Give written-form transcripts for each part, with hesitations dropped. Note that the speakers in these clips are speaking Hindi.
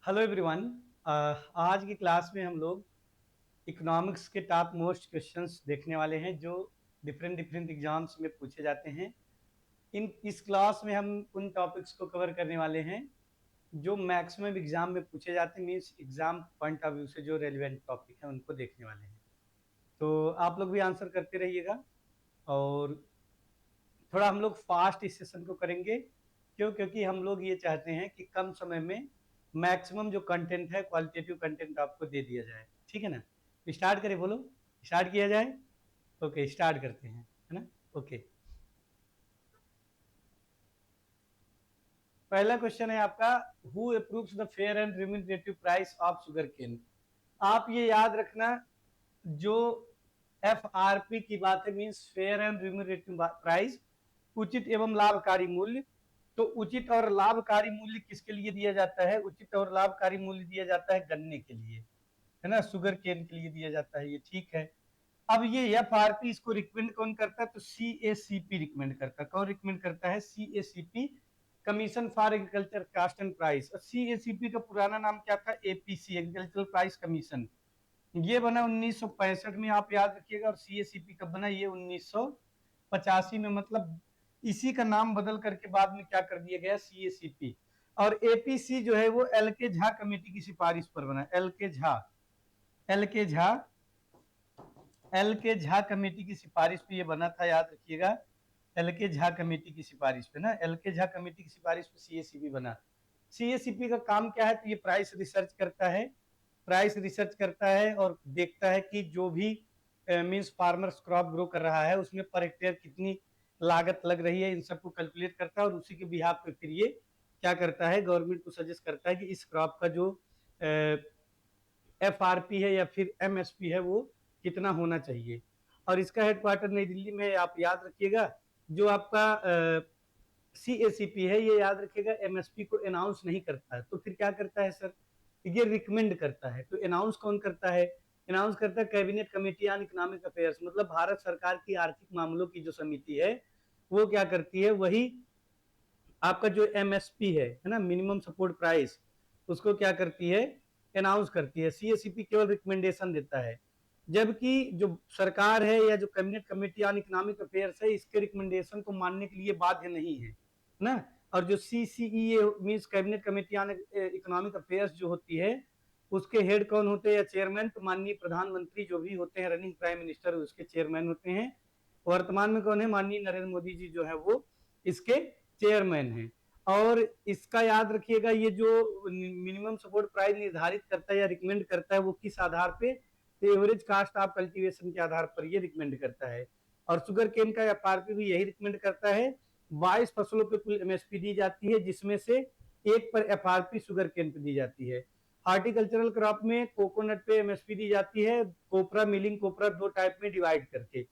Hello everyone. आज की क्लास में हम लोग इकोनॉमिक्स के टॉप मोस्ट क्वेश्चंस देखने वाले हैं जो डिफरेंट डिफरेंट एग्जाम्स में पूछे जाते हैं। इस क्लास में हम उन टॉपिक्स को कवर करने वाले हैं जो मैक्सिमम एग्जाम में पूछे जाते हैं, means exam point of view से जो रेलिवेंट टॉपिक है उनको देखने वाले हैं। तो आप लोग भी आंसर करते रहिएगा और थोड़ा हम लोग फास्ट इस सेशन को करेंगे। क्योंकि हम लोग ये चाहते हैं कि कम समय में मैक्सिमम जो कंटेंट है क्वालिटेटिव कंटेंट आपको दे दिया जाए। ठीक है ना? स्टार्ट करें, बोलो स्टार्ट किया जाए। ओके, स्टार्ट करते हैं, है ना? ओके, पहला क्वेश्चन है आपका, who approves the fair and remunerative price of sugar cane. आप ये याद रखना, जो एफ आर पी की बात है means fair and remunerative price, उचित एवं लाभकारी मूल्य। तो उचित और लाभकारी मूल्य किसके लिए दिया जाता है? उचित और लाभकारी मूल्य दिया जाता है गन्ने के लिए, है ना, शुगर केन के लिए दिया जाता है, ये ठीक है। अब ये एफ आर पी इसको रिकमेंड कौन करता है? तो सी ए सी पी रिकमेंड करता है। कौन रिकमेंड करता है? C A C P, commission for agriculture cost and price. C A C P का पुराना नाम क्या था? APC, agricultural price commission. ये बना 1965 में, आप याद रखिएगा। और सी ए सी पी कब बना? ये 1985 में। मतलब इसी का नाम बदल करके बाद में क्या कर दिया गया? सी ए सी पी। और एपीसी जो है वो एल के झा कमेटी की सिफारिश पर बना। एल के झा, एल के झा, एल के झा कमेटी की सिफारिश पे ये बना था, याद रखिएगा। एल के झा कमेटी की सिफारिश पे ना, एल के झा कमेटी की सिफारिश पे सीएसीपी बना। सीएसीपी का काम क्या है? तो ये प्राइस रिसर्च करता है, प्राइस रिसर्च करता है और देखता है कि जो भी मीन्स फार्मर्स क्रॉप ग्रो कर रहा है उसमें पर हेक्टेयर कितनी लागत लग रही है, इन सबको कैलकुलेट करता है। और उसी के बिहाफ पे फिर ये क्या करता है? गवर्नमेंट को सजेस्ट करता है कि इस क्रॉप का जो एफ आर पी है या फिर एम एस पी है वो कितना होना चाहिए। और इसका हेडक्वार्टर नई दिल्ली में है, आप याद रखिएगा। जो आपका सी ए सी पी है ये याद रखिएगा एमएसपी को अनाउंस नहीं करता है। तो फिर क्या करता है सर? ये रिकमेंड करता है। तो अनाउंस कौन करता है? अनाउंस करता है cabinet committee on economic affairs. मतलब भारत सरकार की आर्थिक मामलों की जो समिति है वो क्या करती है? वही आपका जो एमएसपी है ना, मिनिमम सपोर्ट प्राइस, उसको क्या करती है? अनाउंस करती है। सीएससीपी केवल रिकमेंडेशन देता है, जबकि जो सरकार है या जो cabinet committee on economic affairs है इसके रिकमेंडेशन को मानने के लिए बाध्य नहीं है ना। और जो CCE means cabinet committee on economic affairs जो होती है उसके हेड कौन होते हैं या चेयरमैन? तो माननीय प्रधानमंत्री जो भी होते हैं, रनिंग प्राइम मिनिस्टर, उसके चेयरमैन होते हैं। वर्तमान में कौन है? माननीय नरेंद्र मोदी जी जो है वो इसके चेयरमैन है। और इसका याद रखिएगा, ये जो मिनिमम सपोर्ट प्राइस निर्धारित करता है या रिकमेंड करता है वो किस आधार पे? एवरेज कास्ट ऑफ कल्टीवेशन के आधार पर ये रिकमेंड करता है। और शुगर केन का एफआरपी भी यही रिकमेंड करता है। 22 फसलों पे कुल एमएसपी दी जाती है जिसमें से एक पर एफआरपी शुगर केन पे दी जाती है। हार्टिकल्चरल क्रॉप में कोकोनट पे एमएसपी दी जाती है, कोपरा मिलिंग कोपरा दो टाइप में डिवाइड करके।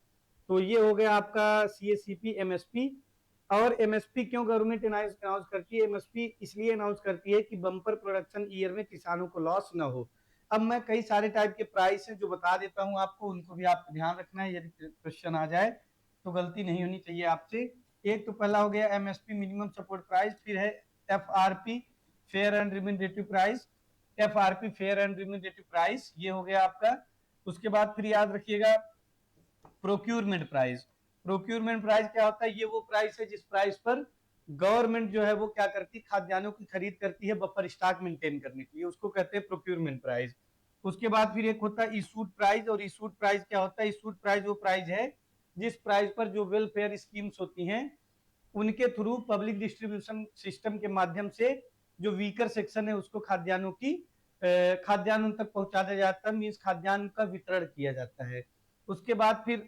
तो ये हो गया आपका सीएसीपी एमएसपी। और एमएसपी क्यों गवर्नमेंट अनाउंस करती है? एमएसपी इसलिए अनाउंस करती है कि बम्पर प्रोडक्शन ईयर में किसानों को लॉस ना हो। अब मैं कई सारे टाइप के प्राइस हैं जो बता देता हूं आपको, उनको भी आपको ध्यान रखना है, यदि क्वेश्चन आ जाए तो गलती नहीं होनी चाहिए आपसे। एक तो पहला हो गया एमएसपी मिनिमम सपोर्ट प्राइस, फिर है F R P fair and remunerative price. F R P fair and remunerative price ये हो गया आपका। उसके बाद फिर याद रखिएगा प्रोक्यूरमेंट प्राइस। प्रोक्यूरमेंट प्राइस क्या होता है? ये वो प्राइस है जिस प्राइस पर गवर्नमेंट जो है वो क्या करती है? खाद्यान्नों की खरीद करती है बफर स्टॉक मेंटेन करने के लिए, उसको कहते हैं प्रोक्यूरमेंट प्राइस। उसके बाद फिर एक होता है इशूड प्राइस। और इशूड प्राइस क्या होता है? इशूड प्राइस वो प्राइस है जिस प्राइस पर जो वेलफेयर स्कीम्स होती हैं उनके थ्रू पब्लिक डिस्ट्रीब्यूशन सिस्टम के माध्यम से जो वीकर सेक्शन है उसको खाद्यान्नों की खाद्यान्न तक पहुंचाया जाता है, मीन्स खाद्यान्न का वितरण किया जाता है। उसके बाद फिर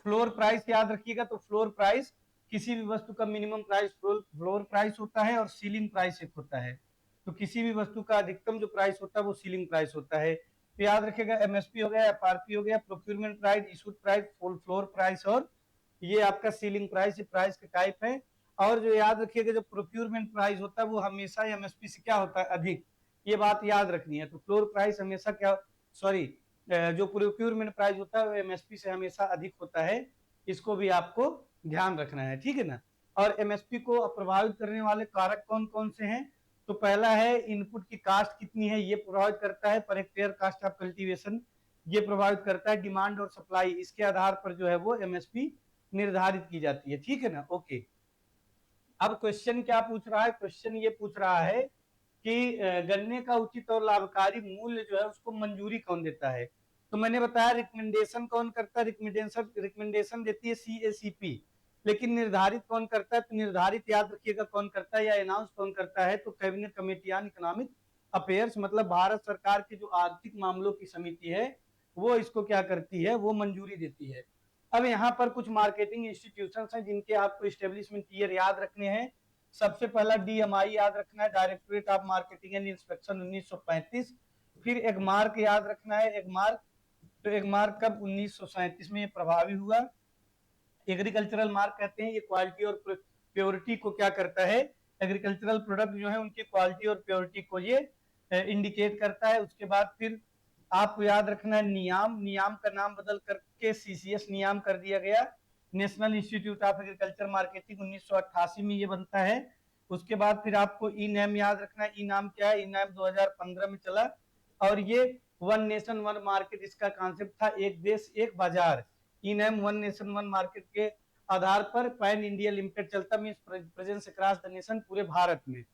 फ्लोर प्राइस याद रखिएगा। तो फ्लोर प्राइस किसी भी वस्तु का मिनिमम प्राइस फ्लोर प्राइस होता है और सीलिंग प्राइस एक होता है। तो किसी भी वस्तु का अधिकतम जो प्राइस होता है वो सीलिंग प्राइस होता है। तो याद रखिएगा एमएसपी हो गया, एफआरपी हो गया, procurement price, issued price, floor price और ये आपका सीलिंग प्राइस। ये प्राइस के टाइप है। और जो याद रखिएगा जो प्रोक्यूरमेंट प्राइस होता है वो हमेशा एमएसपी से क्या होता है? अधिक। ये बात याद रखनी है। तो फ्लोर प्राइस हमेशा क्या, सॉरी, जो प्रोक्यूरमेंट प्राइस होता है वो एमएसपी से हमेशा अधिक होता है। इसको भी आपको ध्यान रखना है, ठीक है ना। और एमएसपी को प्रभावित करने वाले कारक कौन कौन से हैं? तो पहला है इनपुट की कास्ट कितनी है, ये प्रभावित करता है, per hectare cast of cultivation ये प्रभावित करता है, डिमांड और सप्लाई इसके आधार पर जो है वो एमएसपी निर्धारित की जाती है। ठीक है ना, ओके। अब क्वेश्चन क्या पूछ रहा है, क्वेश्चन ये पूछ रहा है कि गन्ने का उचित और लाभकारी मूल्य जो है उसको मंजूरी कौन देता है। तो मैंने बताया रिकमेंडेशन कौन करता है, रिकमेंडेशन देती है सीएसीपी, लेकिन निर्धारित कौन करता है, तो निर्धारित याद रखिएगा कौन करता है या अनाउंस कौन करता है, तो cabinet committee on economic affairs, मतलब भारत सरकार की जो आर्थिक मामलों की समिति है वो इसको क्या करती है, वो मंजूरी देती है। अब यहाँ पर कुछ मार्केटिंग इंस्टीट्यूशन हैं जिनके आपको एस्टेब्लिशमेंट ईयर याद रखने हैं। सबसे पहला डीएमआई याद रखना है, directorate of marketing and inspection 1935। फिर एगमार्क याद रखना है, एगमार्क, तो एगमार्क कब 1937 में ये प्रभावी हुआ। एग्रीकल्चरल मार्क कहते हैं, ये क्वालिटी और प्योरिटी को क्या करता है, एग्रीकल्चरल प्रोडक्ट जो है उनकी क्वालिटी और प्योरिटी को ये इंडिकेट करता है। उसके बाद फिर आपको याद रखना है नियाम, नियाम का नाम बदल करके सीसीएस नियाम कर दिया गया, national institute of agriculture marketing 1988 में ये बनता है। उसके बाद फिर आपको ई नैम याद रखना है, ई नाम क्या है, ई नैम 2015 में चला, और ये वन नेशन वन मार्केट इसका कॉन्सेप्ट था, एक देश एक बाजार। E NAM one nation one market के आधार पर पैन इंडिया लिमिटेड चलता, means presence across the nation, पूरे भारत में।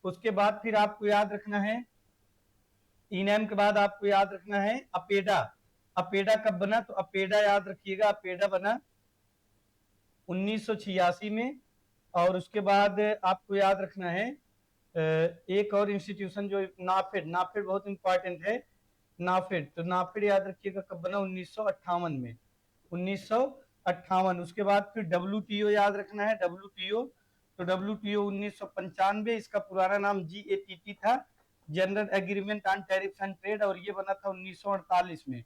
उसके बाद फिर आपको याद रखना है, ईनैम के बाद आपको याद रखना है अपेडा। अपेडा कब बना, तो अपेडा याद रखिएगा, अपेडा बना 1986 में। और उसके बाद आपको याद रखना है एक और इंस्टीट्यूशन जो नाफेड, नाफेड बहुत इंपॉर्टेंट है, नाफेड, तो नाफेड याद रखिएगा कब बना, 1958 में, 1958। उसके बाद फिर डब्ल्यूटीओ याद रखना है, डब्ल्यूटीओ, तो डब्ल्यूटीओ 1995, इसका पुराना नाम जीएटीटी था, general agreement on tariffs and trade, और ये बना था 1948 में।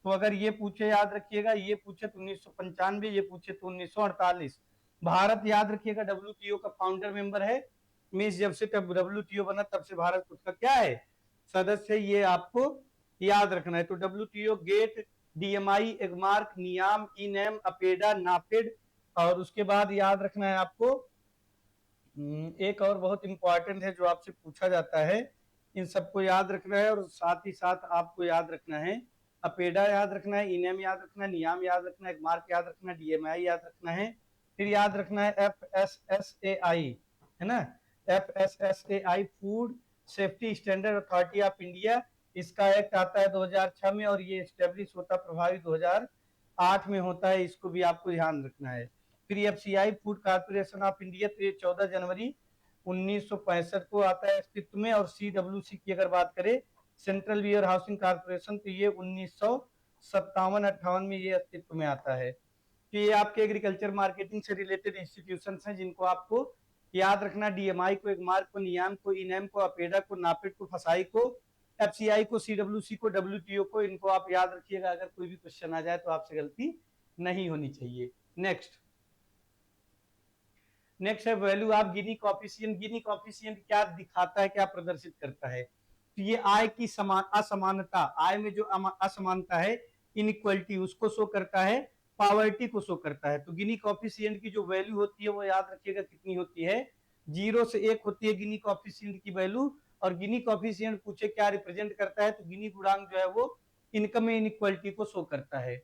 तो अगर ये पूछे याद रखिएगा, ये पूछे तो 1995, ये पूछे तो 1948। भारत याद रखिएगा डब्ल्यूटीओ का फाउंडर मेंबर है, मींस जब से डब्ल्यूटीओ बना तब से भारत उसका क्या है, सदस्य, ये आपको याद रखना है। तो WTO, gate, DMI, Agmark, नियाम, इनएम, APEDA, NAFED, और उसके बाद याद रखना है आपको एक और बहुत इंपॉर्टेंट है जो आपसे पूछा जाता है, इन सबको याद रखना है, और साथ ही साथ आपको याद रखना है अपेडा याद रखना है, इनएम याद रखना है, नियाम याद रखना है, एगमार्क याद रखना है, डीएमआई याद रखना है। फिर याद रखना है एफएसएसएआई, है ना, FSSAI, food safety standard authority of India, इसका एक्ट आता है 2006 में, और ये एस्टेब्लिश होता प्रभावी 2008 में होता है, इसको भी आपको ध्यान रखना है। फिर FCI, food corporation of India, तो ये 14 जनवरी 1965 को आता है अस्तित्व में। और सीडब्ल्यूसी की अगर बात करें, सेंट्रल वेयर हाउसिंग कॉर्पोरेशन, तो ये 1957-58 में ये अस्तित्व में आता है। तो ये आपके एग्रीकल्चर मार्केटिंग से रिलेटेड इंस्टीट्यूशंस हैं जिनको आपको याद रखना, डीएमआई को, एगमार्क को, नियाम को, इनएम को, अपेडा को, नापेड को, फसाई को, एफसीआई को, सीडब्ल्यूसी को, डब्ल्यूटीओ को, इनको आप याद रखिएगा, अगर कोई भी क्वेश्चन आ जाए तो आपसे गलती नहीं होनी चाहिए। नेक्स्ट नेक्स्ट है value of Guinea coefficient. Guinea coefficient क्या दिखाता है, क्या प्रदर्शित करता है, तो ये आय की असमानता, आय में जो असमानता है, इनइक्वलिटी, उसको शो करता है, पावर्टी को शो करता है। तो गिनी कॉफिशिएंट की जो वैल्यू होती है वो याद रखिएगा कितनी होती है, 0 से 1 होती है गिनी कॉफिशिएंट की वैल्यू। और गिनी कॉफिशिएंट पूछे क्या रिप्रेजेंट करता है, तो गिनी गुणांक जो है वो इनकम इनइक्वलिटी को शो करता है।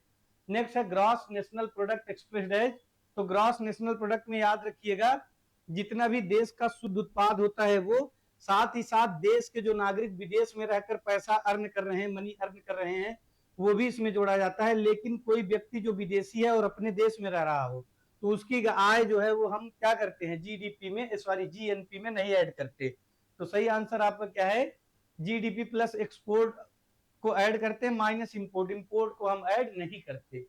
नेक्स्ट है gross national product expressed as, तो ग्रॉस नेशनल प्रोडक्ट में याद रखिएगा जितना भी देश का शुद्ध उत्पाद होता है वो, साथ ही साथ देश के जो नागरिक विदेश में रहकर पैसा अर्न कर रहे हैं, मनी अर्न कर रहे हैं, वो भी इसमें जोड़ा जाता है। लेकिन कोई व्यक्ति जो विदेशी है और अपने देश में रह रहा हो, तो उसकी आय जो है वो हम क्या करते हैं, जीडीपी में, सॉरी जीएनपी में नहीं ऐड करते। तो सही आंसर आपका क्या है, जीडीपी प्लस एक्सपोर्ट को ऐड करते हैं, माइनस इंपोर्ट, इंपोर्ट को हम ऐड नहीं करते।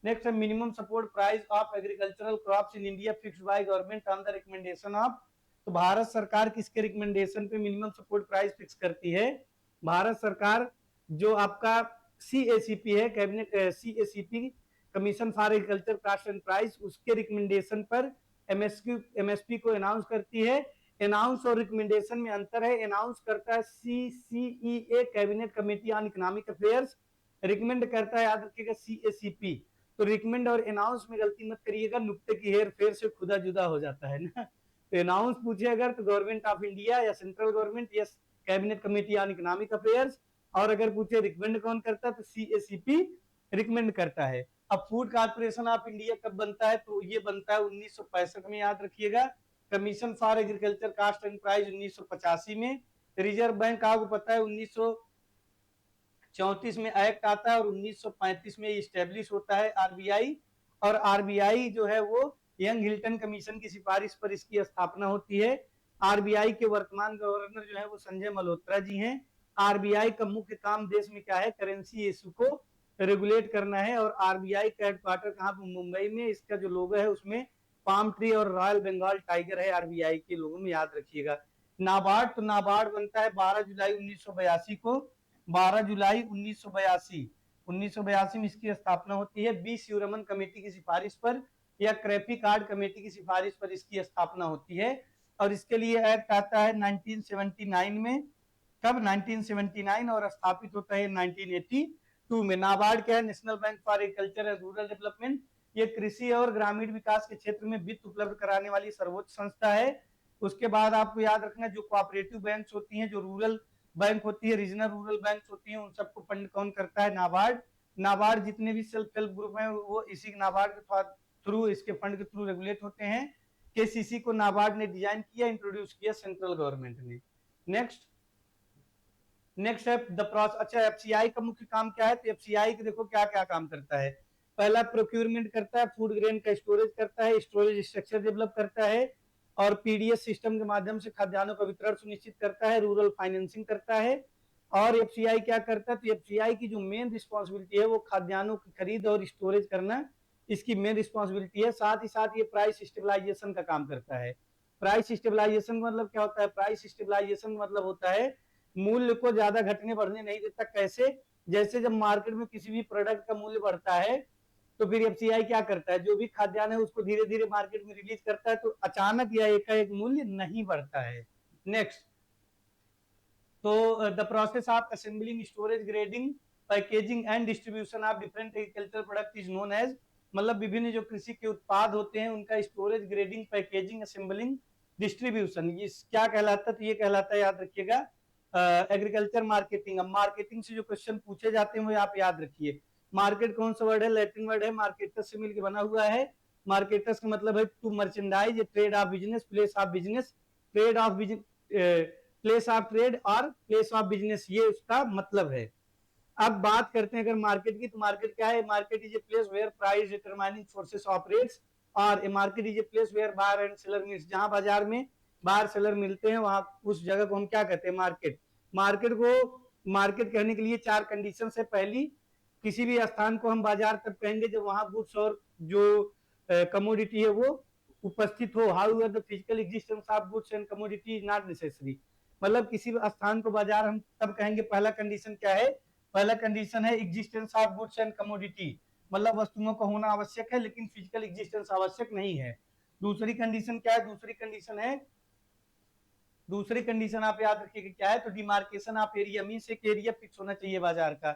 नेक्स्ट है minimum support price of agricultural crops in India fixed by government on the recommendation of, तो भारत सरकार किसके रिकमेंडेशन पे मिनिमम सपोर्ट प्राइस फिक्स करती है, भारत सरकार जो आपका सीएसीपी है, cabinet CACP, commission for agriculture cost and price, उसके रिकमेंडेशन पर एमएसपी को अनाउंस करती है। अनाउंस और रिकमेंडेशन में अंतर है, अनाउंस करता है CCEA, cabinet committee on economic affairs, recommend करता है याद रखिएगा सीएसीपी। तो रिकमेंड और अनाउंस में गलती मत करिएगा, नुक्ते की हेर फेर से खुदा जुदा हो जाता है ना। अनाउंस पूछे अगर तो गवर्नमेंट ऑफ इंडिया या सेंट्रल गवर्नमेंट या cabinet committee on economic affairs, और अगर पूछे रिकमेंड कौन करता है तो CACP रिकमेंड करता है। अब फूड कॉर्पोरेशन ऑफ इंडिया कब बनता है तो ये बनता है 1965 में, याद रखिएगा। Commission for agriculture cost and price 1985 में। रिजर्व बैंक आपको पता है 1934 में एक्ट आता है और 1935 में स्टेब्लिश होता है RBI। और RBI जो है वो यंग हिल्टन कमीशन की सिफारिश पर इसकी स्थापना होती है। RBI के वर्तमान गवर्नर जो है वो संजय मल्होत्रा जी हैं। RBI का मुख्य काम देश में क्या है, करेंसी इशू को रेगुलेट करना है। और RBI का हेडक्वार्टर कहाँ पे, मुंबई में। इसका जो लोगो है उसमें पाम ट्री और रॉयल बंगाल टाइगर है RBI के लोगों में, याद रखिएगा। नाबार्ड, तो नाबार्ड बनता है 12 जुलाई 1982 को। 12 जुलाई 1982 में इसकी स्थापना होती है। बी शिवरमन कमेटी की सिफारिश पर या क्रैपी कार्ड कमेटी की सिफारिश पर इसकी स्थापना होती है। और इसके लिए एक्ट आता है 1979 में। कब, 1979, और स्थापित होता है 1982 में। नाबार्ड क्या है, national bank for agriculture and rural development. ये कृषि और ग्रामीण विकास के क्षेत्र में वित्त उपलब्ध कराने वाली सर्वोच्च संस्था है। उसके बाद आपको याद रखना, जो कोऑपरेटिव बैंक्स होती हैं, जो रूरल बैंक होती है, रीजनल रूरल बैंक होती हैं, उन सबको फंड कौन करता है, नाबार्ड। नाबार्ड जितने भी सेल्फ हेल्प ग्रुप हैं वो इसी नाबार्ड के थ्रू, इसके फंड के थ्रू रेगुलेट होते हैं। KCC को नाबार्ड ने डिजाइन किया, इंट्रोड्यूस किया सेंट्रल गवर्नमेंट ने। नेक्स्ट है द प्रोसेस। अच्छा, FCI का मुख्य काम क्या है, तो FCI के देखो क्या क्या काम करता है। पहला प्रोक्यूरमेंट करता है, फूड ग्रेन का स्टोरेज करता है, स्टोरेज स्ट्रक्चर डेवलप करता है, और PDS सिस्टम के माध्यम से खाद्यान्नों का वितरण सुनिश्चित करता है, रूरल फाइनेंसिंग करता है। और FCI क्या करता है, तो FCI की जो मेन रिस्पॉन्सिबिलिटी है वो खाद्यान्नों की खरीद और स्टोरेज करना इसकी मेन रिस्पॉन्सिबिलिटी है। साथ ही साथ ये प्राइस स्टेबलाइजेशन का काम करता है। प्राइस स्टेबलाइजेशन मतलब क्या होता है, प्राइस स्टेबलाइजेशन मतलब होता है मूल्य को ज्यादा घटने बढ़ने नहीं देता। कैसे, जैसे जब मार्केट में किसी भी प्रोडक्ट का मूल्य बढ़ता है तो फिर FCI क्या करता है, जो भी खाद्यान्न है उसको धीरे धीरे मार्केट में रिलीज करता है, तो अचानक या एकाएक मूल्य नहीं बढ़ता है। नेक्स्ट, तो the process of assembling, storage, grading, packaging and distribution of different agriculture product is known as, मतलब विभिन्न जो कृषि के उत्पाद होते हैं उनका storage, grading, packaging, assembling, distribution, ये क्या कहलाता है, तो ये कहलाता है, याद रखिएगा, एग्रीकल्चर मार्केटिंग। अब मार्केटिंग से जो क्वेश्चन पूछे जाते हैं वो आप याद रखिए। मार्केट कौन सा वर्ड है, लैटिन वर्ड है, मार्केटस से मिलकर बना हुआ है। मार्केटस का मतलब है to merchandise, trade of business, place of business, trade of business, place of trade और प्लेस ऑफ बिजनेस, ये उसका मतलब है। अब बात करते हैं अगर मार्केट की, तो मार्केट क्या है, market is a place where price determining forces operates, और a market is a place where buyer and seller meets, जहां बाजार में बायर सेलर मिलते हैं वहां उस जगह को हम क्या कहते हैं, मार्केट। मार्केट को मार्केट कहने के लिए 4 कंडीशन है। पहली, किसी भी स्थान को हम बाजार तब कहेंगे जब वहां गुड्स और जो कमोडिटी है वो उपस्थित हो। However the physical existence of goods and commodity is not necessary, मतलब किसी स्थान को बाजार हम तब कहेंगे। पहला कंडीशन क्या है, पहला कंडीशन है existence of goods and commodity, मतलब वस्तुओं का होना आवश्यक है लेकिन फिजिकल एग्जिस्टेंस आवश्यक नहीं है। दूसरी कंडीशन क्या है, दूसरी कंडीशन आप याद रखिएगा क्या है, तो डिमार्केशन ऑफ एरिया, मींस एक एरिया फिक्स होना चाहिए बाजार का।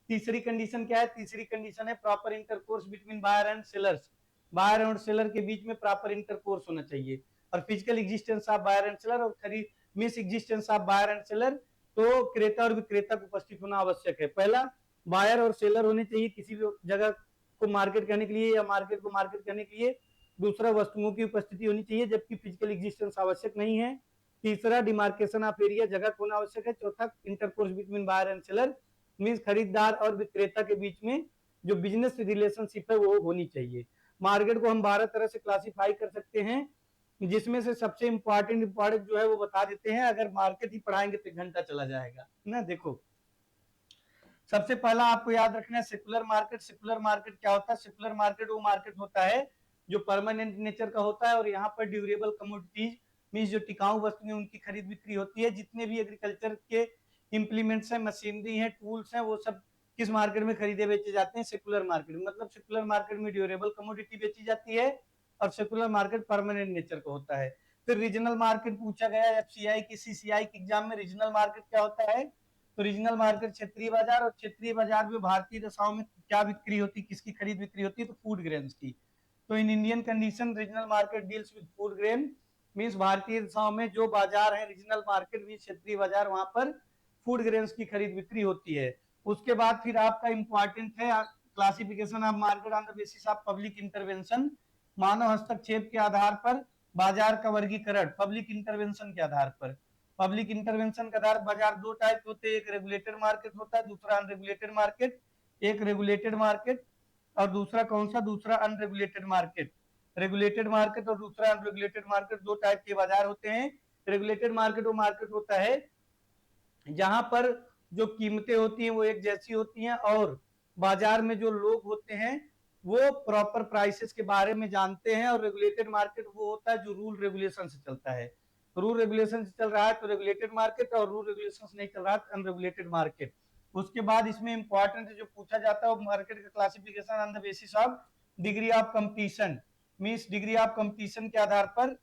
तीसरी कंडीशन क्या है, तीसरी कंडीशन है proper intercourse between buyer and sellers, buyer और सेलर के बीच में प्रॉपर इंटरकोर्स होना चाहिए। और physical existence of buyer and seller, और खरीद means existence of buyer and seller, तो क्रेता और विक्रेता को उपस्थित होना आवश्यक है। पहला, बायर और सेलर होने चाहिए किसी भी जगह को मार्केट करने के लिए या मार्केट को मार्केट करने के लिए। दूसरा, वस्तुओं की उपस्थिति होनी चाहिए जबकि फिजिकल एग्जिस्टेंस आवश्यक नहीं है। तीसरा, डिमार्केशन ऑफ एरिया, जगह होना आवश्यक है। चौथा, intercourse between buyer and seller, means खरीदार और विक्रेता के बीच में जो बिजनेस रिलेशनशिप है वो होनी चाहिए। मार्केट को हम 12 तरह से क्लासिफाई कर सकते हैं, जिसमें से सबसे इंपॉर्टेंट जो है वो बता देते हैं। अगर मार्केट ही पढ़ाएंगे तो घंटा चला जाएगा ना। देखो, सबसे पहला आपको याद रखना है सेकुलर मार्केट। सेकुलर मार्केट क्या होता है, सेकुलर मार्केट वो मार्केट होता है जो परमानेंट नेचर का होता है और यहाँ पर ड्यूरेबल कमोडिटीज मींस जो टिकाऊ वस्तुएं उनकी खरीद बिक्री होती है। जितने भी एग्रीकल्चर के इंप्लीमेंट्स हैं, मशीनरी हैं, टूल्स हैं, वो सब किस मार्केट में खरीदे बेचे जाते हैं, सेकुलर मार्केट में। मतलब सेकुलर मार्केट में ड्यूरेबल कमोडिटी बेची जाती है और सेकुलर मार्केट परमानेंट नेचर का होता है। फिर रीजनल मार्केट पूछा गया FCI की, CCI के एग्जाम में। रीजनल मार्केट क्या होता है, तो रीजनल मार्केट क्षेत्रीय बाजार, और क्षेत्रीय बाजार में भारतीय दशाओं में क्या बिक्री होती है, किसकी खरीद बिक्री होती है, तो फूड ग्रेन्स की। तो in Indian condition regional market deals with food grain means भारतीय दिशाओं में जो बाजार है रीजनल मार्केट मीन्स क्षेत्रीय बाजार, वहां पर फूड ग्रेन्स की खरीद बिक्री होती है। उसके बाद फिर आपका इंपॉर्टेंट है classification of market on the basis of public intervention, मानव हस्तक्षेप के आधार पर बाजार का वर्गीकरण पब्लिक इंटरवेंशन के आधार पर। पब्लिक इंटरवेंशन के आधार बाजार दो टाइप होते हैं, एक रेगुलेटेड मार्केट होता है, दूसरा अनरेगुलेटेड मार्केट। एक रेगुलेटेड मार्केट और दूसरा कौन सा, दूसरा अनरेगुलेटेड मार्केट। रेगुलेटेड मार्केट और दूसरा अनरेगुलेटेड मार्केट, दो टाइप के बाजार होते हैं। रेगुलेटेड मार्केट वो मार्केट होता है जहां पर जो कीमतें होती हैं वो एक जैसी होती हैं और बाजार में जो लोग होते हैं वो प्रॉपर प्राइसेस के बारे में जानते हैं। और रेगुलेटेड मार्केट वो होता है जो रूल रेगुलेशन से चलता है। रूल रेगुलेशन से चल रहा है तो रेगुलेटेड मार्केट, और रूल रेगुलेशन से नहीं चल रहा है तो अनरेगुलेटेड मार्केट। उसके बाद इसमें इंपॉर्टेंट जो पूछा जाता है वो मार्केट का classification on the basis of degree of competition, means degree of competition के आधार पर,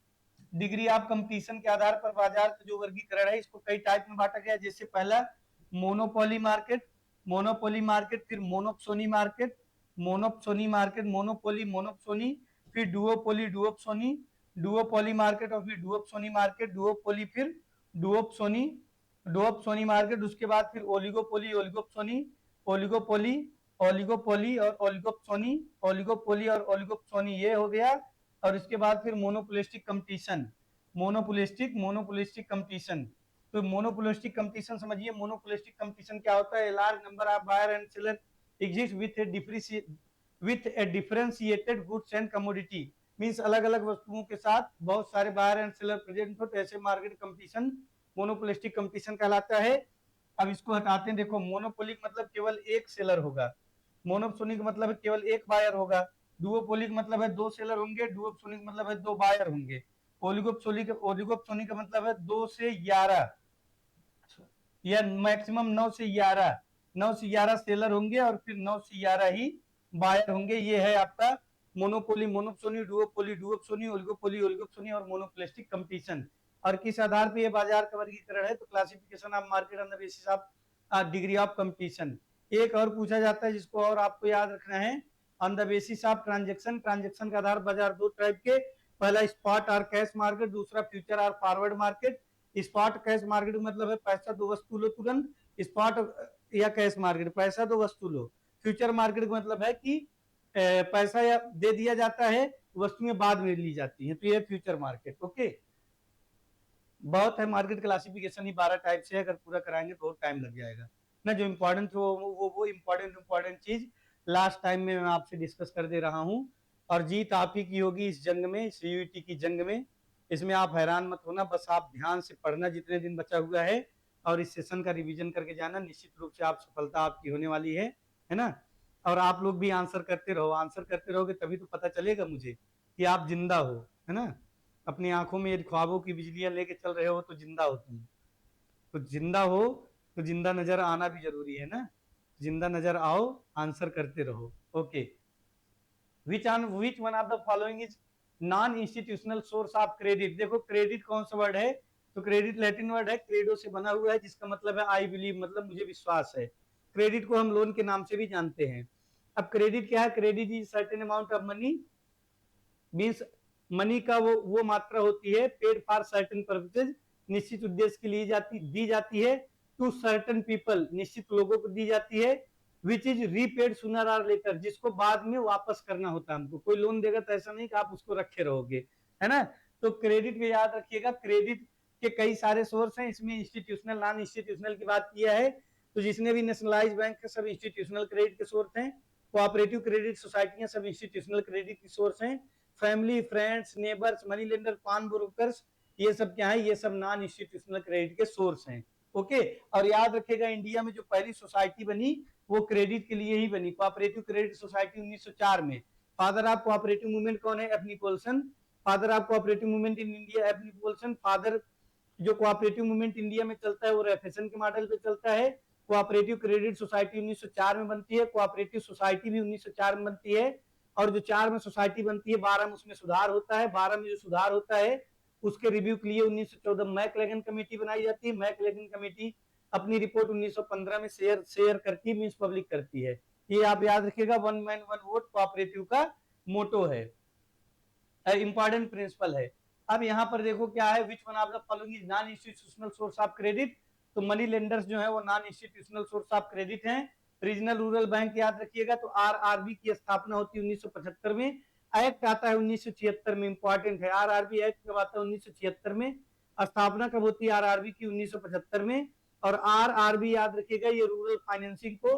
डिग्री ऑफ कंपटीशन के आधार पर बाजार का जो वर्गीकरण है इसको कई टाइप में बांटा गया है। जैसे पहला मोनोपोली मार्केट, मोनोपोली मार्केट, फिर मोनोप्सोनी मार्केट, मोनोप्सोनी मार्केट, मोनोपोली, मोनोप्सोनी, फिर डुओपोली, डुओप्सोनी, डुओपोली मार्केट और फिर डुओप्सोनी मार्केट, डुओपोली, फिर डुओप्सोनी, डुओप्सोनी मार्केट। उसके बाद फिर ओलिगोपोली, ओलिगोप्सोनी, ओलिगोपोली, ओलिगोपोली और ओलिगोप्सोनी, ओलिगोपोली और ओलिगोप्सोनी, ये हो गया। और इसके बाद फिर monopolistic competition, monopolistic, monopolistic competition. तो मोनोपोलिस्टिक कंपटीशन समझिए, मोनोपोलिस्टिक कंपटीशन क्या होता है, large number of buyer and seller exist with a differentiated goods and commodity, means अलग अलग वस्तुओं के साथ बहुत सारे बायर एंड सेलर प्रेजेंट हो, तो ऐसे मार्केट कंपटीशन मोनोपोलिस्टिक कंपटीशन कहलाता है। अब इसको हटाते हैं, देखो मोनोपोलिक मतलब केवल एक सेलर होगा, मोनोपोलिक मतलब केवल एक बायर होगा, डुओपोलिक मतलब है दो सेलर होंगे, डुओपोलिक मतलब है दो बायर होंगे, ओलिगोपोलिक, ओलिगोपोलिक का मतलब है 2 से 11 या मैक्सिमम 9 से 11, 9 से 11 सेलर होंगे और फिर 9 से 11 ही बायर होंगे। ये है आपका monopoly, monopoly, duopoly, duopoly, oligopoly, oligopoly और मोनोपोलिस्टिक कंपटीशन। और किस आधार पे ये बाजार का वर्गीकरण है, तो classification of market on the basis of degree of competition. एक और पूछा जाता है जिसको और आपको याद रखना है, on the basis of transaction, transaction का आधार बाजार दो टाइप के, पहला स्पॉट और कैश मार्केट, दूसरा फ्यूचर और forward market. Spot cash market मतलब है पैसा दो वस्तु लो तुरंत, स्पॉट या कैश मार्केट पैसा दो वस्तु लो। फ्यूचर मार्केट का मतलब है कि पैसा या दे दिया जाता है, वस्तुएं बाद में ली जाती हैं, तो ये फ्यूचर मार्केट। ओके, बहुत है मार्केट क्लासिफिकेशन ही 12 टाइप से, अगर पूरा कराएंगे तो बहुत टाइम लग जाएगा ना। जो इम्पोर्टेंट वो इम्पोर्टेंट चीज लास्ट टाइम में मैं आपसे डिस्कस कर दे रहा हूँ। और जीत आप ही की होगी इस जंग में, इस यूटी की जंग में। इसमें आप हैरान मत होना, बस आप ध्यान से पढ़ना जितने दिन बचा हुआ है और इस सेशन का रिवीजन करके जाना, निश्चित रूप से आप सफलता आपकी होने वाली है ना। और आप लोग भी आंसर करते रहो, आंसर करते रहोगे तभी तो पता चलेगा मुझे कि आप जिंदा हो, है ना। अपनी आंखों में यदि ख्वाबों की बिजलियां लेके चल रहे हो तो जिंदा हो तुम, तो जिंदा हो तो जिंदा नजर आना भी जरूरी है ना। जिंदा नजर आओ, आंसर करते रहो। Okay, which one of the following is non institutional source of credit. देखो क्रेडिट कौन सा वर्ड है, तो क्रेडिट लैटिन वर्ड है, क्रेडो से बना हुआ है, जिसका मतलब है आई बिलीव, मतलब मुझे विश्वास है। क्रेडिट को हम लोन के नाम से भी जानते हैं। अब क्रेडिट क्या है, credit is certain amount of money, means money का वो मात्रा होती है, पेड फॉर सर्टेन पर्पसेज, निश्चित उद्देश्य के लिए दी जाती है, टू सर्टेन पीपल, निश्चित लोगों को दी जाती है, विच इज रीपेड सूनर और लेटर, जिसको बाद में वापस करना होता है हमको। कोई लोन देगा तो ऐसा नहीं कि आप उसको रखे रहोगे, है ना। तो क्रेडिट में याद रखिएगा, क्रेडिट के कई सारे सोर्स हैं, इसमें इंस्टीट्यूशनल नॉन इंस्टीट्यूशनल की बात किया है, तो जिसने भी नेशनलाइज बैंक है सब इंस्टीट्यूशनल क्रेडिट के सोर्स हैं, कोऑपरेटिव क्रेडिट सोसाइटियां सब इंस्टीट्यूशनल क्रेडिट की सोर्स हैं, family, friends, neighbours, money lender, पान ब्रोकर्स, ये सब क्या है, ये सब नॉन इंस्टीट्यूशनल क्रेडिट के सोर्स हैं। ओके, और याद रखिएगा इंडिया में जो पहली सोसाइटी बनी वो क्रेडिट के लिए ही बनी, कोऑपरेटिव क्रेडिट सोसाइटी 1904 में। फादर ऑफ कोऑपरेटिव मूवमेंट कौन है, F Nicholson, father of cooperative movement in India F Nicholson. Father जो कोऑपरेटिव मूवमेंट इंडिया में चलता है वो रेफेसन के मॉडल पे चलता है। कोऑपरेटिव क्रेडिट सोसाइटी 1904 में बनती है, कोऑपरेटिव सोसाइटी भी 1904 में बनती है। और जो 4 में सोसाइटी बनती है 12 में उसमें सुधार होता है, 12 में जो सुधार होता है उसके रिव्यू के लिए 1914 मैकलेगन कमेटी बनाई जाती है। मैकलेगन कमेटी अपनी रिपोर्ट 1915 में शेयर करती, मींस पब्लिक करती है। ये आप याद रखिएगा, one man one vote cooperative का मोटो है, इंपॉर्टेंट प्रिंसिपल है। अब यहाँ पर देखो क्या है, विच one of the following is non institutional source of credit. तो मनी लेंडर्स जो है वो non institutional source of credit हैं। रीजनल रूरल बैंक याद रखिएगा, तो आरआरबी की स्थापना होती है 1975 में। एक्ट आता है 1976 में, इंपॉर्टेंट है, आरआरबी एक्ट कब आता है 1976 में, स्थापना कब होती है आरआरबी की 1975 में। और आरआरबी याद रखिएगा ये रूरल फाइनेंसिंग को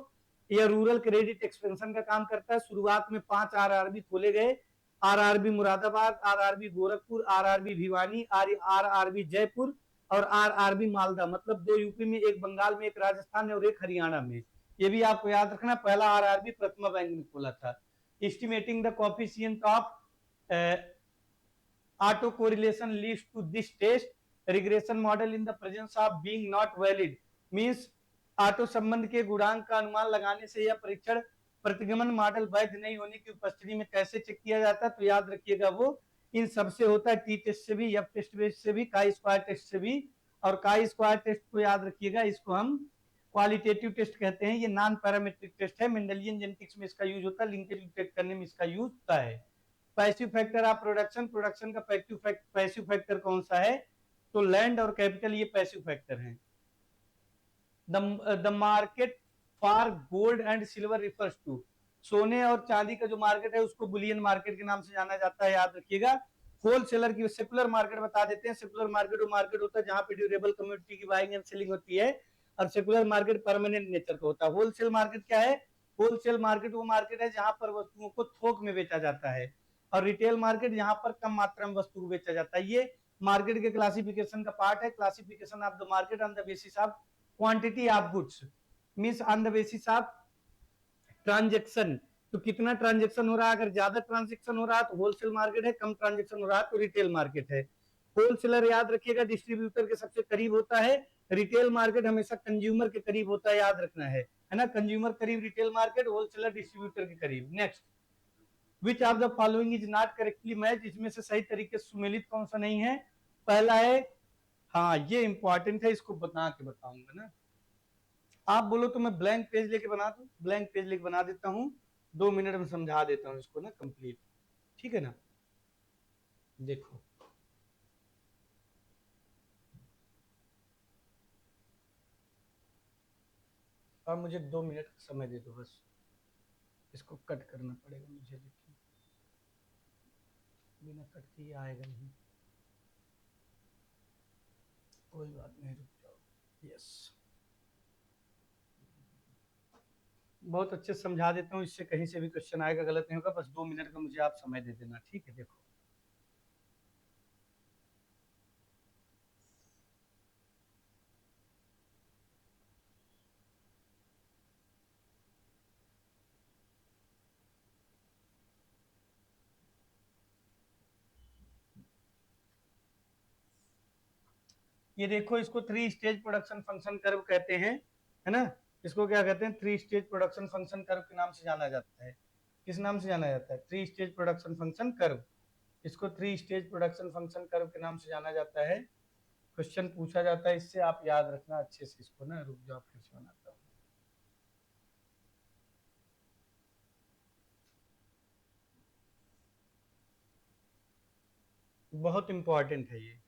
या रूरल क्रेडिट एक्सपेंशन का काम करता है। शुरुआत में 5 आरआरबी खोले गए, RRB Moradabad, RRB Gorakhpur, RRB Bhiwani, RRB Jaipur और आरआरबी मालदा, मतलब 2 यूपी में, एक बंगाल में, एक राजस्थान में और एक हरियाणा में। ये भी आपको याद रखना, पहला आरआरबी प्रतिमा बैंक ने खोला था। Estimating the coefficient of auto correlation leads to this test regression model in the presence of being not valid means auto संबंध के गुणांक का अनुमान लगाने से यह परीक्षण प्रतिगमन मॉडल वैध नहीं होने की उपस्थिति में कैसे चेक किया जाता है। तो याद रखिएगा वो इन सबसे होता है, टी टेस्ट से भी, एफ टेस्ट बेस से भी, काई स्क्वायर टेस्ट से भी। और काई स्क्वायर टेस्ट को याद रखिएगा, इसको हम क्वालिटेटिव टेस्ट कहते हैं, ये नॉन पैरामेट्रिक टेस्ट है, मेंडेलियन जेनेटिक्स में इसका यूज होता है, लिंकेज डिटेक्ट करने में इसका यूज होता है। Passive factor of production, production का पैसिव फैक्टर कौन सा है, तो लैंड और कैपिटल ये पैसिव फैक्टर हैं। The market for gold and silver refers to, सोने और चांदी का जो मार्केट है उसको बुलियन मार्केट के नाम से जाना जाता है, याद रखिएगा। होलसेलर की सेकुलर मार्केट बता देते हैं, सेकुलर मार्केट वो मार्केट होता है जहां पे ड्यूरेबल कम्योडिटी की बाइंग एंड सेलिंग होती है, और सेकुलर मार्केट परमानेंट नेचर का होता है। होलसेल मार्केट क्या है, होलसेल मार्केट वो मार्केट है जहां पर वस्तुओं को थोक में बेचा जाता है, और रिटेल मार्केट जहां पर कम मात्रा में वस्तु को बेचा जाता है। ये मार्केट के क्लासिफिकेशन का पार्ट है, classification of the market on the basis of quantity of goods, means on the basis of transaction, तो कितना ट्रांजेक्शन हो रहा है, अगर ज्यादा ट्रांजेक्शन हो रहा है तो होलसेल मार्केट है, कम ट्रांजेक्शन हो रहा है तो रिटेल मार्केट है। होलसेलर याद रखिएगा डिस्ट्रीब्यूटर के सबसे करीब होता है, रिटेल मार्केट हमेशा कंज्यूमर के करीब होता है, याद रखना है ना, कंज्यूमर करीब रिटेल मार्केट, होलसेलर डिस्ट्रीब्यूटर के करीब। Next, which of the following is not correctly match, इसमें से सही तरीके से सुमेलित कौन सा नहीं है। पहला है, हाँ ये इंपॉर्टेंट है, इसको बता के बताऊंगा ना, आप बोलो तो मैं ब्लैंक पेज लेके बना दूं, ब्लैंक पेज लेके बना देता हूं, 2 मिनट में समझा देता हूं इसको ना कंप्लीट, ठीक है ना। देखो अब मुझे 2 मिनट का समय दे दो बस, इसको कट करना पड़ेगा मुझे, लेकिन बिना कट के ये आएगा नहीं, कोई बात नहीं, रुक जाओ। यस, बहुत अच्छे समझा देता हूँ, इससे कहीं से भी क्वेश्चन आएगा गलत नहीं होगा, बस 2 मिनट का मुझे आप समय दे देना, ठीक है। देखो ये देखो, इसको 3 स्टेज प्रोडक्शन फंक्शन कर्व कहते हैं, है ना, इसको क्या कहते हैं, 3 स्टेज प्रोडक्शन फंक्शन कर्व के नाम से जाना जाता है। किस नाम से जाना जाता है, 3 स्टेज प्रोडक्शन फंक्शन कर्व, इसको 3 स्टेज प्रोडक्शन फंक्शन कर्व के नाम से जाना जाता है। क्वेश्चन पूछा जाता है इससे, आप याद रखना अच्छे से इसको ना, रुक जाओ फिर से बनाता हूँ। बहुत इंपॉर्टेंट है ये,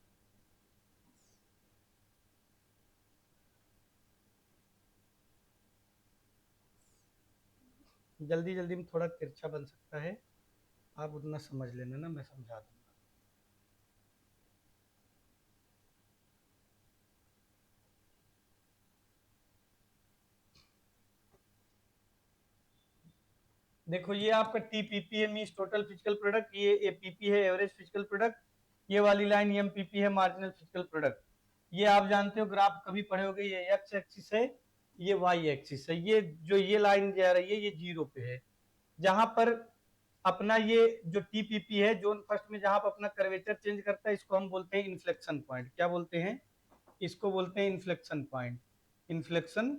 जल्दी जल्दी में थोड़ा तिरछा बन सकता है, आप उतना समझ लेना ना, मैं समझा दूंगा। देखो ये आपका टीपीपी है, मींस टोटल फिजिकल प्रोडक्ट, ये एपीपी है एवरेज फिजिकल प्रोडक्ट, ये वाली लाइन एमपीपी है मार्जिनल फिजिकल प्रोडक्ट। ये आप जानते हो, ग्राफ कभी पढ़े होगे, ये एक्स एक्सिस है, ये वाई एक्सिस है, ये जो ये लाइन जा रही है ये जीरो पे है, जहां पर अपना ये जो टीपीपी है जोन फर्स्ट में जहां पर अपना कर्वेचर चेंज करता है, इसको हम बोलते हैं इन्फ्लेक्शन पॉइंट। क्या बोलते हैं, इसको बोलते हैं इन्फ्लेक्शन पॉइंट, इन्फ्लेक्शन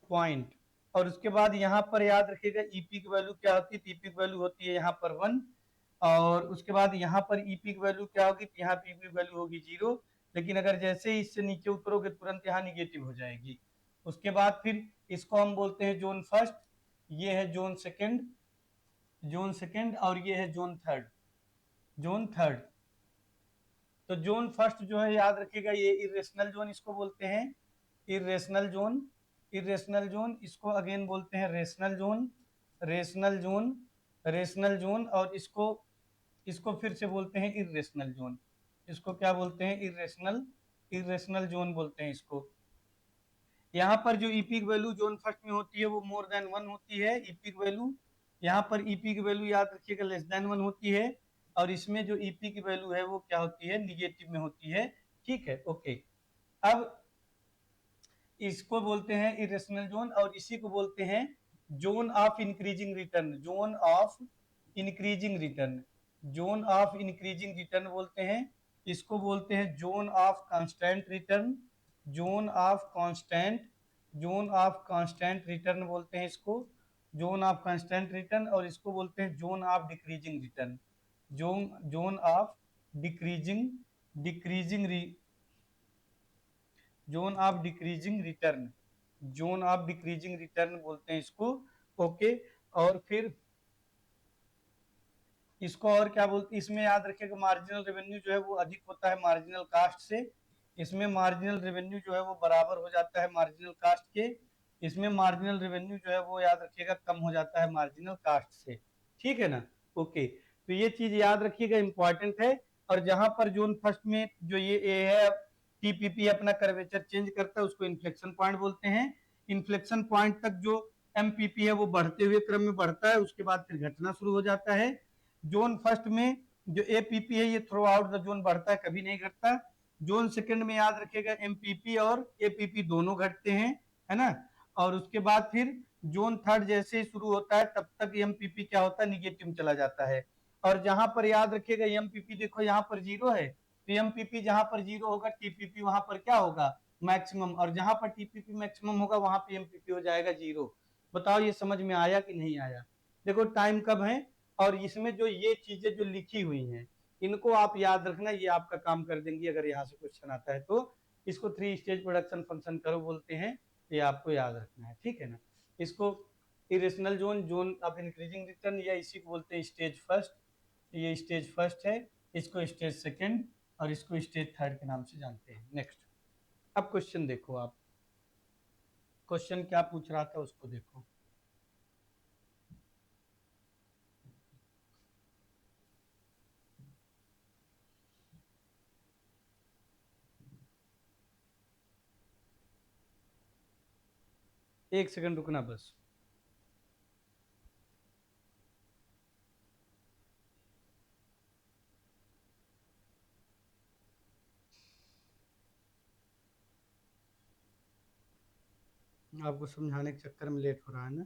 पॉइंट। और उसके बाद यहाँ पर याद रखिएगा ईपी की वैल्यू क्या होती है, पीपी की वैल्यू होती है यहाँ पर 1, और उसके बाद यहाँ पर ईपी की वैल्यू क्या होगी, यहाँ पीपी की वैल्यू होगी 0, लेकिन अगर जैसे ही इससे नीचे उतरोगे तुरंत यहाँ निगेटिव हो जाएगी। उसके बाद फिर इसको हम बोलते हैं जोन फर्स्ट, ये है जोन सेकेंड, जोन सेकेंड, और ये है जोन थर्ड, जोन थर्ड। तो जोन फर्स्ट जो है याद रखिएगा, ये इरेशनल जोन इसको बोलते हैं, इरेशनल जोन, इरेशनल जोन इसको अगेन बोलते हैं rational zone, rational zone, rational zone, और इसको इसको फिर से बोलते हैं इरेशनल जोन। इसको क्या बोलते हैं? इरेशनल, इरेशनल जोन बोलते हैं इसको। यहाँ पर जो ईपी की वैल्यू जोन फर्स्ट में होती है वो मोर देन 1 होती है ईपी की वैल्यू, यहाँ पर ईपी की वैल्यू याद रखिएगा लेस देन 1 होती है, और इसमें जो ईपी की वैल्यू है वो क्या होती है? निगेटिव में होती है। ठीक है, ओके। अब इसको बोलते हैं इरेशनल जोन, और इसी को बोलते हैं zone of increasing return, zone of increasing return, zone of increasing return बोलते हैं। इसको बोलते हैं zone of constant return, zone of constant, zone of constant return बोलते हैं इसको, जोन ऑफ कांस्टेंट रिटर्न, और इसको बोलते हैं zone of decreasing return, zone zone of decreasing, decreasing, zone of decreasing return, zone of decreasing return बोलते हैं इसको। ओके, और फिर इसको और क्या बोलते हैं? इसमें याद रखिएगा मार्जिनल रेवेन्यू जो है वो अधिक होता है मार्जिनल कास्ट से, इसमें मार्जिनल रेवेन्यू जो है वो बराबर हो जाता है मार्जिनल कास्ट के, इसमें मार्जिनल रेवेन्यू जो है वो याद रखिएगा कम हो जाता है मार्जिनल कास्ट से। ठीक है ना? ओके, तो ये चीज याद रखिएगा, इंपॉर्टेंट है। और जहां पर जोन फर्स्ट में जो ये ए है, टीपीपी अपना कर्वेचर चेंज करता है, उसको इन्फ्लेक्शन पॉइंट बोलते हैं। इन्फ्लेक्शन पॉइंट तक जो एमपीपी है वो बढ़ते हुए क्रम में बढ़ता है, उसके बाद फिर घटना शुरू हो जाता है। जोन फर्स्ट में जो एपीपी है ये थ्रू आउट द जोन बढ़ता है, कभी नहीं घटता। जोन सेकंड में याद रखिएगा एमपीपी और एपीपी दोनों घटते हैं, है ना? और उसके बाद फिर जोन थर्ड जैसे ही शुरू होता है तब तक एमपीपी क्या होता है? निगेटिव में चला जाता है। और जहां पर याद रखिएगा एमपीपी देखो यहाँ पर जीरो है, तो एमपीपी जहां पर जीरो होगा टीपीपी वहां पर क्या होगा? मैक्सिमम, और जहां पर टीपीपी मैक्सिमम होगा वहां पे एमपीपी हो जाएगा जीरो। बताओ ये समझ में आया कि नहीं आया? देखो टाइम कब है, और इसमें जो ये चीजें जो लिखी हुई हैं इनको आप याद रखना, ये आपका काम कर देंगी अगर यहाँ से क्वेश्चन आता है तो। इसको 3 स्टेज प्रोडक्शन फंक्शन करो बोलते हैं, ये आपको याद रखना है। ठीक है ना? इसको irrational zone, zone of increasing return, या इसी को बोलते हैं स्टेज फर्स्ट, ये स्टेज फर्स्ट है, इसको स्टेज सेकेंड, और इसको स्टेज थर्ड के नाम से जानते हैं। नेक्स्ट, अब क्वेश्चन देखो आप, क्वेश्चन क्या पूछ रहा था उसको देखो। एक सेकंड रुकना बस। आपको समझाने के चक्कर में लेट हो रहा है ना?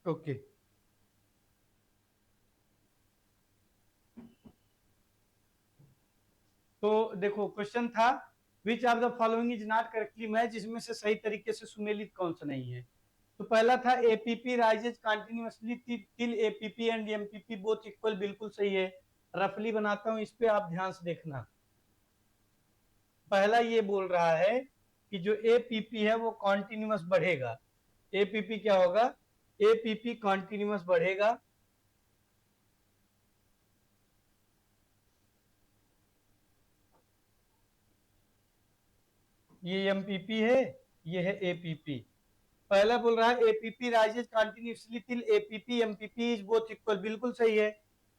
ओके, तो देखो क्वेश्चन था which of the following is not correctly match, इसमें से सही तरीके से सुमेलित कौन सा नहीं है? तो पहला था APP rises continuously till APP and MPP both equal, बिल्कुल सही है। रफली बनाता हूं, इस पे आप ध्यान से देखना। पहला ये बोल रहा है कि जो एपीपी है वो कॉन्टिन्यूअस बढ़ेगा। एपीपी क्या होगा? एपीपी कॉन्टिन्यूअस बढ़ेगा, ये एमपीपी है, ये है एपीपी। पहला बोल रहा है APP rises continuously till APP MPP is both equal, बिल्कुल सही है।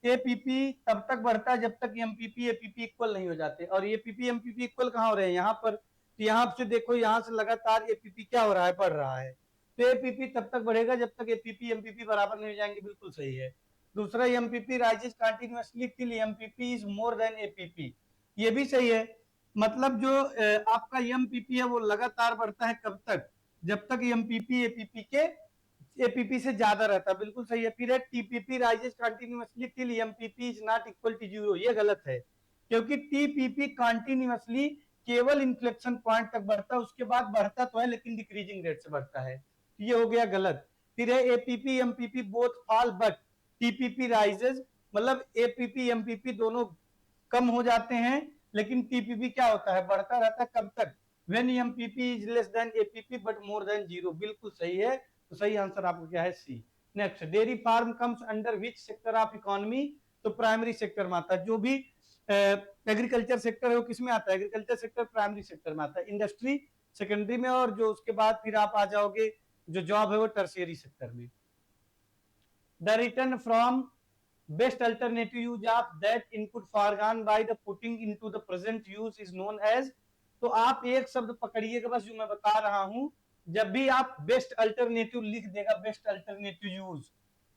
एपीपी तब तक बढ़ता है जब तक एमपीपी एपीपी इक्वल नहीं हो जाते, और एपीपी एमपीपी इक्वल कहाँ हो रहे हैं? यहाँ पर। तो यहाँ से देखो, यहाँ से लगातार एपीपी क्या हो रहा है? बढ़ रहा है। तो एपीपी तब तक बढ़ेगा जब तक एपीपी एमपीपी बराबर नहीं हो जाएंगे, बिल्कुल सही है। दूसरा, MPP rises continuously till MPP is more then APP, ये भी सही है। मतलब जो आपका एमपीपी है वो लगातार बढ़ता है कब तक? जब तक एमपीपी एपीपी के एपीपी से ज्यादा रहता है, बिल्कुल सही है। फिर है TPP rises continuously till MPP is not equal to zero, ये गलत है, क्योंकि टीपीपी कंटिन्यूअसली केवल इन्फ्लेक्शन पॉइंट तक बढ़ता है, उसके बाद बढ़ता तो है लेकिन डिक्रीजिंग रेट से बढ़ता है, ये हो गया गलत। फिर है APP MPP both fall but TPP rises, मतलब एपीपी एमपीपी दोनों कम हो जाते हैं, लेकिन टीपीपी क्या होता है, बढ़ता रहता है। कब तक? When MPP is less than APP but more than zero. बिल्कुल सही है, तो सही आंसर आपको क्या है, C. Next, dairy farm comes under which sector of economy? तो प्राइमरी सेक्टर में आता है। जो भी एग्रीकल्चर सेक्टर है वो किस में आता है? एग्रीकल्चर सेक्टर प्राइमरी सेक्टर में आता है। इंडस्ट्री सेकेंडरी में, और जो उसके बाद फिर आप आ जाओगे जो जॉब है वो टर्शियरी सेक्टर में। The return from best alternative use of that input foregone by the putting into the present use is known as. तो आप एक शब्द पकड़िएगा बस, जो मैं बता रहा हूं। जब भी आप बेस्ट अल्टरनेटिव लिख देगा, best alternative use,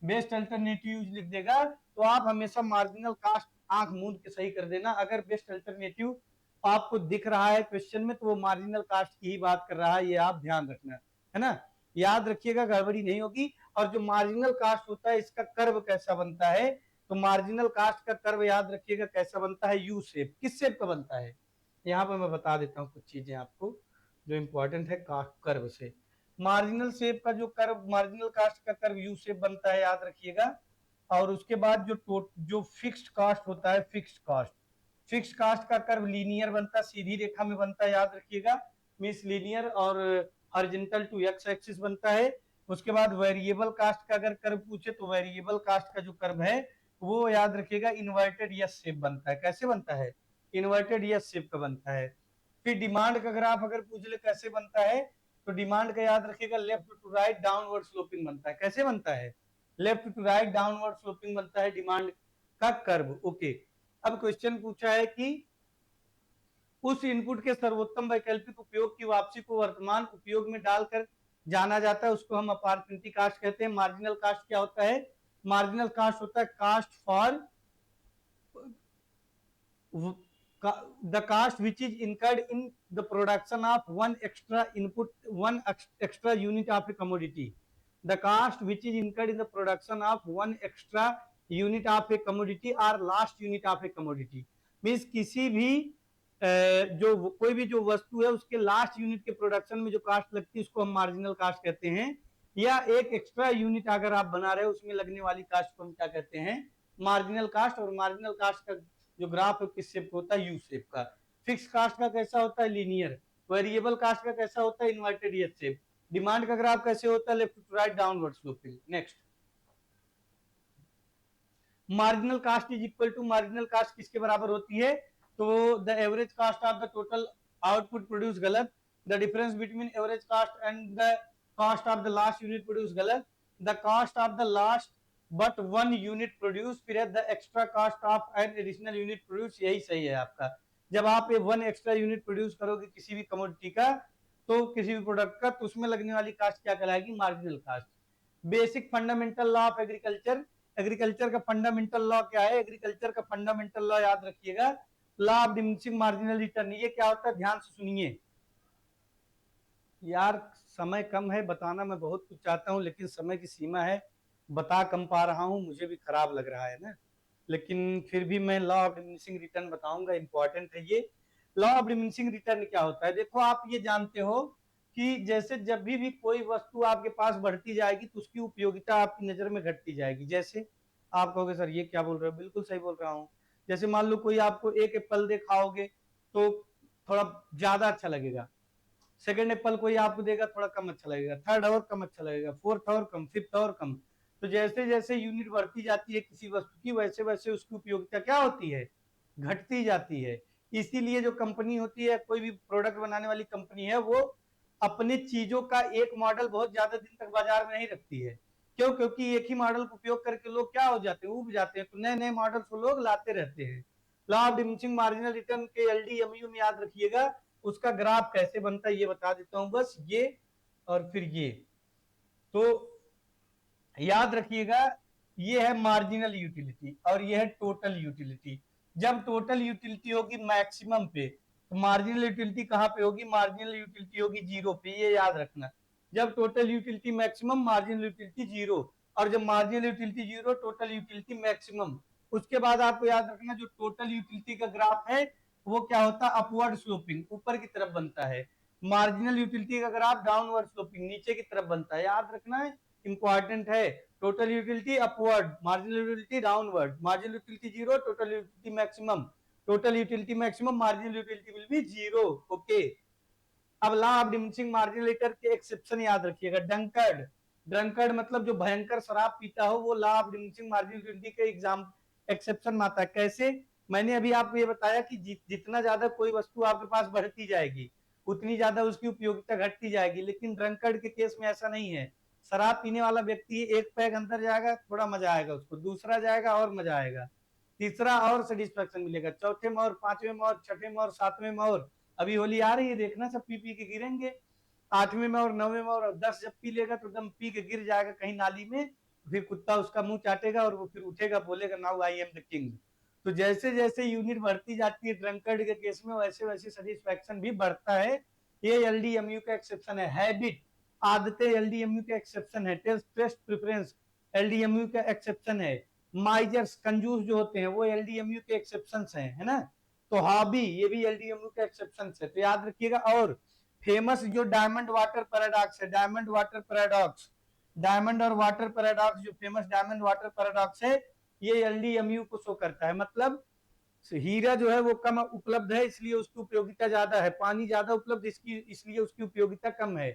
best alternative use लिख देगा, तो आप हमेशा मार्जिनल कास्ट आंख मूंद के सही कर देना। अगर बेस्ट अल्टरनेटिव आपको दिख रहा है क्वेश्चन में, तो वो मार्जिनल कास्ट की ही बात कर रहा है, ये आप ध्यान रखना, है ना। याद रखिएगा, गड़बड़ी नहीं होगी। और जो मार्जिनल कास्ट होता है, इसका कर्व कैसा बनता है? तो मार्जिनल कास्ट का कर्व याद रखिएगा कैसा बनता है, यू शेप। किस शेप का बनता है? यहाँ पर मैं बता देता हूँ कुछ चीजें आपको जो इंपॉर्टेंट है कर्व से। मार्जिनल शेप का जो कर्व, मार्जिनल कास्ट का कर्व यू शेप बनता है, याद रखिएगा। और उसके बाद जो फिक्स्ड कास्ट होता है, फिक्स्ड कास्ट, फिक्स्ड कास्ट का कर्व लीनियर बनता है, सीधी रेखा में बनता है, याद रखिएगा। मींस लीनियर और हॉरिजॉन्टल टू एक्स एक्सिस बनता है। उसके बाद वेरिएबल कास्ट का अगर कर्व पूछे, तो वेरिएबल कास्ट का जो कर्व है वो याद रखिएगा इन्वर्टेड एस शेप बनता है। कैसे बनता है? इन्वर्टेड एस शेप का बनता है। फिर डिमांड का ग्राफ अगर पूछ ले कैसे बनता है, तो डिमांड का याद रखिएगा left to right downward sloping बनता है। कैसे बनता है? Left to right downward sloping बनता है डिमांड का कर्व। ओके, अब क्वेश्चन पूछा है कि उस इनपुट के सर्वोत्तम वैकल्पिक उपयोग की वापसी को वर्तमान उपयोग में डालकर जाना जाता है, उसको हम अपॉर्चुनिटी कास्ट कहते हैं। मार्जिनल कास्ट क्या होता है? मार्जिनल कास्ट होता है cost for the cost which is incurred in the production of one extra input, one extra unit of a commodity. The cost which is incurred in the production of one extra unit of a commodity or last unit of a commodity means किसी भी जो कोई भी जो वस्तु है उसके लास्ट यूनिट के प्रोडक्शन में जो कास्ट लगती है उसको हम मार्जिनल कास्ट कहते हैं। या एक एक्स्ट्रा यूनिट अगर आप बना रहे हो उसमें लगने वाली कास्ट को हम क्या कहते हैं? Marginal cast. और मार्जिनल कास्ट का जो ग्राफ है किस शेप का होता है? यू शेप का। फिक्स कास्ट का कैसा होता है? लीनियर। वेरिएबल कास्ट का कैसा होता है? Inverted S shape. डिमांड का ग्राफ कैसे होता है? Left to right downward sloping. Next, marginal cost is equal to, marginal cost किसके बराबर होती है? तो the average cost of the total output produce, गलत। The difference between average cost and the cost of the last unit produce, गलत। The cost of the last but one unit produce, फिर है the extra cost of an additional unit produce, यही सही है आपका। जब आप ये वन एक्स्ट्रा यूनिट प्रोड्यूस करोगे किसी भी कमोडिटी का, तो किसी भी प्रोडक्ट का, तो उसमें लगने वाली कास्ट क्या कहलाएगी? Marginal cost. Basic fundamental law of agriculture, agriculture का फंडामेंटल लॉ क्या है? एग्रीकल्चर का फंडामेंटल लॉ याद रखिएगा, law of diminishing marginal return. ये क्या होता है? ध्यान से सुनिए यार, समय कम है, बताना मैं बहुत कुछ चाहता हूं लेकिन समय की सीमा है, बता कम पा रहा हूं, मुझे भी खराब लग रहा है ना। लेकिन फिर भी मैं लॉ ऑफ डिमिनिशिंग रिटर्न बताऊंगा, इंपॉर्टेंट है ये। लॉ ऑफ डिमिनिशिंग रिटर्न क्या होता है? देखो, आप ये जानते हो कि जैसे जब भी कोई वस्तु आपके पास बढ़ती जाएगी तो उसकी उपयोगिता आपकी नजर में घटती जाएगी। जैसे आप कहोगे सर ये क्या बोल रहे हो, बिल्कुल सही बोल रहा हूँ। जैसे मान लो कोई आपको एक एप्पल दे, खाओगे तो थोड़ा ज्यादा अच्छा लगेगा। सेकंड एप्पल कोई आपको देगा, थोड़ा कम अच्छा लगेगा। थर्ड और कम अच्छा लगेगा, फोर्थ और कम, फिफ्थ और कम। तो जैसे जैसे यूनिट बढ़ती जाती है किसी वस्तु की, वैसे वैसे उसकी उपयोगिता क्या होती है? घटती जाती है। इसीलिए जो कंपनी होती है, कोई भी प्रोडक्ट बनाने वाली कंपनी है, वो अपने चीजों का एक मॉडल बहुत ज्यादा दिन तक बाजार में नहीं रखती है। क्यों? क्योंकि एक ही मॉडल का उपयोग करके लोग क्या हो जाते हैं? उब जाते हैं। तो नए नए मॉडल्स को लोग लाते रहते हैं। Law of diminishing marginal return के एलडीएमयू में याद रखिएगा, उसका ग्राफ कैसे बनता है ये बता देता हूं बस। ये और फिर ये, तो याद रखिएगा, ये है मार्जिनल यूटिलिटी और ये है टोटल यूटिलिटी। जब टोटल यूटिलिटी होगी मैक्सिमम पे, तो मार्जिनल यूटिलिटी कहां पे होगी? मार्जिनल यूटिलिटी होगी जीरो पे, ये याद रखना। जब total utility maximum, marginal utility zero. और जब marginal utility zero, total utility maximum. उसके बाद आपको याद रखना, जो टोटल यूटिलिटी का ग्राफ है वो क्या होता है? अपवर्ड स्लोपिंग, ऊपर की तरफ बनता है। मार्जिनल यूटिलिटी का ग्राफ डाउनवर्ड स्लोपिंग, नीचे की तरफ बनता है। याद रखना है, इंपॉर्टेंट है। Total utility upward, marginal utility downward, marginal utility zero, total utility maximum, total utility maximum, marginal utility will be zero. Okay, अब law of diminishing marginal return के एक्सेप्शन याद रखिएगा। ड्रंकर्ड, ड्रंकर्ड मतलब जो भयंकर शराब पीता हो, वो law of diminishing marginal utility के एग्जाम एक्सेप्शन में आता है। कैसे? मैंने अभी आपको ये बताया कि जितना ज्यादा कोई वस्तु आपके पास बढ़ती जाएगी उतनी ज्यादा उसकी उपयोगिता घटती जाएगी, लेकिन ड्रंकर्ड के केस में ऐसा नहीं है। शराब पीने वाला व्यक्ति एक पैग अंदर जाएगा थोड़ा मजा आएगा उसको, दूसरा जाएगा और मजा आएगा, तीसरा और सेटिस्फेक्शन मिलेगा, चौथे में और, पांचवें में और, छठे में और, सातवें में और। अभी होली आ रही है, देखना सब पी पी के गिरेंगे। आठवें में और, नौवें में और 10 जब पी लेगा तो एकदम पी के गिर जाएगा कहीं नाली में, फिर कुत्ता उसका मुंह चाटेगा और वो फिर उठेगा, बोलेगा now I am the king. तो जैसे जैसे यूनिट बढ़ती जाती है ड्रंकर्ड के केस में, वैसे वैसे सेटिस्फेक्शन भी बढ़ता है। ये एलडीएमयू का एक्सेप्शन है। हैबिट, आदतें एलडीएमयू का एक्सेप्शन है। टेस्ट प्रेफरेंस एलडीएमयू का एक्सेप्शन है। माइजर्स, कंजूस जो होते हैं, वो एलडीएमयू के एक्सेप्शन है ना। तो हॉबी, ये भी एलडीएमयू का एक्सेप्शन है, तो याद रखिएगा। और फेमस जो डायमंड वाटर पैराडॉक्स है, डायमंड वाटर पैराडॉक्स, डायमंड और वाटर पैराडॉक्स, जो फेमस डायमंड वाटर पैराडॉक्स है, ये एलडीएमयू को शो करता है। मतलब हीरा जो है वो कम उपलब्ध है इसलिए उसकी उपयोगिता ज्यादा है, पानी ज्यादा उपलब्ध इसलिए उसकी उपयोगिता कम है।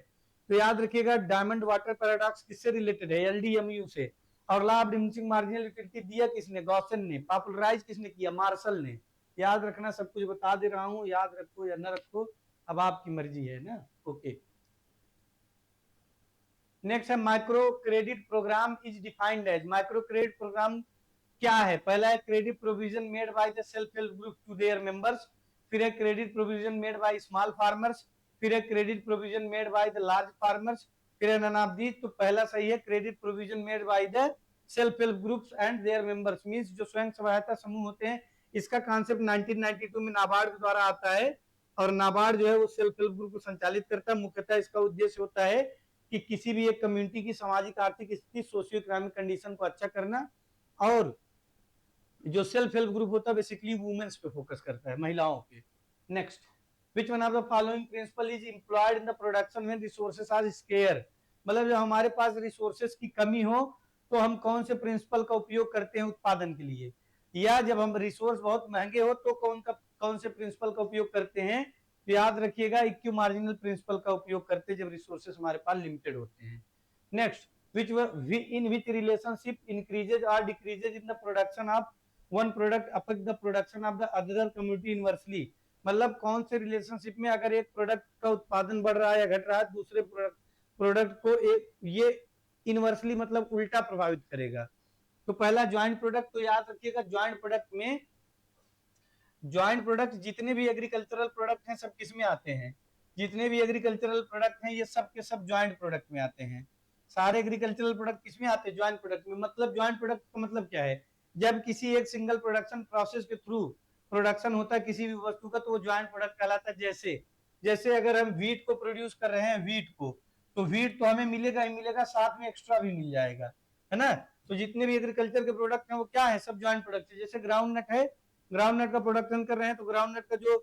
तो याद रखिएगा डायमंड वाटर पैराडॉक्स किससे रिलेटेड है? एलडीएमयू से। और law of diminishing marginal utility दिया किसने? गॉसन ने। पॉपुलराइज किसने किया? मार्शल ने। याद रखना, सब कुछ बता दे रहा हूं, याद रखो या न रखो अब आपकी मर्जी है ना। ओके, नेक्स्ट है micro credit program is defined as. Micro credit program क्या है? पहला है credit provision made by the self help group to their members, फिर है credit provision made by small farmers, फिर है credit provision made by the large farmers, फिर है नन ऑफ दीज। तो पहला सही है credit provision made by the self help groups and their members, means जो स्वयं सहायता समूह होते हैं। इसका कॉन्सेप्ट 1992 में नाबार्ड द्वारा आता है, और नाबार्ड जो है वो सेल्फ हेल्प ग्रुप को संचालित करता है। मुख्यतः इसका उद्देश्य होता है कि किसी भी एक कम्युनिटी की सामाजिक आर्थिक स्थिति, सोशियो इकोनॉमिक कंडीशन को अच्छा करना। और जो सेल्फ हेल्प ग्रुप होता है बेसिकली वुमेन्स पे फोकस करता है, महिलाओं पे। Next, which one of the following principle is employed in the production when resources are scarce. मतलब जब हमारे पास रिसोर्सेज की कमी हो तो हम कौन से प्रिंसिपल का उपयोग करते हैं उत्पादन के लिए, या जब हम रिसोर्स बहुत महंगे हो तो कौन से प्रिंसिपल का उपयोग करते हैं? तो याद रखिएगा इक्यू मार्जिनल प्रिंसिपल का उपयोग करते हैं जब रिसोर्सेज हमारे पास लिमिटेड होते हैं। Next, which in which relationship increases or decreases in the production of one product affect the production of the other community inversely। मतलब कौन से रिलेशनशिप में अगर एक प्रोडक्ट का उत्पादन बढ़ रहा है या घट रहा है, दूसरे प्रोडक्ट को ये इनवर्सली मतलब उल्टा प्रभावित करेगा। तो पहला ज्वाइंट प्रोडक्ट, तो याद रखिएगा ज्वाइंट प्रोडक्ट में, ज्वाइंट प्रोडक्ट जितने भी एग्रीकल्चरल प्रोडक्ट हैं सब किस में आते हैं? जितने भी एग्रीकल्चरल प्रोडक्ट हैं ये सब के सब ज्वाइंट प्रोडक्ट में आते हैं। सारे एग्रीकल्चरल प्रोडक्ट किस में आते हैं? ज्वाइंट प्रोडक्ट में। मतलब ज्वाइंट प्रोडक्ट का मतलब क्या है? जब किसी एक सिंगल प्रोडक्शन प्रोसेस के थ्रू प्रोडक्शन होता है किसी भी वस्तु का तो वो ज्वाइंट प्रोडक्ट कहलाता है। जैसे जैसे अगर हम व्हीट को प्रोड्यूस कर रहे हैं, व्हीट को, तो व्हीट तो हमें मिलेगा ही मिलेगा, साथ में एक्स्ट्रा भी मिल जाएगा, है ना। तो जितने भी एग्रीकल्चर के प्रोडक्ट हैं वो क्या है? सब ज्वाइंट प्रोडक्ट है। जैसे ग्राउंड नट है, ग्राउंड नट का प्रोडक्शन कर रहे हैं तो ग्राउंड नट का जो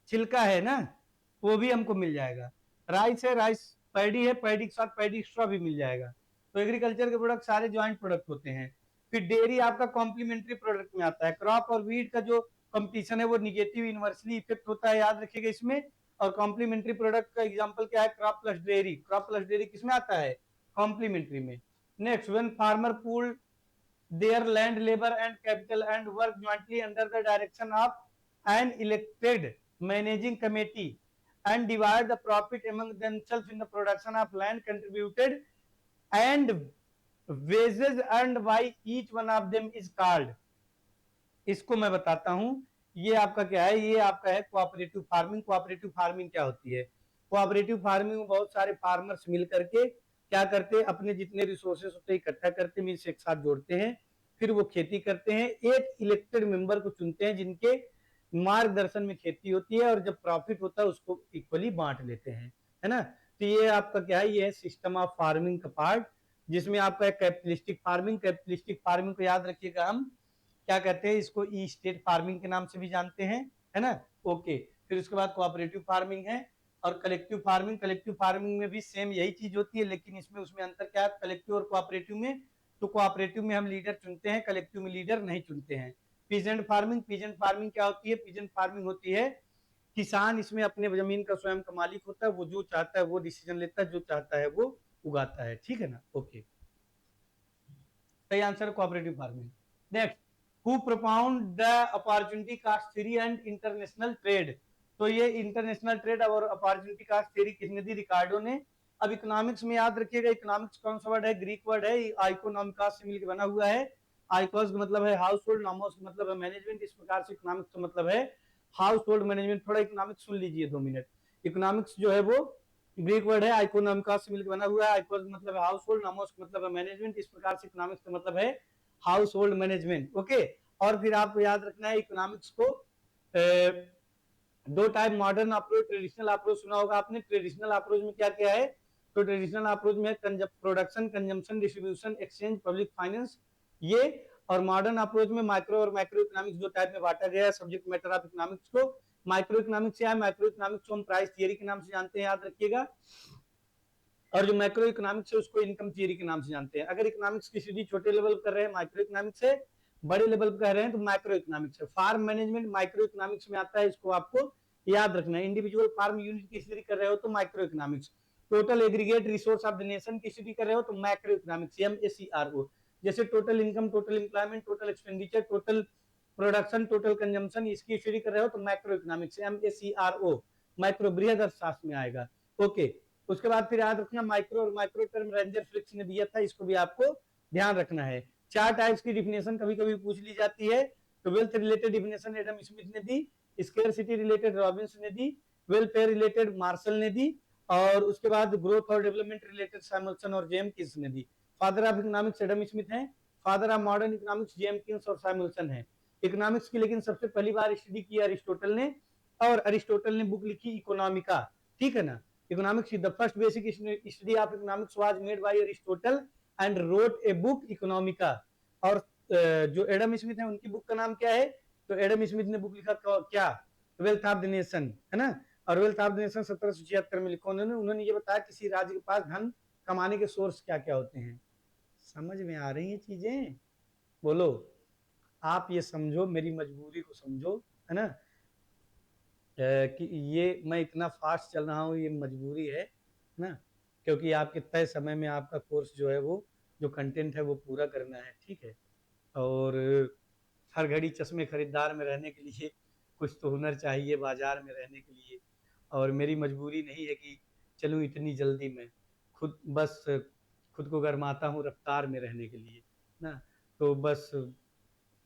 छिलका है ना वो भी हमको मिल जाएगा। राइस है, राइस पैडी है, पैडी के साथ पैडी एक्स्ट्रा भी मिल जाएगा। तो एग्रीकल्चर के प्रोडक्ट सारे ज्वाइंट प्रोडक्ट होते हैं। फिर डेयरी आपका कॉम्प्लीमेंट्री प्रोडक्ट में आता है। क्रॉप और वीट का जो कंपटीशन है वो निगेटिव इनवर्सली इफेक्ट होता है, याद रखिएगा इसमें। और कॉम्प्लीमेंट्री प्रोडक्ट का एग्जांपल क्या है? Crop plus dairy. Crop plus dairy किसमें आता है? कॉम्प्लीमेंट्री में। Next, when farmer pool their land, labor and capital and work jointly under the direction of an elected managing committee and divide the profit among themselves in the production of land contributed and wages earned by each one of them is called। इसको मैं बताता हूं, ये आपका क्या है? ये आपका है कोऑपरेटिव फार्मिंग। कोऑपरेटिव फार्मिंग क्या होती है? कोऑपरेटिव फार्मिंग में बहुत सारे फार्मर्स मिल करके क्या करते हैं? अपने जितने रिसोर्सेस होते हैं इकट्ठा करते हैं, एक साथ जोड़ते हैं, फिर वो खेती करते हैं। एक इलेक्टेड मेंबर को चुनते हैं जिनके मार्गदर्शन में खेती होती है, और जब प्रॉफिट होता है उसको इक्वली बांट लेते हैं, है ना। तो ये आपका क्या है? ये है सिस्टम ऑफ फार्मिंग का पार्ट, जिसमें आपका कैपिटलिस्टिक फार्मिंग। कैपिटलिस्टिक फार्मिंग को याद रखिएगा हम क्या कहते हैं? इसको ई स्टेट फार्मिंग के नाम से भी जानते हैं, है ना। ओके, फिर उसके बाद कोऑपरेटिव फार्मिंग है, और कलेक्टिव फार्मिंग में भी सेम यही चीज होती है, लेकिन इसमें उसमें अंतर क्या है कलेक्टिव और कोऑपरेटिव में, तो कोऑपरेटिव में हम लीडर चुनते हैं, कलेक्टिव में लीडर नहीं चुनते हैं। पीजेंट फार्मिंग क्या होती है? पीजेंट फार्मिंग होती है किसान इसमें अपने जमीन का स्वयं का मालिक होता है, वो जो चाहता है वो डिसीजन लेता है, जो चाहता है वो उगाता है, ठीक है ना। ओके, सही answer cooperative farming. Next, who propound the opportunity cost theory and international trade. तो ये इंटरनेशनल ट्रेड और अपॉर्चुनिटी कास्ट थ्योरी किसने दी? रिकार्डो ने। अब इकोनॉमिक्स में याद रखिएगा, इकोनॉमिक्स कौन सा वर्ड है? ग्रीक वर्ड है, आइकोनॉमिकास से मिलकर बना हुआ है। आइकोस का मतलब है हाउस होल्ड, नॉमोस का मतलब है मैनेजमेंट, इस प्रकार से इकोनॉमिक्स का मतलब है हाउस होल्ड मैनेजमेंट। थोड़ा इकोनॉमिक्स सुन लीजिए 2 मिनट। इकोनॉमिक्स जो है वो ग्रीक वर्ड है, आइकोनॉमिकास से मिलकर बना हुआ है। आइकोस मतलब है हाउस होल्ड, नॉमोस मतलब है मैनेजमेंट, इस प्रकार से इकोनॉमिक्स का मतलब है हाउस होल्ड मैनेजमेंट। ओके, और फिर आपको याद रखना है इकोनॉमिक्स को दो type, modern approach, traditional approach सुना होगा आपने। ट्रेडिशनल अप्रोच में क्या क्या है? तो ट्रेडिशनल अप्रोच में production, consumption, distribution, exchange, public finance, ये। और मॉडर्न अप्रोच में माइक्रो और माइक्रो इकोनॉमिक्स दो टाइप में बांटा गया है सब्जेक्ट मैटर ऑफ इकोनॉमिक्स को। माइक्रो इकोनॉमिक्स क्या है? माइक्रो इकोनॉमिक्स को हम प्राइस थियरी के नाम से जानते हैं, याद रखिएगा। और जो मैक्रो इकोनॉमिक्स है उसको इनकम थियरी के नाम से जानते हैं। अगर इकोनॉमिक्स की स्टडी छोटे लेवल पर कर रहे हैं माइक्रो इकोनॉमिक्स है, बड़े लेवल पर कह रहे हैं तो माइक्रो इकोनॉमिक्स है। फार्म मैनेजमेंट माइक्रो इकोनॉमिक्स में आता है, इसको आपको याद रखना है। इंडिविजुअल फार्म यूनिट की स्टडी कर रहे हो तो micro economics. Total aggregate resource of the nation की स्टडी कर रहे हो तो मैक्रो इकोनॉमिक्स, MACRO। जैसे total income, total employment, total expenditure, total production, total consumption, इसकी स्टडी कर रहे हो तो मैक्रो इकोनॉमिक्स, MACRO, माइक्रो बृहद अर्थशास्त्र में आएगा। ओके, उसके बाद फिर याद रखना माइक्रो और माइक्रो टर्म रेंजर फ्रिक्स ने दिया था, इसको भी आपको ध्यान रखना है। 4 टाइप्स की डिफिनेशन कभी कभी पूछ ली जाती है। तो wealth related definition Adam Smith ने दी, स्केर्सिटी रिलेटेड रॉबिन्स ने दी, वेलफेयर रिलेटेड मार्शल ने दी, और उसके बाद ग्रोथ और डेवलपमेंट रिलेटेड सैमुअल्सन और जेम किन्स ने दी। Father of economics Adam Smith है, father of modern economics J M Keynes और सैमुअल्सन है। इकोनॉमिक्स की लेकिन सबसे पहली बार स्टडी की अरिस्टोटल ने, और अरिस्टोटल ने बुक लिखी इकोनॉमिका, ठीक है ना। Economics is the first basic study of economics was made by Aristotle and wrote a book Economica। और जो एडम स्मिथ है उनकी बुक का नाम क्या है? तो एडम स्मिथ ने बुक लिखा क्या? वेल्थ ऑफ द नेशन, है ना। और वेल्थ ऑफ द नेशन 1776 में लिखा उन्होंने ये बताया किसी राज्य के पास धन कमाने के सोर्स क्या क्या होते हैं। समझ में आ रही है चीजें? बोलो, आप ये समझो, मेरी मजबूरी को समझो, है ना। कि ये मैं इतना फास्ट चल रहा हूँ ये मजबूरी है ना, क्योंकि आपके तय समय में आपका कोर्स जो है वो जो कंटेंट है वो पूरा करना है, ठीक है। और हर घड़ी चश्मे खरीदार में रहने के लिए कुछ तो हुनर चाहिए बाजार में रहने के लिए। और मेरी मजबूरी नहीं है कि चलूँ इतनी जल्दी में, बस खुद को गरमाता हूँ रफ्तार में रहने के लिए ना। तो बस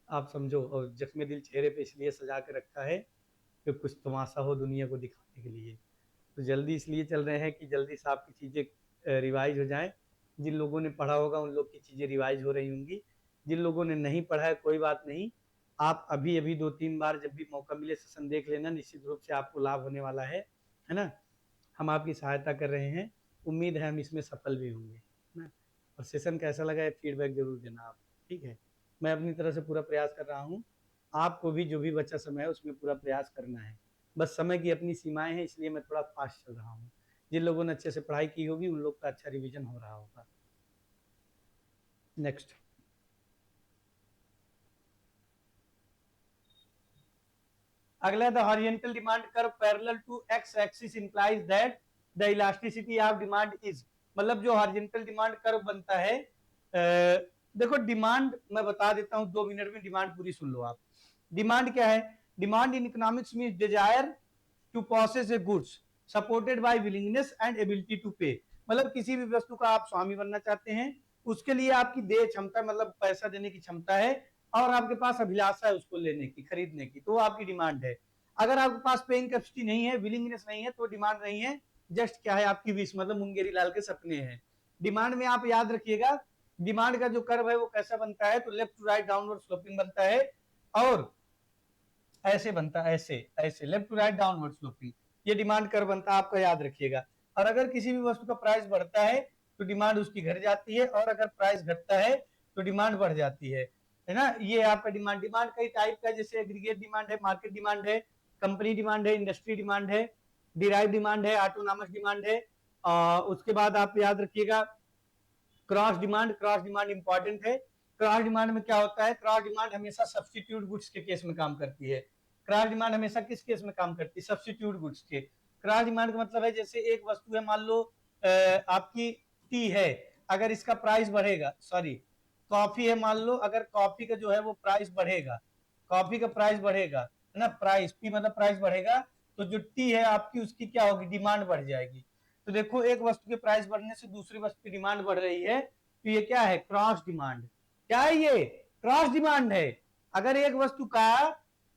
आप समझो, और जख्मे दिल चेहरे पे इसलिए सजा के रखा है कि कुछ तमाशा हो दुनिया को दिखाने के लिए। तो जल्दी इसलिए चल रहे हैं कि जल्दी से आपकी चीज़ें रिवाइज हो जाएं। जिन लोगों ने पढ़ा होगा उन लोग की चीज़ें रिवाइज हो रही होंगी, जिन लोगों ने नहीं पढ़ा है कोई बात नहीं, आप अभी अभी 2-3 बार जब भी मौका मिले सेशन देख लेना, निश्चित रूप से आपको लाभ होने वाला है ना। हम आपकी सहायता कर रहे हैं, उम्मीद है हम इसमें सफल भी होंगे ना। और सेशन कैसा लगा है फीडबैक जरूर देना आप, ठीक है। मैं अपनी तरफ से पूरा प्रयास कर रहा हूँ, आपको भी जो भी बचा समय है उसमें पूरा प्रयास करना है। बस समय की अपनी सीमाएं हैं, इसलिए मैं थोड़ा फास्ट चल रहा हूँ। जिन लोगों ने अच्छे से पढ़ाई की होगी उन लोग का अच्छा रिवीजन हो रहा होगा। नेक्स्ट, अगला, the horizontal demand curve parallel to X axis implies that the elasticity of demand is. मतलब जो हॉरिजॉन्टल डिमांड कर्व बनता है, देखो डिमांड मैं बता देता हूँ 2 मिनट में, डिमांड पूरी सुन लो आप। डिमांड क्या है? Demand in economics means desire to possess a goods supported by willingness and ability to pay. मतलब किसी भी वस्तु का आप स्वामी बनना चाहते हैं, उसके लिए आपकी देह क्षमता, मतलब पैसा देने की क्षमता है, और आपके पास अभिलाषा है उसको लेने की, खरीदने की, तो वो आपकी डिमांड है। अगर आपके पास पेइंग कैपेसिटी नहीं है, विलिंगनेस नहीं है, तो डिमांड नहीं है, जस्ट क्या है आपकी विश, मतलब मुंगेरी लाल के सपने हैं। डिमांड में आप याद रखिएगा, डिमांड का जो कर्व है वो कैसा बनता है? तो left to right downward sloping बनता है, और ऐसे बनता है, ऐसे ऐसे left to right downward sloping, ये डिमांड कर्व बनता है, आपका याद रखिएगा। और अगर किसी भी वस्तु का प्राइस बढ़ता है तो डिमांड उसकी घट जाती है, और अगर प्राइस घटता है तो डिमांड बढ़ जाती है ना। ये आपका डिमांड, डिमांड कई टाइप का है, जैसे एग्रीगेट डिमांड है, मार्केट डिमांड है, कंपनी डिमांड है, इंडस्ट्री डिमांड है, डिराइव डिमांड है, ऑटोनॉमस डिमांड है। उसके बाद आप याद रखिएगा cross demand. Cross demand important है। क्रॉस डिमांड में क्या होता है, क्रॉस डिमांड हमेशा सब्स्टिट्यूट गुड्स के केस में काम करती है। क्रॉस डिमांड हमेशा किस केस में काम करती है, सब्स्टिट्यूट गुड्स के। क्रॉस डिमांड का मतलब है जैसे एक वस्तु है, मान लो आपकी टी है, अगर इसका प्राइस बढ़ेगा, सॉरी कॉफी है मान लो, अगर कॉफी का जो है वो प्राइस बढ़ेगा, कॉफी का प्राइस बढ़ेगा है ना, प्राइस पी मतलब प्राइस बढ़ेगा, तो जो टी है आपकी उसकी क्या होगी, डिमांड बढ़ जाएगी। तो देखो एक वस्तु के प्राइस बढ़ने से दूसरी वस्तु की डिमांड बढ़ रही है, तो ये क्या है, क्रॉस डिमांड। क्या है ये, क्रॉस डिमांड है। अगर एक वस्तु का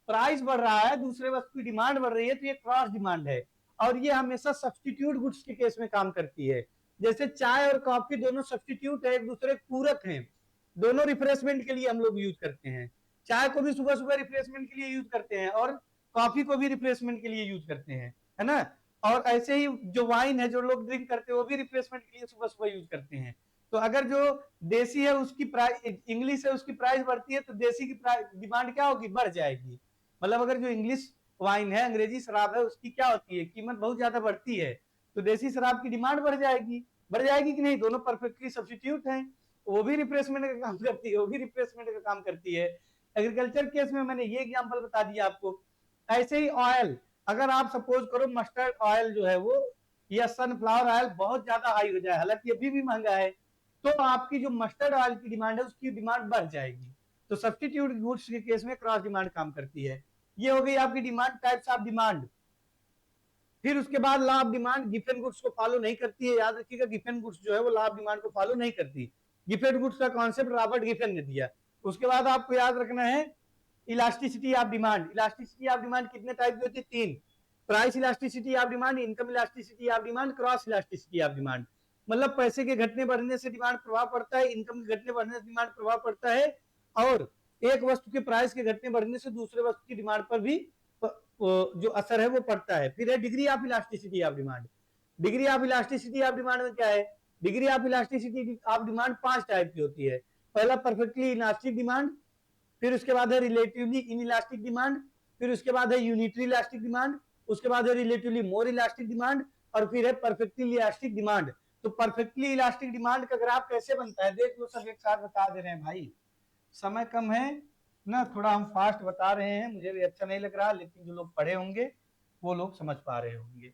प्राइस बढ़ रहा है, दूसरे वस्तु की डिमांड बढ़ रही है, तो ये क्रॉस डिमांड है। और ये हमेशा सब्स्टिट्यूट गुड्स के केस में काम करती है। जैसे चाय और कॉफी दोनों सब्स्टिट्यूट है, एक दूसरे पूरक हैं, दोनों रिफ्रेशमेंट के लिए हम लोग यूज करते हैं। चाय को भी सुबह सुबह रिफ्रेशमेंट के लिए यूज करते हैं, और कॉफी को भी रिफ्रेशमेंट के लिए यूज करते हैं, है ना। और ऐसे ही जो वाइन है जो लोग ड्रिंक करते हैं वो भी रिफ्रेशमेंट के लिए सुबह सुबह यूज करते हैं। तो अगर जो देसी है उसकी प्राइस, इंग्लिश है उसकी प्राइस बढ़ती है, तो देसी की डिमांड क्या होगी, बढ़ जाएगी। मतलब अगर जो इंग्लिश वाइन है, अंग्रेजी शराब है, उसकी क्या होती है, कीमत बहुत ज्यादा बढ़ती है, तो देसी शराब की डिमांड बढ़ जाएगी। बढ़ जाएगी कि नहीं, दोनों परफेक्टली सब्स्टिट्यूट हैं। वो भी रिप्लेसमेंट का काम करती है, वो भी रिप्लेसमेंट का काम करती है। एग्रीकल्चर केस में मैंने ये एग्जांपल बता दिया आपको। ऐसे ही ऑयल, अगर आप सपोज करो मस्टर्ड ऑयल जो है वो, या सनफ्लावर ऑयल बहुत ज्यादा हाई हो जाए, हालांकि अभी भी महंगा है, तो आपकी जो मस्टर्ड ऑयल की डिमांड है उसकी डिमांड बढ़ जाएगी। तो सब्स्टिट्यूट गुड्स के केस में क्रॉस डिमांड काम करती है। ये हो गई आपकी डिमांड, टाइप्स ऑफ डिमांड। फिर उसके बाद law of demand Giffen goods को फॉलो नहीं करती है, याद रखिएगा गिफन गुड्स जो है वो लॉ ऑफ डिमांड को फॉलो नहीं करती। गिफन गुड्स का कॉन्सेप्ट रॉबर्ट गिफन ने दिया। उसके बाद आपको याद रखना है elasticity of demand. Elasticity of demand कितने टाइप की होती है, तीन। Price elasticity of demand, income elasticity of demand, cross elasticity of demand. मतलब पैसे के घटने बढ़ने से डिमांड प्रभाव पड़ता है, इनकम के घटने बढ़ने से डिमांड प्रभाव पड़ता है, और एक वस्तु के प्राइस के घटने बढ़ने से दूसरे वस्तु की डिमांड पर भी जो असर है वो पड़ता है। फिर है degree of elasticity of demand. Degree of elasticity of demand में क्या है, degree of elasticity of demand पांच टाइप की होती है। पहला परफेक्टली इलास्टिक डिमांड, फिर उसके बाद है रिलेटिवली इन इलास्टिक डिमांड, फिर उसके बाद है यूनिटरी इलास्टिक डिमांड, उसके बाद है रिलेटिवली मोर इलास्टिक डिमांड, और फिर है परफेक्टली इलास्टिक डिमांड। तो परफेक्टली इलास्टिक डिमांड का ग्राफ कैसे बनता है देख लो, सब एक साथ बता दे रहे हैं भाई, समय कम है ना, थोड़ा हम फास्ट बता रहे हैं, मुझे भी अच्छा नहीं लग रहा, लेकिन जो लोग पढ़े होंगे वो लोग समझ पा रहे होंगे।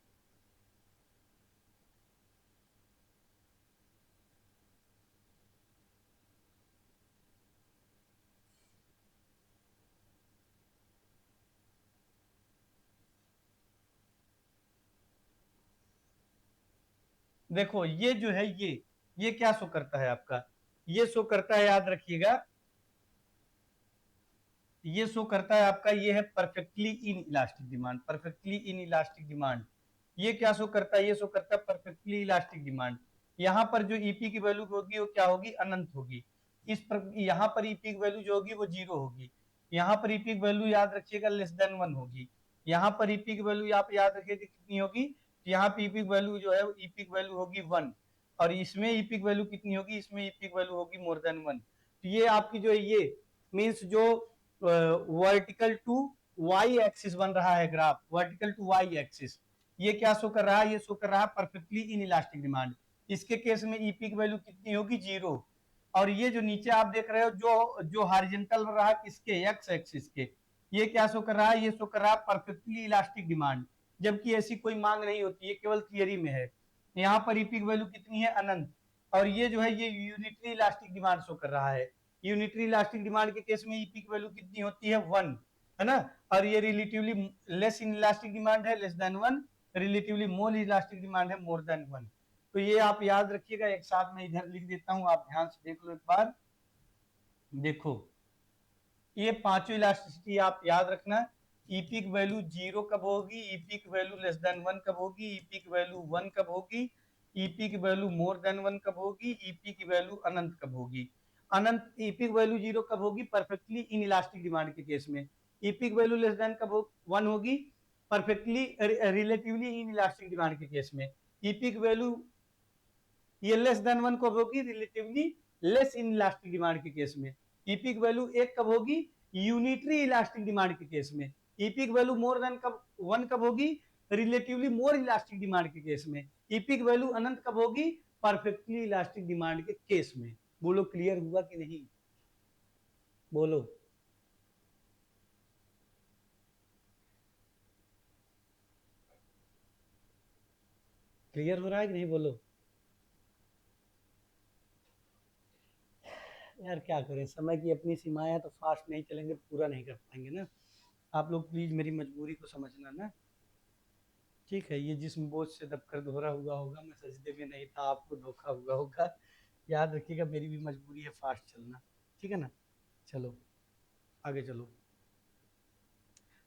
देखो ये जो है ये क्या शो करता है आपका, ये शो करता है, याद रखिएगा, ये शो करता है आपका, ये है perfectly in elastic demand. Perfectly in elastic demand ये क्या शो करता है, ये शो करता है परफेक्टली इलास्टिक डिमांड। यहाँ पर जो ईपी की वैल्यू होगी वो क्या होगी, अनंत होगी। यहाँ पर ईपी की वैल्यू जो होगी वो जीरो होगी। यहाँ पर ईपी की वैल्यू याद रखिएगा लेस देन वन होगी। यहाँ पर ईपी की वैल्यू आप याद रखिएगा कितनी होगी, यहाँ पे ईपी की वैल्यू जो है ईपी की वैल्यू होगी वन, और इसमें ईपी की वैल्यू कितनी होगी, इसमें ईपी की वैल्यू होगी मोर देन वन। तो ये आपकी जो है ये मीन्स जो वर्टिकल टू वाई एक्सिस बन रहा है graph, vertical to Y axis, ये क्या शो कर रहा है, ये शो कर रहा है परफेक्टली इन इलास्टिक डिमांड। इसके केस में ईपी की वैल्यू कितनी होगी, जीरो। और ये जो नीचे आप देख रहे हो जो जो हॉरिजॉन्टल रहा किसके, एक्स एक्सिस के, ये क्या शो कर रहा है, ये शो कर रहा है परफेक्टली इलास्टिक डिमांड, जबकि ऐसी कोई मांग नहीं होती है, केवल थियरी में है। यहाँ पर ईपी की वैल्यू कितनी है, अनंत। और ये जो है ये यूनिटरी इलास्टिक डिमांड शो कर रहा है। यूनिटरी इलास्टिक डिमांड के केस में ईपी की वैल्यू कितनी होती है, वन, है ना। और ये relatively less inelastic demand है, less than one, relatively more elastic demand है, मोर देन वन। तो ये आप याद रखिएगा, एक साथ में इधर लिख देता हूं, आप ध्यान से देख लो एक बार। देखो ये पांचों इलास्टिसिटी आप याद रखना। ईपी की वैल्यू जीरो कब होगी, ईपी की वैल्यू लेस देन वन कब होगी, ईपी की वैल्यू वन कब होगी, ईपी की वैल्यू मोर देन वन कब होगी, ईपी की वैल्यू अनंत कब होगी। अनंत ईपी की वैल्यू जीरो कब होगी, परफेक्टली इन इलास्टिक डिमांड के केस में। ईपी की वैल्यू लेस देन कब वन होगी, perfectly relatively in elastic demand के केस में। ईपी की वैल्यू ये लेस देन वन कब होगी, relatively less inelastic demand के केस में। ईपी की वैल्यू एक कब होगी, यूनिटरी इलास्टिक डिमांड के केस में। ईपी की वैल्यू मोर देन कब वन कब होगी, रिलेटिवली मोर इलास्टिक डिमांड के केस में। ईपी की वैल्यू अनंत कब होगी? परफेक्टली इलास्टिक डिमांड के केस में। बोलो क्लियर हुआ कि नहीं? बोलो। क्लियर हो रहा है कि नहीं? बोलो यार, क्या करें, समय की अपनी सीमाएं है, तो फास्ट नहीं चलेंगे पूरा नहीं कर पाएंगे ना। आप लोग प्लीज मेरी मजबूरी को समझना ना। ठीक है, ये जिस्म बोझ से दबकर दोहरा हुआ होगा, मैं सजदे में नहीं था, आपको धोखा हुआ होगा। याद रखिएगा, मेरी भी मजबूरी है फास्ट चलना। ठीक है ना? चलो आगे चलो।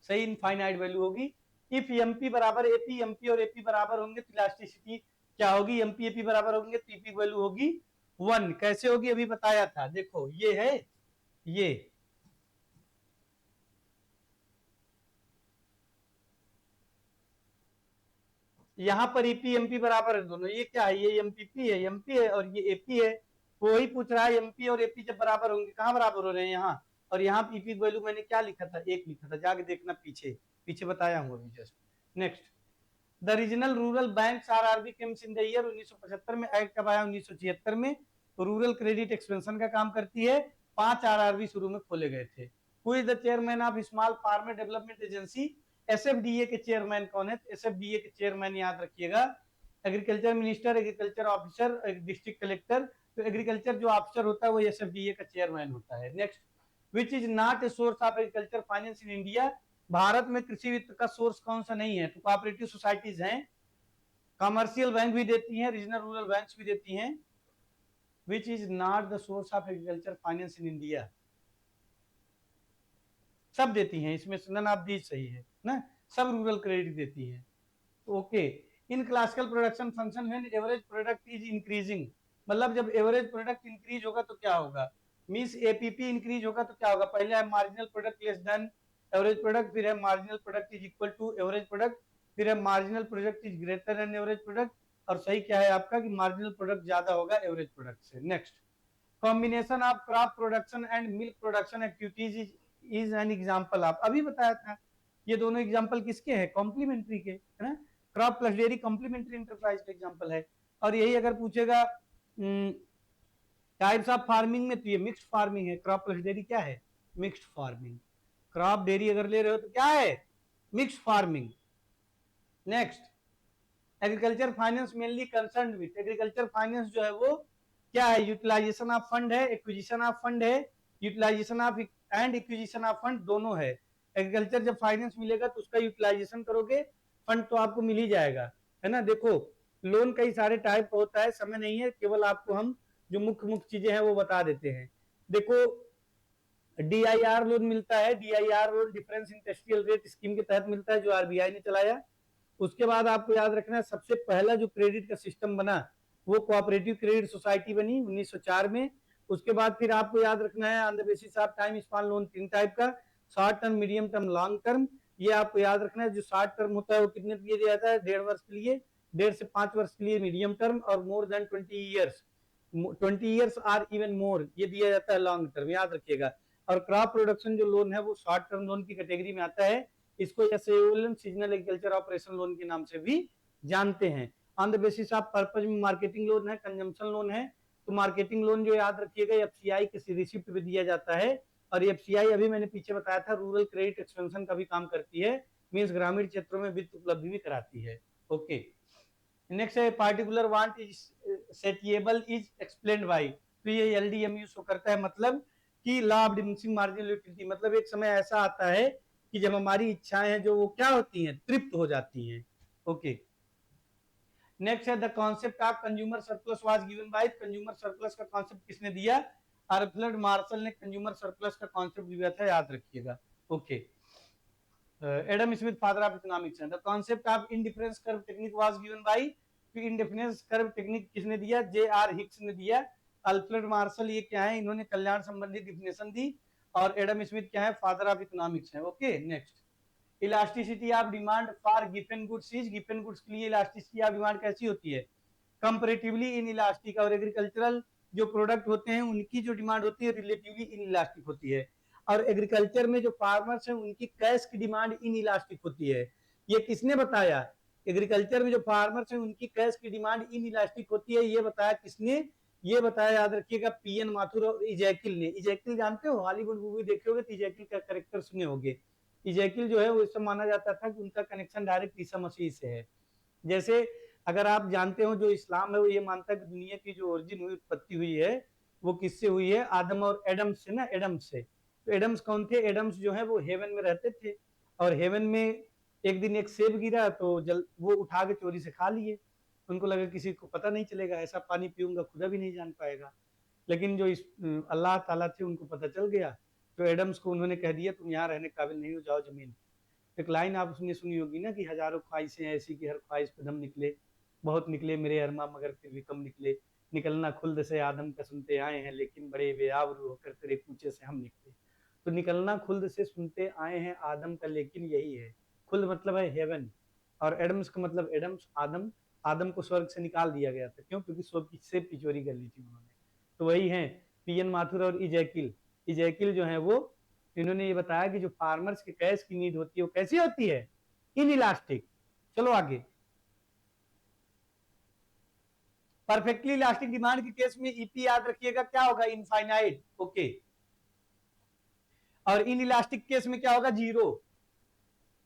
सही इनफाइनाइट वैल्यू होगी। इफ एमपी बराबर एपी, एमपी और एपी बराबर होंगे तो इलास्टिसिटी क्या होगी? एमपी एपी बराबर होंगे तो ईपी वैल्यू होगी 1। कैसे होगी? अभी बताया था। देखो ये है, ये यहाँ पर ईपी एमपी बराबर है दोनों। ये क्या है? ये एमपीपी है, एमपी है, और ये एपी है। वही पूछ रहा है, एमपी और एपी जब बराबर होंगे, कहाँ बराबर हो रहे हैं? यहाँ। और यहाँ पीपी वैल्यू मैंने क्या लिखा था? 1 लिखा था, जाके देखना पीछे, पीछे बताया हूँ अभी just. Next, the regional rural bank RRB Kemps in the year 1975 में। एक्ट कब आया? 1976 में। रूरल क्रेडिट एक्सपेंशन का काम करती है। 5 आरआरबी शुरू में खोले गए थे। Who is the chairman of small farmer development agency? SFDA के चेयरमैन कौन है? एसएफडीए के चेयरमैन याद रखिएगा, agriculture minister, agriculture officer, district collector. तो एग्रीकल्चर जो ऑफिसर होता है वो एसएफडीए का चेयरमैन होता है। Next, which is not a source of agriculture finance in India? Bharat में कृषि वित्त का सोर्स कौन सा नहीं है? तो कोऑपरेटिव सोसाइटीज हैं, कमर्शियल बैंक भी देती हैं, रीजनल रूरल बैंक्स भी देती हैं। विच is not the source of agriculture finance in India? सब देती हैं, इसमें नन ऑफ दीज सही है ना, सब रूरल क्रेडिट देती हैं। Okay, in classical production function when average product is increasing, मतलब जब एवरेज प्रोडक्ट इंक्रीज होगा तो क्या होगा? मींस एपीपी इंक्रीज होगा तो क्या होगा? पहले है marginal product less than average product, फिर है marginal product is equal to average product, फिर है marginal product is greater than average product, और सही क्या है आपका कि मार्जिनल प्रोडक्ट ज्यादा होगा एवरेज प्रोडक्ट से। Next, combination of crop production and milk production activities is an example of. अभी बताया था, ये दोनों एग्जांपल किसके हैं? कॉम्प्लीमेंट्री के, है ना। Crop plus dairy complementary enterprise का एग्जांपल है। और यही अगर पूछेगा टाइप्स ऑफ फार्मिंग में, तो ये मिक्स्ड फार्मिंग है। क्रॉप प्लस डेयरी क्या है? Mixed farming. क्रॉप डेयरी अगर ले रहे हो तो क्या है? Mixed farming. Next, agriculture finance mainly concern with, agriculture finance जो है वो क्या है? यूटिलाइजेशन ऑफ फंड है, एक्विजिशन ऑफ फंड है, utilisation of and acquisition of fund दोनों है। एग्रीकल्चर जब फाइनेंस मिलेगा तो उसका यूटिलाइजेशन करोगे, फंड तो आपको मिल ही जाएगा, है ना। देखो, लोन कई सारे टाइप होता है, समय नहीं है, केवल आपको हम जो मुख्य मुख्य चीजें हैं वो बता देते हैं। देखो, डीआईआर लोन मिलता है, DIR loan difference industrial rate scheme के तहत मिलता है, जो आरबीआई ने चलाया। उसके बाद आपको याद रखना है, सबसे पहला जो क्रेडिट का सिस्टम बना वो कोऑपरेटिव क्रेडिट सोसाइटी बनी 1904 में। उसके बाद फिर आपको याद रखना है, on the basis of time span loan 3 type का, short term, medium term, long term. ये आपको याद रखना है, जो शॉर्ट टर्म होता है वो कितने के लिए दिया जाता है? 1.5 वर्ष के लिए, 1.5 से 5 वर्ष के लिए मीडियम टर्म, और more than 20 years, 20 years or even more, ये दिया जाता है लॉन्ग टर्म, याद रखिएगा। और क्रॉप प्रोडक्शन जो लोन है वो शॉर्ट टर्म लोन की कैटेगरी में आता है। इसको सीजनल एग्रीकल्चर ऑपरेशन लोन के नाम से भी जानते हैं। On the basis of purpose में मार्केटिंग लोन है, कंजम्पशन लोन है। तो मार्केटिंग लोन जो याद रखिएगा, एफसीआई के रिसिप्ट भी दिया जाता है। और एफसीआई अभी मैंने पीछे बताया था, रूरल क्रेडिट एक्सपेंशन का भी काम करती है, मींस ग्रामीण क्षेत्रों में वित्त उपलब्धि भी कराती है। ओके, नेक्स्ट है particular want is satiable is explained by. तो ये एलडीएमयू शो करता है, मतलब कि law of diminishing marginal utility, मतलब एक समय ऐसा आता है कि जब हमारी इच्छाएं हैं जो वो क्या होती हैं? तृप्त हो जाती हैं। ओके, नेक्स्ट है the concept of consumer surplus was given by. Consumer surplus का कॉन्सेप्ट किसने दिया? अल्फ्रेड मार्शल ने कंज्यूमर सरप्लस का कॉन्सेप्ट दिया था, याद रखिएगा। Okay, Adam Smith father of economics है। The concept of indifference curve technique was given by. Indifference curve technique किसने दिया? जे आर हिक्स ने दिया। अल्फ्रेड मार्शल ये क्या है? इन्होंने कल्याण संबंधी डिफिनेशन दी। और एडम स्मिथ क्या है? फादर ऑफ इकोनॉमिक्स है। Okay, next, elasticity of demand for given goods is, given goods के लिए इलास्टिसिटी ऑफ डिमांड कैसी होती है? Comparatively in elastic. और एग्रीकल्चरल जो प्रोडक्ट होते हैं उनकी जो डिमांड होती है रिलेटिवली इन इलास्टिक होती है। और एग्रीकल्चर में जो फार्मर्स हैं उनकी कैश की डिमांड इन इलास्टिक होती है। ये किसने बताया? एग्रीकल्चर में जो फार्मर्स हैं उनकी कैश की डिमांड इन इलास्टिक होती है, ये बताया किसने? ये बताया, याद रखिएगा, पीएन माथुर और इजैकिल ने। इजैकिल जानते हो, हॉलीवुड मूवी देखे होगे तो इजैकिल का कैरेक्टर सुने होगे। इजैकिल जो है वो इससे माना जाता था कि उनका कनेक्शन डायरेक्ट ईसा मसीह से है। जैसे अगर आप जानते हो जो इस्लाम है वो ये मानता है कि दुनिया की जो ओरिजिन हुई, उत्पत्ति हुई है, वो किससे हुई है? आदम और एडम से ना, एडम से। तो एडम्स कौन थे? एडम्स जो है वो हेवन में रहते थे, और हेवन में एक दिन एक सेब गिरा तो वो उठा के चोरी से खा लिए। उनको लगा किसी को पता नहीं चलेगा, ऐसा पानी पीऊंगा खुदा भी नहीं जान पाएगा। लेकिन जो अल्लाह ताला थे उनको पता चल गया, तो एडम्स को उन्होंने कह दिया तुम यहाँ रहने काबिल नहीं हो, जाओ जमीन। एक लाइन आपने सुनी होगी ना कि हजारों ख्वाहिशें ऐसी कि हर ख्वाहिश पे दम निकले, बहुत निकले मेरे अरमा मगर फिर भी कम निकले, निकलना खुल्द से आदम का सुनते आए हैं, लेकिन बड़े बेआबरू होकर तेरे कूचे से हम निकले। तो निकलना खुल्द से सुनते आए हैं आदम का, लेकिन यही है, खुल्द मतलब है हेवन, और एडम्स का मतलब एडम्स आदम। आदम को स्वर्ग से निकाल दिया गया था, क्यों? क्योंकि स्वर्ग की सेब की चोरी कर ली थी उन्होंने। तो वही है पीएन माथुर और इजैकिल। इजैकिल जो है वो, इन्होंने ये बताया कि जो फार्मर्स के कैश की नीड होती है वो कैसी होती है? In elastic. चलो आगे। परफेक्टली इलास्टिक डिमांड के केस में ईपी याद रखिएगा क्या होगा? इनफाइनाइट। ओके। और इन इलास्टिक केस में क्या होगा? Zero.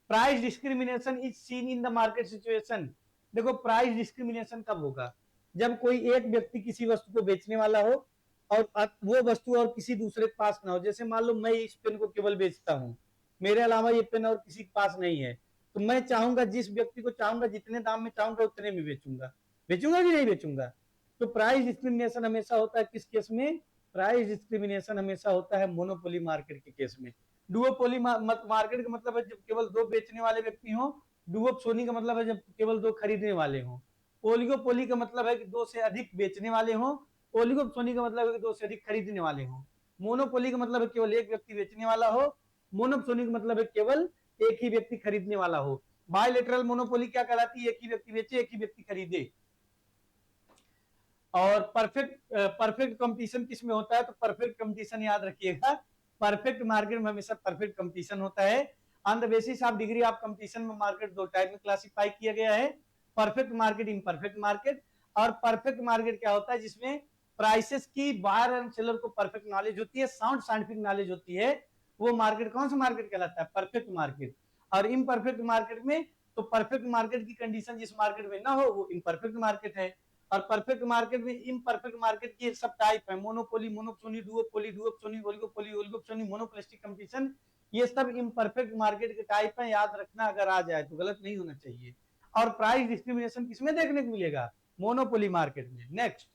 Price discrimination is seen in the market situation. देखो प्राइस डिस्क्रिमिनेशन कब होगा? जब कोई एक व्यक्ति किसी वस्तु को बेचने वाला हो और वो वस्तु और किसी दूसरे के पास ना हो। जैसे मान लो मैं इस पेन को केवल बेचता हूं, मेरे अलावा ये पेन और किसी के पास नहीं है, तो मैं चाहूंगा, जिस व्यक्ति को चाहूंगा, जितने दाम में चाहूंगा उतने में बेचूंगा। बेचूंगा कि नहीं बेचूंगा? तो प्राइस डिस्क्रिमिनेशन हमेशा होता है किस केस में? प्राइस डिस्क्रिमिनेशन हमेशा होता है मोनोपोली मार्केट के केस में। डुओपोली मार्केट का मतलब है जब केवल दो बेचने वाले व्यक्ति हों। डुओपोली का मतलब है जब केवल दो खरीदने वाले हों। ओलिगोपोली का मतलब है कि दो से अधिक बेचने वाले हों। ओलिगोपोली का मतलब है कि दो से अधिक खरीदने वाले हों। मोनोपोली का मतलब है केवल एक व्यक्ति बेचने वाला हो। मोनोपोली का मतलब है केवल एक ही व्यक्ति खरीदने वाला हो। बायलेटरल मोनोपोली क्या कहलाती है? एक ही व्यक्ति बेचे, एक ही व्यक्ति खरीदे। और परफेक्ट कंपटीशन किस में होता है? तो परफेक्ट कंपटीशन याद रखिएगा, परफेक्ट मार्केट में हमेशा परफेक्ट कंपटीशन होता है। On the basis of degree of competition में मार्केट दो टाइप में क्लासिफाई किया गया है, परफेक्ट मार्केट, इम्परफेक्ट मार्केट। और परफेक्ट मार्केट क्या होता है? जिसमें प्राइसेस की बायर एंड सेलर को परफेक्ट नॉलेज होती है, साउंड साइंटिफिक नॉलेज होती है, वो मार्केट कौन सा मार्केट कहलाता है? Perfect market. और इम्परफेक्ट मार्केट में, तो परफेक्ट मार्केट की कंडीशन जिस मार्केट में ना हो वो इम्परफेक्ट मार्केट है। और परफेक्ट मार्केट में, इम्परफेक्ट मार्केट की सब टाइप है, monopoly, monopoly, duopoly, duopoly, oligopoly, oligopoly, monopolistic competition. ये सब इम्परफेक्ट मार्केट के टाइप है, याद रखना, अगर आ जाए तो गलत नहीं होना चाहिए। और प्राइस डिस्क्रिमिनेशन किसमें देखने को मिलेगा? मोनोपोली मार्केट में। Next,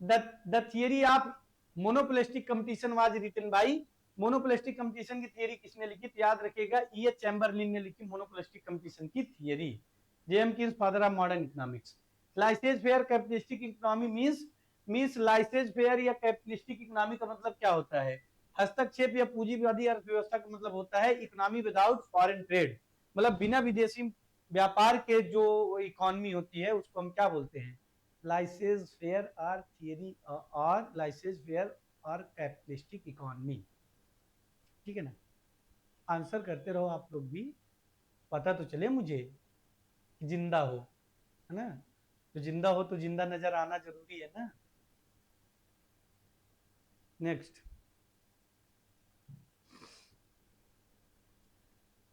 the theory of monopolistic competition was written by. Monopolistic competition की थियरी किसने लिखी? तो याद रखिएगा ई एच चैम्बरलिन ने लिखी मोनोपोलिस्टिक कंपटीशन की theory. J M Keynes, father of modern economics. Laissez faire capitalistic economy means laissez faire या कैपिटलिस्टिक इकोनॉमी का मतलब क्या होता है? हस्तक्षेप या पूंजीवादी अर्थव्यवस्था का मतलब होता है इकोनॉमी विदाउट फॉरेन ट्रेड, मतलब बिना विदेशी व्यापार के जो इकोनॉमी होती है उसको हम क्या बोलते हैं? लाइसेंस फेयर और थियरी और लाइसेंस फेयर और कैपिटलिस्टिक इकोनॉमी। ठीक है ना? आंसर करते रहो आप लोग भी, पता तो चले मुझे कि जिंदा हो, है ना? तो जिंदा हो तो जिंदा नजर आना जरूरी है ना। Next,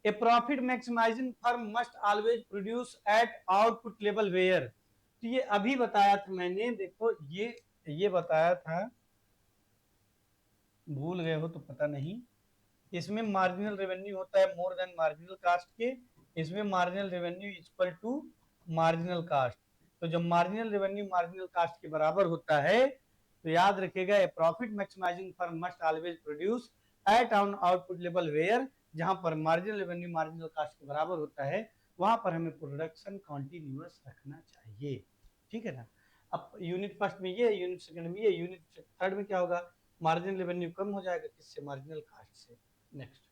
a profit maximising firm must always produce at output level where. तो ये अभी बताया था मैंने, देखो ये बताया था, भूल गए हो तो पता नहीं। इसमें मार्जिनल रेवेन्यू होता है मोर देन मार्जिनल कास्ट के, इसमें marginal revenue equal to marginal cost. तो जब मार्जिनल रेवेन्यू मार्जिनल कास्ट के बराबर होता है तो याद रखिएगा a profit maximising firm must always produce at on output level where, जहां पर मार्जिनल रेवेन्यू मार्जिनल कास्ट के बराबर होता है वहां पर हमें प्रोडक्शन कॉन्टिन्यूअस रखना चाहिए। ठीक है ना? अब यूनिट फर्स्ट में ये, यूनिट सेकंड में ये, यूनिट थर्ड में क्या होगा? मार्जिनल रेवेन्यू कम हो जाएगा किससे? मार्जिनल कास्ट से। Next,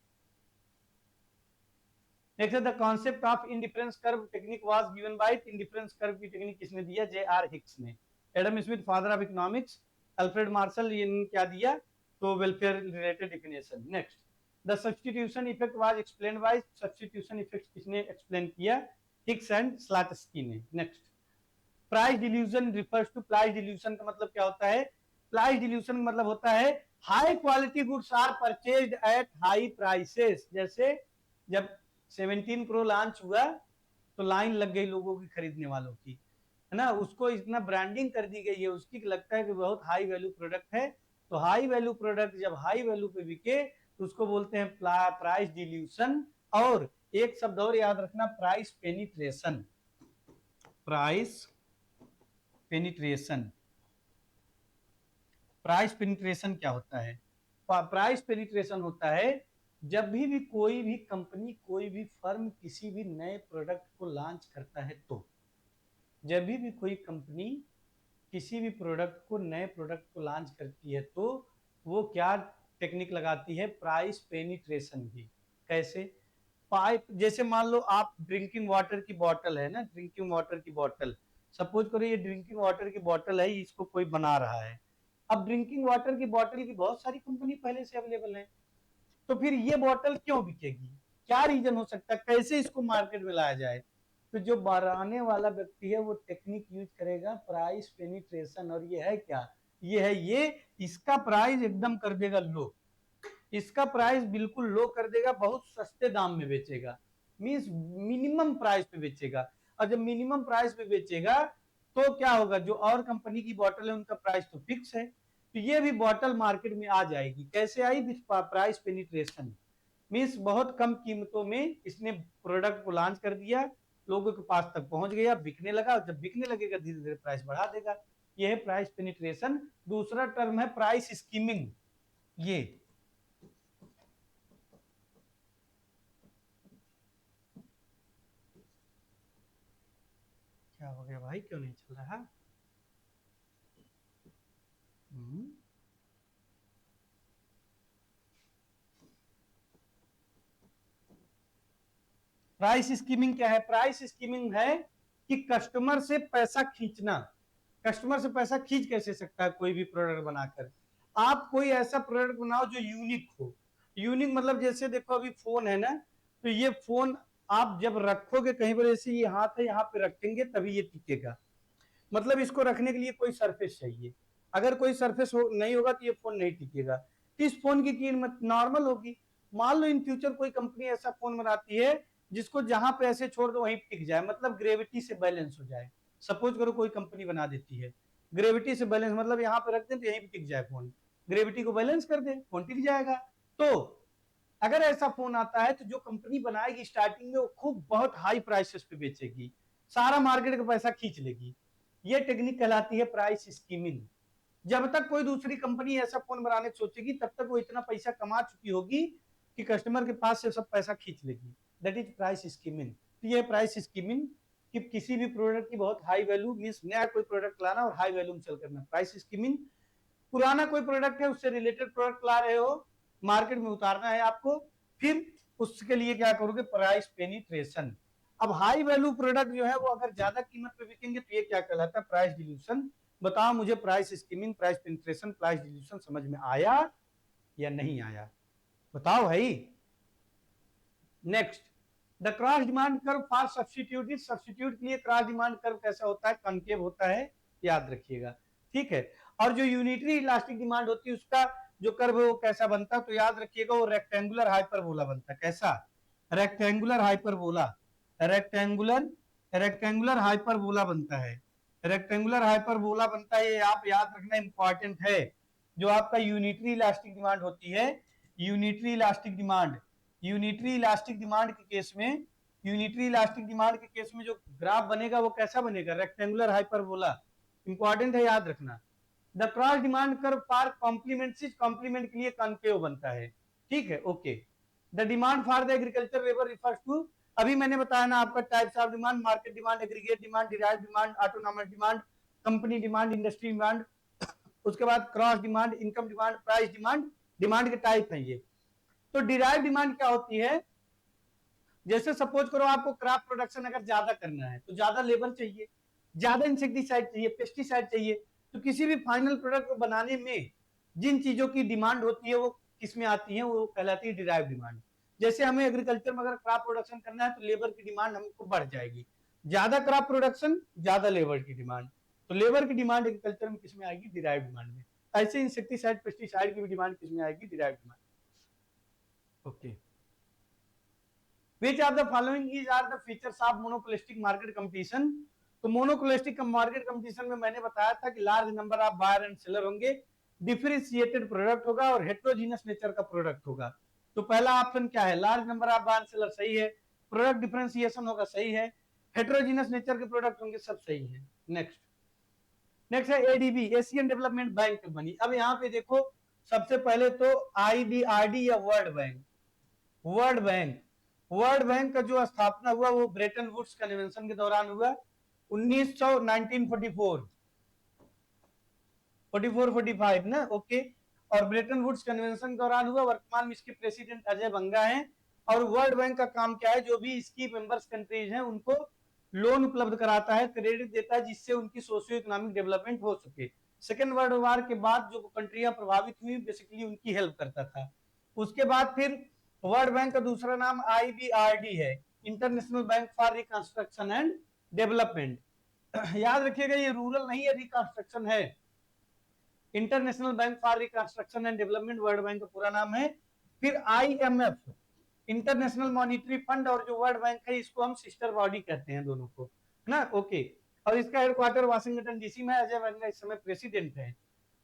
next the concept of indifference curve technique was given by. Indifference curve की टेक्निक किसने दिया? जे आर हिक्स ने। Adam Smith, father of economics. Alfred Marshall, ये क्या दिया? तो welfare related definition. Next, the substitution effect was explained by, substitution effect किसने एक्सप्लेन किया? हिक्स एंड स्लैटस्की ने। Next, price dilution refers to, price dilution का मतलब क्या होता है? प्राइस डिल्यूजन का मतलब होता है high quality goods are purchased at high prices. जैसे जब 17 प्रो लॉन्च हुआ तो लाइन लग गई लोगों की खरीदने वालों की, है ना, उसको इतना ब्रांडिंग कर दी गई है उसकी, लगता है कि बहुत हाई वैल्यू प्रोडक्ट है। तो हाई वैल्यू प्रोडक्ट जब हाई वैल्यू पे बिके तो उसको बोलते हैं प्राइस डिल्यूशन। और एक शब्द और याद रखना, price penetration. Price penetration, price penetration क्या होता है? प्राइस पेनिट्रेशन होता है जब भी कोई भी कंपनी, कोई भी फर्म किसी भी नए प्रोडक्ट को लॉन्च करता है, तो जब भी कोई कंपनी किसी भी प्रोडक्ट को, नए प्रोडक्ट को लॉन्च करती है तो वो क्या टेक्निक लगाती है? प्राइस पेनिट्रेशन की। कैसे? पाइप, जैसे मान लो आप ड्रिंकिंग वाटर की बॉटल है ना, ड्रिंकिंग वाटर की बॉटल, सपोज करो ये ड्रिंकिंग वाटर की बॉटल है, इसको कोई बना रहा है। अब ड्रिंकिंग वाटर की बॉटल की बहुत सारी कंपनी पहले से अवेलेबल है, तो फिर ये बॉटल क्यों बिकेगी? क्या रीजन हो सकता है? कैसे इसको मार्केट में लाया जाए? तो जो बनाने वाला व्यक्ति है वो टेक्निक यूज करेगा प्राइस पेनिट्रेशन। और ये है क्या? ये इसका प्राइस एकदम कर देगा लो, इसका प्राइस बिल्कुल लो कर देगा, बहुत सस्ते दाम में बेचेगा, मींस मिनिमम प्राइस पे बेचेगा। और जब मिनिमम प्राइस पे बेचेगा तो क्या होगा? जो और कंपनी की बॉटल है उनका प्राइस तो फिक्स है, तो ये भी बॉटल मार्केट में आ जाएगी। कैसे आई? प्राइस पेनिट्रेशन, मींस बहुत कम कीमतों में इसने प्रोडक्ट को लॉन्च कर दिया, लोगों के पास तक पहुंच गया, बिकने लगा, जब बिकने लगेगा धीरे धीरे प्राइस बढ़ा देगा। ये है प्राइस पेनिट्रेशन। दूसरा टर्म है प्राइस स्कीमिंग। ये क्या हो गया भाई, क्यों नहीं चल रहा? प्राइस स्कीमिंग क्या है? प्राइस स्कीमिंग है कि कस्टमर से पैसा खींचना। कस्टमर से पैसा खींच कैसे सकता है कोई भी प्रोडक्ट बनाकर? आप कोई ऐसा प्रोडक्ट बनाओ जो यूनिक हो। यूनिक मतलब जैसे देखो अभी फोन है ना, तो ये फोन आप जब रखोगे कहीं पर, जैसे ये हाथ है, यहाँ पे रखेंगे तभी ये टिकेगा, मतलब इसको रखने के लिए कोई सरफेस चाहिए। अगर कोई सरफेस नहीं होगा तो ये फोन नहीं टिकेगा। तो इस फोन की कीमत नॉर्मल होगी। मान लो इन फ्यूचर कोई कंपनी ऐसा फोन बनाती है जिसको जहां पे ऐसे छोड़ दो वहीं टिक जाए, मतलब ग्रेविटी से बैलेंस हो जाए। सपोज करो कोई कंपनी बना देती है ग्रेविटी से बैलेंस, मतलब यहाँ पे रख दे तो यहीं पे टिक जाए फोन, ग्रेविटी को बैलेंस कर दे, फोन टिक जाएगा। तो अगर ऐसा फोन आता है तो जो कंपनी बनाएगी स्टार्टिंग में वो खूब बहुत हाई प्राइसेस पे बेचेगी, सारा मार्केट का पैसा खींच लेगी। ये टेक्निक कहलाती है प्राइस स्कीमिंग। जब तक कोई दूसरी कंपनी ऐसा फोन बनाने सोचेगी तब तक वो इतना पैसा कमा चुकी होगी कि कस्टमर के पास से सब पैसा खींच लेगी। That is price skimming. तो ये प्राइस स्कीमिंग कि किसी भी प्रोडक्ट की बहुत हाई वैल्यू, मींस नया कोई प्रोडक्ट लाना और हाई वैल्यू में सेल करना, प्राइस स्कीमिंग। पुराना कोई प्रोडक्ट है उससे रिलेटेड प्रोडक्ट ला रहे हो, मार्केट में उतारना है आपको, फिर उसके लिए क्या करोगे? Price penetration. अब हाई वैल्यू प्रोडक्ट जो है वो अगर ज्यादा कीमत पे बिकेंगे तो ये क्या कहलाता है? Price dilution. बताओ मुझे, price skimming, price penetration, price dilution समझ में आया या नहीं आया? बताओ भाई। Next, the cross demand curve for substitute. Substitute के लिए क्रॉस डिमांड कर्व कैसा होता है? कॉन्केव होता है, याद रखिएगा, ठीक है। और जो यूनिटरी इलास्टिक डिमांड होती है उसका जो कर्व है वो कैसा बनता है? तो याद रखिएगा वो रेक्टेंगुलर हाइपरबोला बनता है। कैसा? Rectangular hyperbola. Rectangular rectangular hyperbola बनता है। रेक्टेंगुलर हाइपरबोला बनता है, ये आप याद रखना, इंपॉर्टेंट है। जो आपका यूनिटरी इलास्टिक डिमांड होती है, unitary elastic demand, unitary elastic demand के केस में, यूनिटरी इलास्टिक डिमांड के केस में जो ग्राफ बनेगा वो कैसा बनेगा? Rectangular hyperbola. इंपॉर्टेंट है, याद रखना। The cross demand curve for complement, complement के लिए कॉन्केव बनता है, ठीक है, okay. The demand for the agriculture labour refers to, अभी मैंने बताया ना आपका, types of demand, market demand, aggregate demand, derived demand, autonomous demand, company demand, industry demand. उसके बाद cross demand, income demand, price demand, demand के टाइप है ये। तो डिराइव डिमांड क्या होती है? जैसे सपोज करो आपको क्रॉप प्रोडक्शन अगर ज्यादा करना है तो ज्यादा लेबर चाहिए, ज्यादा इंसेक्टिसाइड चाहिए, पेस्टिसाइड चाहिए। तो किसी भी फाइनल प्रोडक्ट को बनाने में जिन चीजों की डिमांड होती है वो किस में आती है, वो कहलाती है डिराइव डिमांड। जैसे हमें एग्रीकल्चर में अगर क्रॉप प्रोडक्शन करना है तो लेबर की डिमांड हमको बढ़ जाएगी, ज्यादा क्रॉप प्रोडक्शन ज्यादा लेबर की डिमांड, तो लेबर की डिमांड एग्रीकल्चर में किस में आएगी, डिराइव डिमांड में। ऐसे इंसेक्टिसाइड पेस्टिसाइड की भी डिमांड किस में आएगी, derive demand. Okay, which of the following is are the features of monopolistic market competition। तो मोनोपोलिस्टिक मार्केट कंपटीशन में मैंने बताया था कि large number of buyer and seller होंगे, डिफरेंशिएटेड प्रोडक्ट होगा और हेट्रोजीनियस नेचर का प्रोडक्ट होगा। तो पहला ऑप्शन क्या है, large number of buyer seller सही है, प्रोडक्ट डिफरेंशिएशन होगा सही है, हेट्रोजीनियस नेचर के प्रोडक्ट होंगे सब सही है। नेक्स्ट नेक्स्ट है एडीबी, एशियन डेवलपमेंट बैंक बनी। अब यहाँ पे देखो सबसे पहले तो आईडीआरडी या world bank, world bank, world bank का जो स्थापना हुआ वो ब्रेटन वुड्स कन्वेंशन के दौरान हुआ 1944-45 ना। ओके, और ब्रेटन वुड्स कन्वेंशन के दौरान हुआ। वर्तमान में इसके प्रेसिडेंट अजय बंगा हैं। और वर्ल्ड बैंक का काम क्या है, जो भी इसकी मेंबर्स कंट्रीज हैं उनको लोन उपलब्ध कराता है, क्रेडिट देता है, जिससे उनकी सोशियो इकोनॉमिक डेवलपमेंट हो सके। सेकेंड वर्ल्ड वॉर के बाद जो कंट्रियां प्रभावित हुई बेसिकली उनकी हेल्प करता था। उसके बाद फिर वर्ल्ड बैंक का दूसरा नाम आईबीआरडी है, international bank for reconstruction and development. याद रखिएगा ये रूरल नहीं है, रिकंस्ट्रक्शन है। International bank for reconstruction and development world bank का पूरा नाम है। फिर आईएमएफ, इंटरनेशनल मॉनिटरी फंड, और जो वर्ल्ड बैंक है इसको हम सिस्टर बॉडी कहते हैं दोनों को ना। ओके, और इसका हेडक्वार्टर वाशिंगटन डीसी में, अजय बंगा इस समय प्रेसिडेंट है।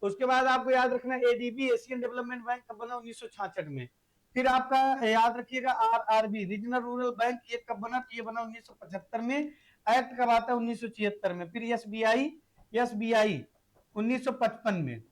उसके बाद आपको याद रखना एडीबी, एशियन डेवलपमेंट बैंक कब बना, 1966 में। फिर आपका याद रखिएगा आरआरबी, रीजनल रूरल बैंक, ये कब बना, ये बना 1975 में। एक्ट कब आता है, 1976 में। फिर एसबीआई, एसबीआई 1955 में।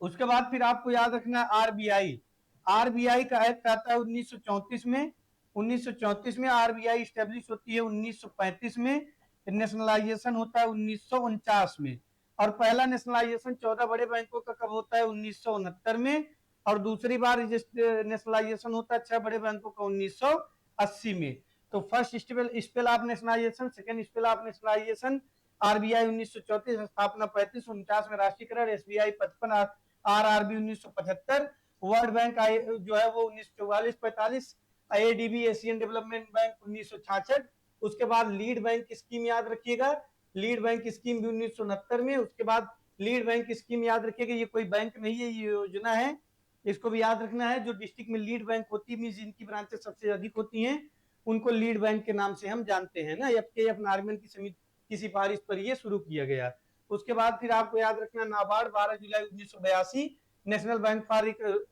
उसके बाद फिर आपको याद रखना आरबीआई, आरबीआई का एक्ट आता है 1934 में। 1934 में आरबीआई स्टेब्लिश होती है 1935 में। नेशनलाइजेशन होता है 1949 में। और पहला नेशनलाइजेशन 14 बड़े बैंकों का कब होता है, 1969 में। और दूसरी बार नेशनलाइजेशन होता है 6 बड़े बैंकों का 1980 में। तो first spell of nationalisation, second spell of nationalisation, RBI 1934, स्थापना 35, 49 में राष्ट्रीयकरण, एसबीआई 55, आरआरबी 1975, वर्ल्ड बैंक जो है वो 1944-45, आईडीबी एशियन डेवलपमेंट बैंक 1966। उसके बाद लीड बैंक स्कीम याद रखिएगा, लीड बैंक स्कीम भी 1969 में। उसके बाद लीड बैंक स्कीम याद रखिएगा, ये कोई बैंक नहीं है, ये योजना है, इसको भी याद रखना है। जो डिस्ट्रिक्ट में लीड बैंक होती है, जिनकी ब्रांचेस सबसे अधिक होती हैं, उनको लीड बैंक के नाम से हम जानते हैं ना। एफकेएफ नार्मन की समिति की सिफारिश पर यह शुरू किया गया। उसके बाद फिर आपको याद रखना नाबार्ड, 12 जुलाई 1982, national bank for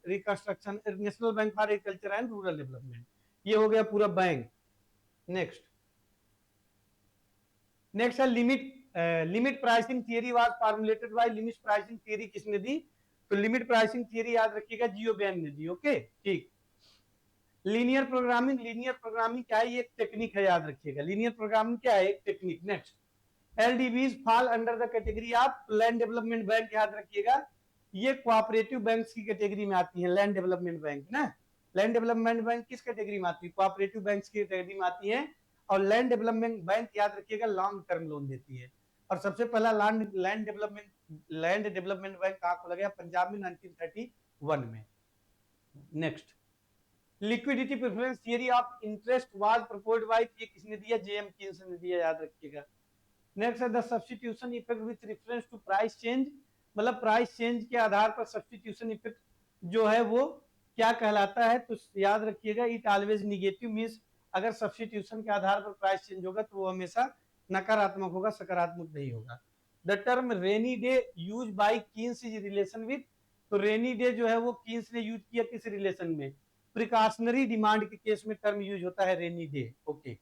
reconstruction, national bank for agriculture and rural development. ये हो गया पूरा बैंक। नेक्स्ट नेक्स्ट है limit, limit pricing theory was formulated bye, limit pricing theory किसने दी, तो लिमिट प्राइसिंग थियरी याद रखिएगा जियोबेन ने दी। ओके, ठीक। लीनियर प्रोग्रामिंग, लीनियर प्रोग्रामिंग क्या है, ये एक टेक्निक है, याद रखिएगा। लीनियर प्रोग्रामिंग क्या है, एक technique. Next, LDBs fall under the category of land development bank, याद रखिएगा ये कोऑपरेटिव बैंक्स की कैटेगरी में आती है, लैंड डेवलपमेंट बैंक ना। लैंड डेवलपमेंट बैंक किस कैटेगरी में आती है, कोऑपरेटिव बैंक्स की कैटेगरी में आती है। और लैंड डेवलपमेंट बैंक याद रखिएगा लॉन्ग टर्म लोन देती है। और सबसे पहला लैंड डेवलपमेंट बैंक कहाँ खोला गया, पंजाब में 1931 में। Next, liquidity preference theory of interest was proposed by, ये किसने दिया, जेएम कीन्स ने दिया, याद रखिएगा। नेक्स्ट है the substitution effect with reference to price change, मतलब प्राइस चेंज के आधार पर सब्स्टिट्यूशन इफेक्ट जो है वो क्या कहलाता है, तो याद रखिएगा इट ऑलवेज निगेटिव, मींस अगर सब्स्टिट्यूशन के आधार पर प्राइस चेंज होगा तो वो हमेशा नकारात्मक होगा, सकारात्मक नहीं होगा। The term rainy day use by Keynes is relation with, तो रेनी डे जो है वो कीन्स ने यूज किया किस रिलेशन में, प्रिकॉशनरी डिमांड के केस में टर्म यूज होता है रेनी डे। ओके,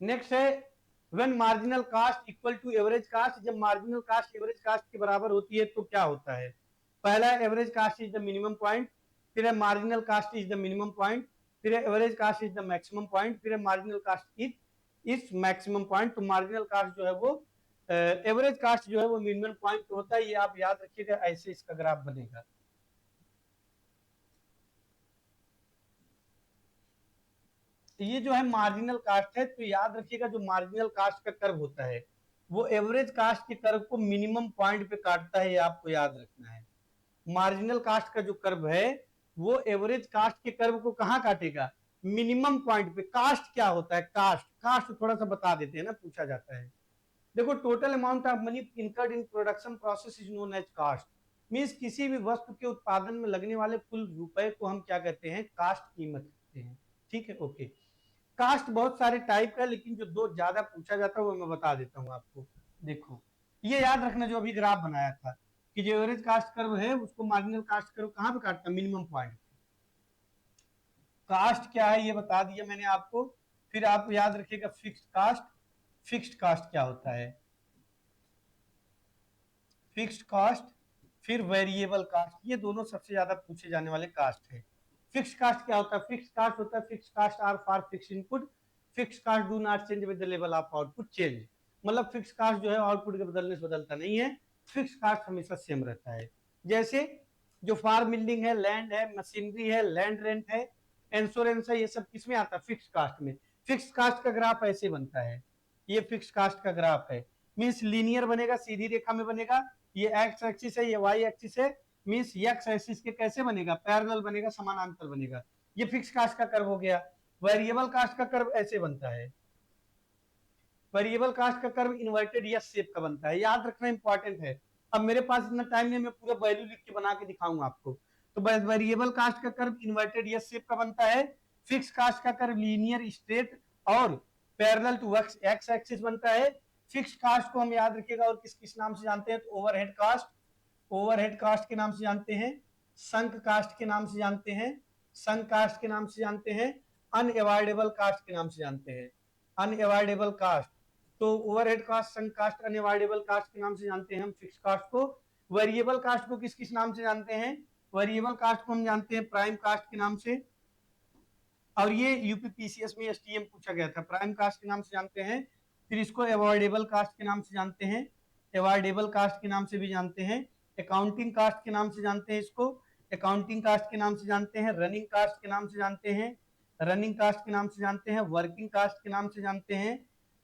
नेक्स्ट है when marginal cost equal to average cost, जब मार्जिनल कास्ट एवरेज कास्ट के बराबर होती है तो क्या होता है, पहला average cost is the minimum point, फिर है marginal cost is the minimum point, फिर है average cost is the maximum point, फिर है marginal cost is maximum point. तो मार्जिनल कास्ट जो है वो एवरेज कास्ट जो है वो मिनिमम पॉइंट होता है, ये आप याद रखिएगा, ऐसे इसका ग्राफ बनेगा। ये जो है मार्जिनल कास्ट है, तो याद रखिएगा जो मार्जिनल कास्ट का कर्व होता है वो एवरेज कास्ट के कर्व को मिनिमम पॉइंट पे काटता है, ये आपको याद रखना है। मार्जिनल कास्ट का जो कर्व है वो एवरेज कास्ट के कर्व को कहाँ काटेगा, मिनिमम पॉइंट पे। कास्ट क्या होता है, कास्ट, कास्ट थोड़ा सा बता देते हैं ना, पूछा जाता है। देखो, total amount of money incurred in production process is known as cost. Means किसी भी वस्तु के उत्पादन में लगने वाले कुल रुपए को हम क्या कहते हैं, कास्ट कीमत कहते हैं। ठीक है, ओके। कास्ट बहुत सारे टाइप का है, लेकिन जो दो ज्यादा पूछा जाता है वो मैं बता देता हूँ आपको। देखो, ये याद रखना, जो अभी ग्राफ बनाया था कि जो एवरेज कास्ट कर्व है उसको मार्जिनल कास्ट कर्व कहाँ पे काटता है, मिनिमम पॉइंट। कास्ट क्या है ये बता दिया मैंने आपको। फिर आप याद रखिएगा फिक्स्ड कास्ट। फिक्स्ड कास्ट क्या होता है, फिक्स्ड कास्ट, फिर वेरिएबल कास्ट, ये दोनों सबसे ज्यादा पूछे जाने वाले कास्ट है। फिक्स्ड कास्ट क्या होता है, फिक्स्ड कास्ट होता है fixed cost are for fixed input, fixed cost do not change with the level of output change. मतलब फिक्स्ड कास्ट जो है आउटपुट के बदलने से बदलता नहीं है, फिक्स्ड कास्ट हमेशा सेम रहता है। जैसे जो फार्म बिल्डिंग है, लैंड है, मशीनरी है, लैंड रेंट है, इंश्योरेंस है, ये सब किसमें आता है, फिक्स्ड कास्ट में। फिक्स्ड कास्ट का ग्राफ ऐसे बनता है, ये फिक्स्ड कास्ट का ग्राफ है। मीन्स लीनियर बनेगा, सीधी रेखा में बनेगा। ये एक्स एक्सिस है, ये वाई एक्सिस है। मीन्स एक्स एक्सिस के कैसे बनेगा, पैरेलल बनेगा, समानांतर बनेगा। ये फिक्स कास्ट का कर्व हो गया। वेरिएबल कास्ट का कर्व ऐसे बनता है, वेरिएबल कास्ट का कर्व इन्वर्टेड यस शेप का बनता है। याद रखना इंपॉर्टेंट है। अब मेरे पास इतना टाइम नहीं, मैं पूरा वैल्यू लिख के बना के दिखाऊंगा आपको। तो वेरिएबल कास्ट का कर्व इन्वर्टेड यस शेप का बनता है। फिक्स कास्ट का कर्व लीनियर स्ट्रेट और पैरेलल टू एक्स एक्सिस बनता है। फिक्स कास्ट को हम याद रखिएगा और किस किस नाम से जानते हैं, तो ओवरहेड कास्ट, ओवरहेड कास्ट के नाम से जानते हैं, संक कास्ट के नाम से जानते हैं, संक कास्ट के नाम से जानते हैं, अनएवॉइडेबल कास्ट के नाम से जानते हैं, अनएवॉइडेबल कास्ट। तो ओवरहेड कास्ट, संक कास्ट, अनएवॉइडेबल कास्ट के नाम से जानते हैं हम फिक्स कास्ट को। वेरिएबल कास्ट को किस किस नाम से जानते हैं, वेरिएबल कास्ट को हम जानते हैं प्राइम कास्ट के नाम से, और ये यूपीपीसीएस में एसटीएम पूछा गया था, प्राइम कास्ट के नाम से जानते हैं। फिर इसको अवॉइडेबल कास्ट के नाम से जानते हैं, अवॉइडेबल कास्ट के नाम से भी जानते हैं। अकाउंटिंग कास्ट के नाम से जानते हैं इसको, अकाउंटिंग कास्ट के नाम से जानते हैं। रनिंग कास्ट के नाम से जानते हैं, रनिंग कास्ट के नाम से जानते हैं। वर्किंग कास्ट के नाम से जानते हैं,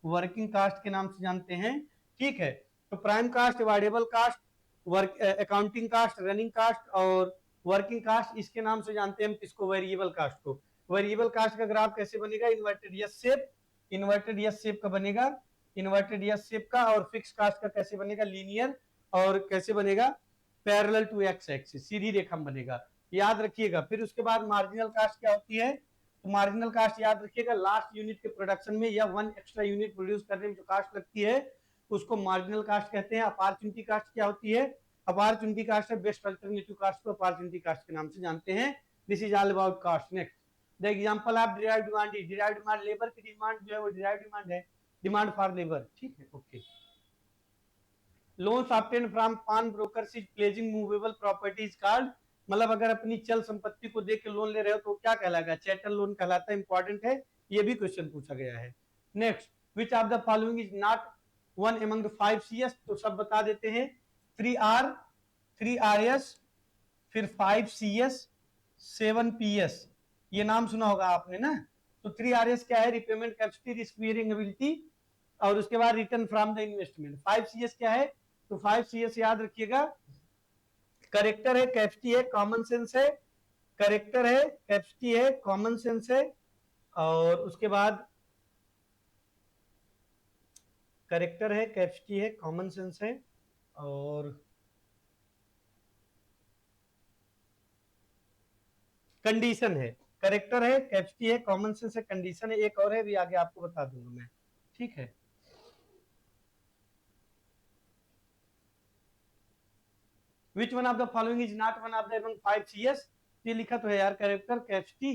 वर्किंग कास्ट के नाम से जानते हैं। ठीक है, तो prime cost, avoidable cost, work, accounting cost, running cost और वर्किंग कास्ट, इसके नाम से जानते हैं हम किसको, वेरिएबल कास्ट को। वेरिएबल कास्ट का ग्राफ कैसे बनेगा, inverted S shape, inverted S shape का बनेगा, इन्वर्टेड यस शेप का। और फिक्स कास्ट का कैसे बनेगा, लीनियर, और कैसे बनेगा, पैरेलल टू एक्स एक्सिस, सीधी रेखा में बनेगा। याद रखिएगा। फिर उसके बाद मार्जिनल कास्ट क्या होती है, तो मार्जिनल कास्ट याद रखिएगा, लास्ट यूनिट के प्रोडक्शन में या वन एक्स्ट्रा यूनिट प्रोड्यूस करने में जो कास्ट लगती है उसको मार्जिनल कास्ट कहते हैं। अपॉर्चुनिटी कास्ट क्या होती है, अपॉर्चुनिटी कास्ट है बेस्ट अल्टरनेटिव कास्ट को अपॉर्चुनिटी कास्ट के नाम से जानते हैं। This is all about cast. Next, the example of derived demand is, derived demand labour की डिमांड जो है वो डिराइव्ड डिमांड है, डिमांड फॉर लेबर। ठीक है, ओके। लोन्स ऑब्टेन फ्रॉम पान brokers is pledging movable properties card, मतलब अगर अपनी चल संपत्ति को देख के लोन ले रहे हो तो क्या कहलाएगा, चैटल लोन कहलाता है। इंपॉर्टेंट है, ये भी क्वेश्चन पूछा गया है। Next, which of the following is not one among the 5 CS, तो सब बता देते हैं। 3R, 3RS, फिर 5 CS, 7 PS, ये नाम सुना होगा आपने ना। तो 3RS क्या है, repayment capacity, risk bearing ability, और उसके बाद return from the investment. 5 CS क्या है, तो 5 CS याद रखिएगा, करेक्टर है, कैपेसिटी है, कॉमन सेंस है, करेक्टर है, कैपेसिटी है, कॉमन सेंस है, और उसके बाद करेक्टर है, कैपेसिटी है, कॉमन सेंस है, और कंडीशन है। करेक्टर है, कैपेसिटी है, कॉमन सेंस है, कंडीशन है, एक और है भी आगे आपको बता दूंगा मैं। ठीक है, विच one of the following is not one of the among 5 CS, ये लिखा तो है यार, करेक्टर, कैपेसिटी,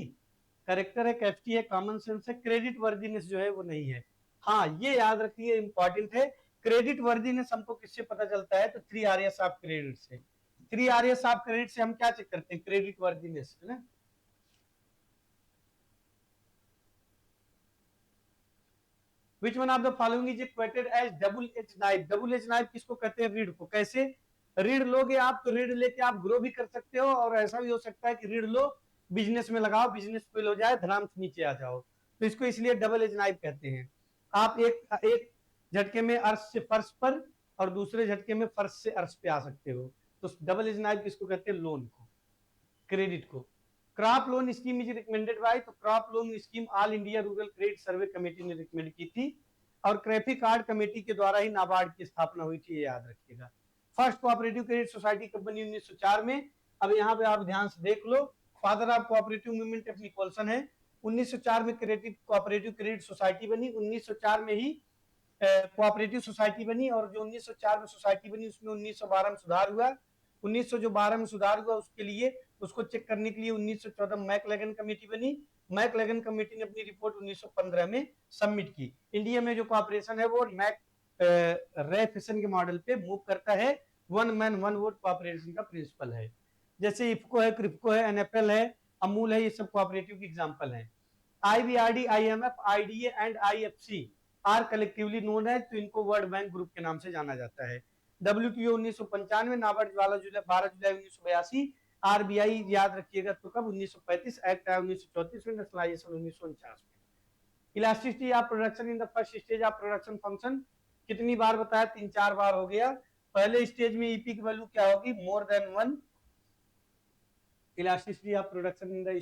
करेक्टर है, कैपेसिटी है, कॉमन सेंस है, क्रेडिट वर्दीनेस जो है वो नहीं है। हाँ, ये याद रखिए, इंपॉर्टेंट है। क्रेडिट वर्दीनेस हमको किससे पता चलता है, तो 3RS ऑफ क्रेडिट से। 3RS ऑफ क्रेडिट से हम क्या चेक करते हैं, क्रेडिट वर्दीनेस, है ना। Which one of the following is equated as double edge knife, double edge knife किसको कहते हैं, रीढ़ को। कैसे, रीढ़ लोगे आप तो रीढ़ लेके आप ग्रो भी कर सकते हो, और ऐसा भी हो सकता है कि रीढ़ लो, बिजनेस में लगाओ, बिजनेस फेल हो जाए, धड़ाम से नीचे आ जाओ, तो इसको इसलिए डबल एज नाइफ कहते हैं। आप एक एक झटके में अर्श से फर्श पर और दूसरे झटके में फर्श से अर्श पे आ सकते हो। तो डबल एज नाइफ किसको कहते हैं, लोन को, क्रेडिट को। Crop loan scheme is recommended by, तो crop loan scheme all India rural credit survey committee ने रिकमेंड की थी और क्रैफी कार्ड कमेटी के द्वारा ही नाबार्ड की स्थापना हुई थी, ये याद रखिएगा। First cooperative credit society company 1904 में। अब यहाँ पे आप ध्यान से देख लो, father of cooperative movement F Nicholson है। 1904 में कोऑपरेटिव क्रेडिट सोसाइटी बनी, 1904 में ही कोऑपरेटिव सोसाइटी बनी, और जो 1904 में सोसाइटी बनी उसमें 1912 में सुधार हुआ। 1912 में सुधार हुआ, उसके लिए उसको चेक करने के लिए 1914 मैकलेगन कमेटी बनी। मैकलेगन कमेटी ने अपनी रिपोर्ट 1915 में सबमिट की। इंडिया में जो कॉपरेशन है वो मैक रेफिसन के मॉडल पे मूव करता है, one man one vote cooperation का प्रिंसिपल है। जैसे इफको है, क्रिप्को है, एनएफएल है, अमूल है, ये सब कोऑपरेटिव के एग्जांपल हैं। IBRD, IMF, IDA and IFC are collectively known है, तो इनको वर्ल्ड बैंक ग्रुप के नाम से जाना जाता है। WTO 1995, नाबार्ड 12 जुलाई 1982, आरबीआई याद रखिएगा तो कब 1935, एक्ट आया 1934 में, नेशनलाइजेशन 1949 में। Elasticity of production in the first stage of production function, कितनी बार बताया, 3-4 बार हो गया। पहले स्टेज में ईपी की वैल्यू क्या होगी, more than 1, elasticity of production in the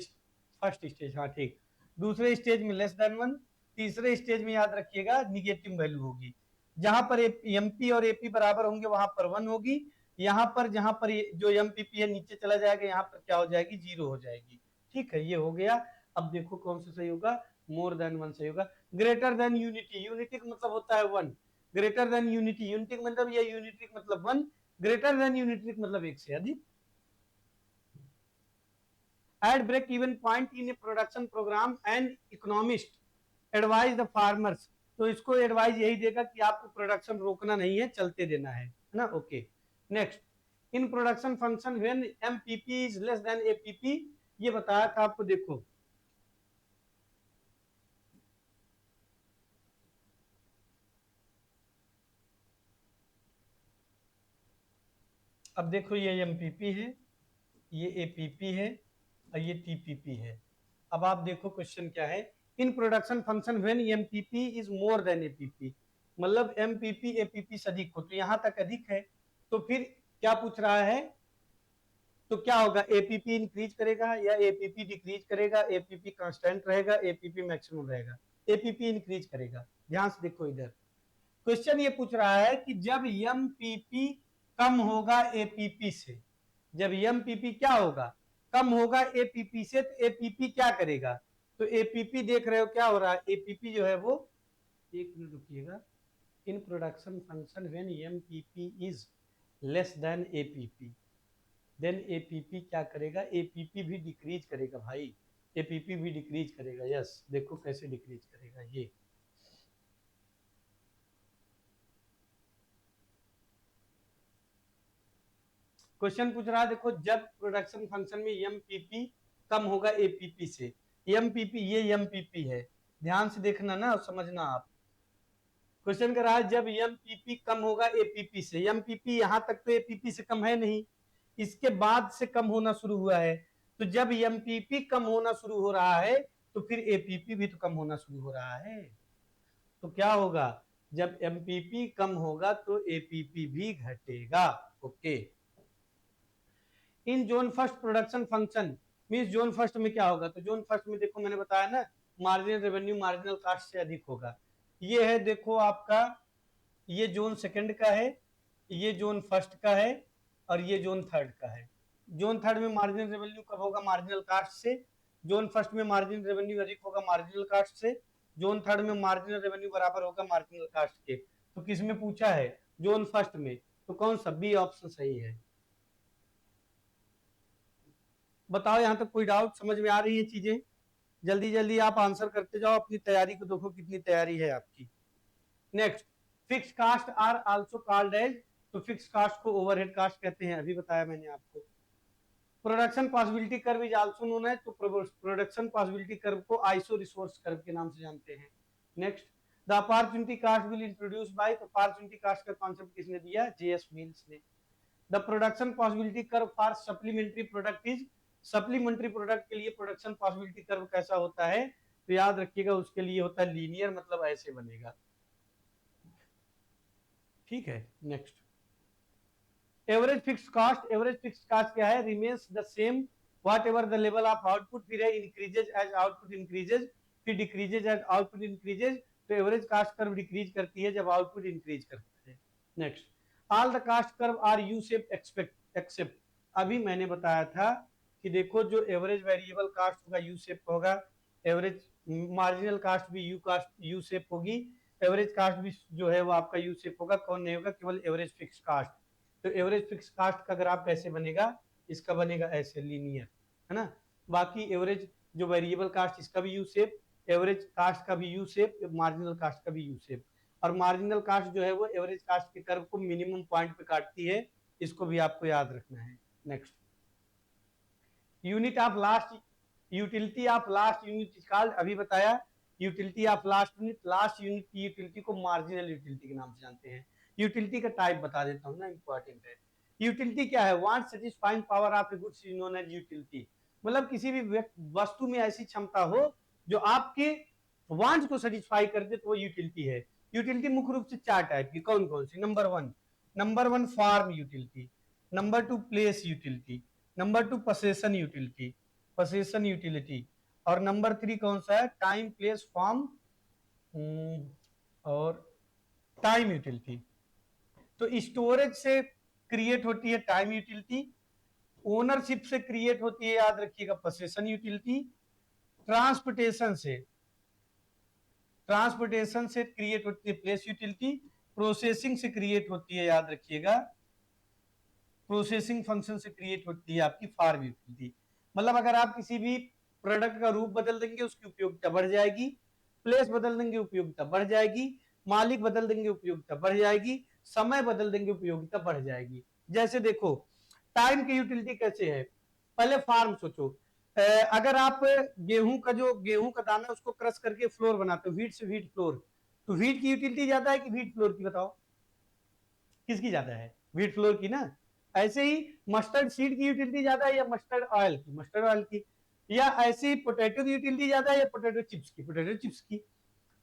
first stage, हाँ ठीक। दूसरे स्टेज में लेस देन 1, तीसरे स्टेज में याद रखिएगा निगेटिव वैल्यू होगी। जहां पर एमपी और एपी बराबर होंगे वहां पर 1 होगी, यहाँ पर जहां पर जो एमपीपी है नीचे चला जाएगा, यहाँ पर क्या हो जाएगी, 0 हो जाएगी। ठीक है, ये हो गया। अब देखो कौन सा सही होगा, मोर देन 1 सही होगा। ग्रेटर देन यूनिटी, यूनिटी का मतलब होता है 1, ग्रेटर देन यूनिटी, यूनिटी का मतलब, या यूनिटी का मतलब 1, ग्रेटर देन यूनिटी का मतलब 1 से अधिक। At break-even point in a production program, an economist advise the farmers, तो इसको एडवाइस यही देगा कि आपको प्रोडक्शन रोकना नहीं है, चलते देना है ना। Okay, next, in production function when MPP is less than APP, ये बताया था आपको। देखो अब देखो, ये एमपीपी है, ये एपीपी है, और ये टीपीपी है। अब आप देखो क्वेश्चन क्या है, इन production function when MPP is more then APP, मतलब एमपीपी एपीपी से अधिक हो, तो यहां तक अधिक है, तो फिर क्या पूछ रहा है, तो क्या होगा, एपीपी इंक्रीज करेगा या एपीपी डिक्रीज करेगा, एपीपी कांस्टेंट रहेगा, एपीपी मैक्सिमम रहेगा, एपीपी इंक्रीज करेगा। ध्यान से देखो इधर, क्वेश्चन ये पूछ रहा है कि जब एमपीपी कम होगा एपीपी से, जब एमपीपी क्या होगा, कम होगा एपीपी से, तो एपीपी क्या करेगा, तो एपीपी देख रहे हो क्या हो रहा है, एपीपी जो है वो, एक मिनट रुकिएगा, in production function when MPP is less than APP, then APP क्या करेगा, एपीपी भी डिक्रीज करेगा भाई, एपीपी भी डिक्रीज करेगा। यस, देखो कैसे डिक्रीज करेगा, ये क्वेश्चन पूछ रहा है। देखो, जब प्रोडक्शन फंक्शन में एमपीपी कम होगा एपीपी से, एमपीपी, ये एमपीपी है, ध्यान से देखना ना, समझना आप। क्वेश्चन कर रहा है जब एमपीपी कम होगा एपीपी से, एमपीपी यहां तक तो एपीपी से कम है नहीं, इसके बाद से कम होना शुरू हुआ है, तो जब एमपीपी कम होना शुरू हो रहा है तो फिर एपीपी भी तो कम होना शुरू हो रहा है, तो क्या होगा, जब एमपीपी कम होगा तो एपीपी भी घटेगा। Okay, in zone first production function means, zone first में क्या होगा, तो जोन फर्स्ट में देखो मैंने बताया ना, मार्जिनल रेवेन्यू मार्जिनल कास्ट से अधिक होगा। ये है देखो आपका, ये जोन सेकंड का है, ये जोन फर्स्ट का है, और ये जोन थर्ड का है। जोन थर्ड में मार्जिनल रेवेन्यू कब होगा, मार्जिनल कास्ट से। जोन फर्स्ट में मार्जिनल रेवेन्यू अधिक होगा मार्जिनल कास्ट से। जोन थर्ड में मार्जिनल रेवेन्यू बराबर होगा मार्जिनल कास्ट के। तो किस में पूछा है, जोन फर्स्ट में, तो कौन सा, बी ऑप्शन सही है। बताओ यहाँ तक कोई डाउट, समझ में आ रही है चीजें, जल्दी जल्दी आप आंसर करते जाओ, अपनी तैयारी को देखो कितनी तैयारी है आपकी। Next, fix cost are also called as, तो फिक्स कास्ट को ओवरहेड कास्ट कहते हैं, अभी बताया मैंने आपको। Production possibility curve is also known है, तो प्रोडक्शन पॉसिबिलिटी कर्व को आइसो रिसोर्स कर्व के नाम से जानते हैं। Next, the opportunity cost will introduce by, तो अपॉर्चुनिटी कास्ट का कॉन्सेप्ट किसने दिया, जेएस मिल्स ने। The production possibility curve for supplementary product is, supplementary product के लिए प्रोडक्शन पॉसिबिलिटी कर्व कैसा होता है, तो याद रखिएगा उसके लिए होता है लीनियर, मतलब ऐसे बनेगा। ठीक है, next, average fix cost, average fix cost क्या है, remains the same whatever the level of output, फिर है इंक्रीजेज एज आउटपुट इंक्रीजेज, फिर डिक्रीजेज एज आउटपुट इंक्रीजेज। तो एवरेज कास्ट कर्व डिक्रीज करती है जब आउटपुट इंक्रीज करता है। Next, all the cost curve are U shape except, अभी मैंने बताया था कि देखो जो एवरेज वेरिएबल कास्ट होगा यू शेप होगा, एवरेज मार्जिनल कास्ट भी यू शेप होगी, एवरेज कास्ट भी जो है वो आपका यू शेप होगा, कौन नहीं होगा, केवल एवरेज फिक्स कास्ट। तो एवरेज फिक्स कास्ट का ग्राफ कैसे बनेगा, इसका बनेगा ऐसे लीनियर, है ना। बाकी एवरेज जो वेरिएबल कास्ट इसका भी यू शेप, एवरेज कास्ट का भी यू शेप, मार्जिनल कास्ट का भी यू शेप। और मार्जिनल कास्ट जो है वो एवरेज कास्ट के कर्व को मिनिमम पॉइंट पे काटती है, इसको भी आपको याद रखना है। Next, unit of last utility of last unit is called, अभी बताया utility of last unit, last unit की यूटिलिटी को मार्जिनल यूटिलिटी के नाम से जानते हैं। यूटिलिटी का टाइप बता देता हूँ ना, इंपॉर्टेंट है। यूटिलिटी क्या है, want satisfying power of a goods is known as utility, मतलब किसी भी वस्तु में ऐसी क्षमता हो जो आपके वांट्स को सेटिस्फाई कर दे, तो वो यूटिलिटी है। यूटिलिटी मुख्य रूप से चार टाइप की, कौन कौन सी, number one form utility, number two place utility, number two possession utility, और नंबर थ्री कौन सा है, टाइम प्लेस फॉर्म और टाइम यूटिलिटी। तो स्टोरेज से क्रिएट होती है टाइम यूटिलिटी, ओनरशिप से क्रिएट होती है, याद रखिएगा, पोसेशन यूटिलिटी, ट्रांसपोर्टेशन से क्रिएट होती है प्लेस यूटिलिटी, प्रोसेसिंग से क्रिएट होती है, याद रखिएगा, प्रोसेसिंग फंक्शन से क्रिएट होती है आपकी फार्म यूटिलिटी। मतलब अगर आप किसी भी प्रोडक्ट का रूप बदल देंगे उसकी उपयोगिता बढ़ जाएगी, प्लेस बदल देंगे उपयोगिता बढ़ जाएगी, मालिक बदल देंगे उपयोगिता बढ़ जाएगी, समय बदल देंगे उपयोगिता बढ़ जाएगी। जैसे देखो टाइम की यूटिलिटी कैसे है, पहले फार्म सोचो, अगर आप गेहूं का दाना उसको क्रश करके फ्लोर बनाते हो, व्हीट से व्हीट फ्लोर, तो व्हीट की यूटिलिटी ज्यादा है कि व्हीट फ्लोर की, बताओ किसकी ज्यादा है, व्हीट फ्लोर की ना। ऐसे ही मस्टर्ड सीड की यूटिलिटी ज्यादा है या मस्टर्ड ऑयल की, या ऐसे ही पोटैटो की यूटिलिटी ज्यादा है या पोटैटो चिप्स की।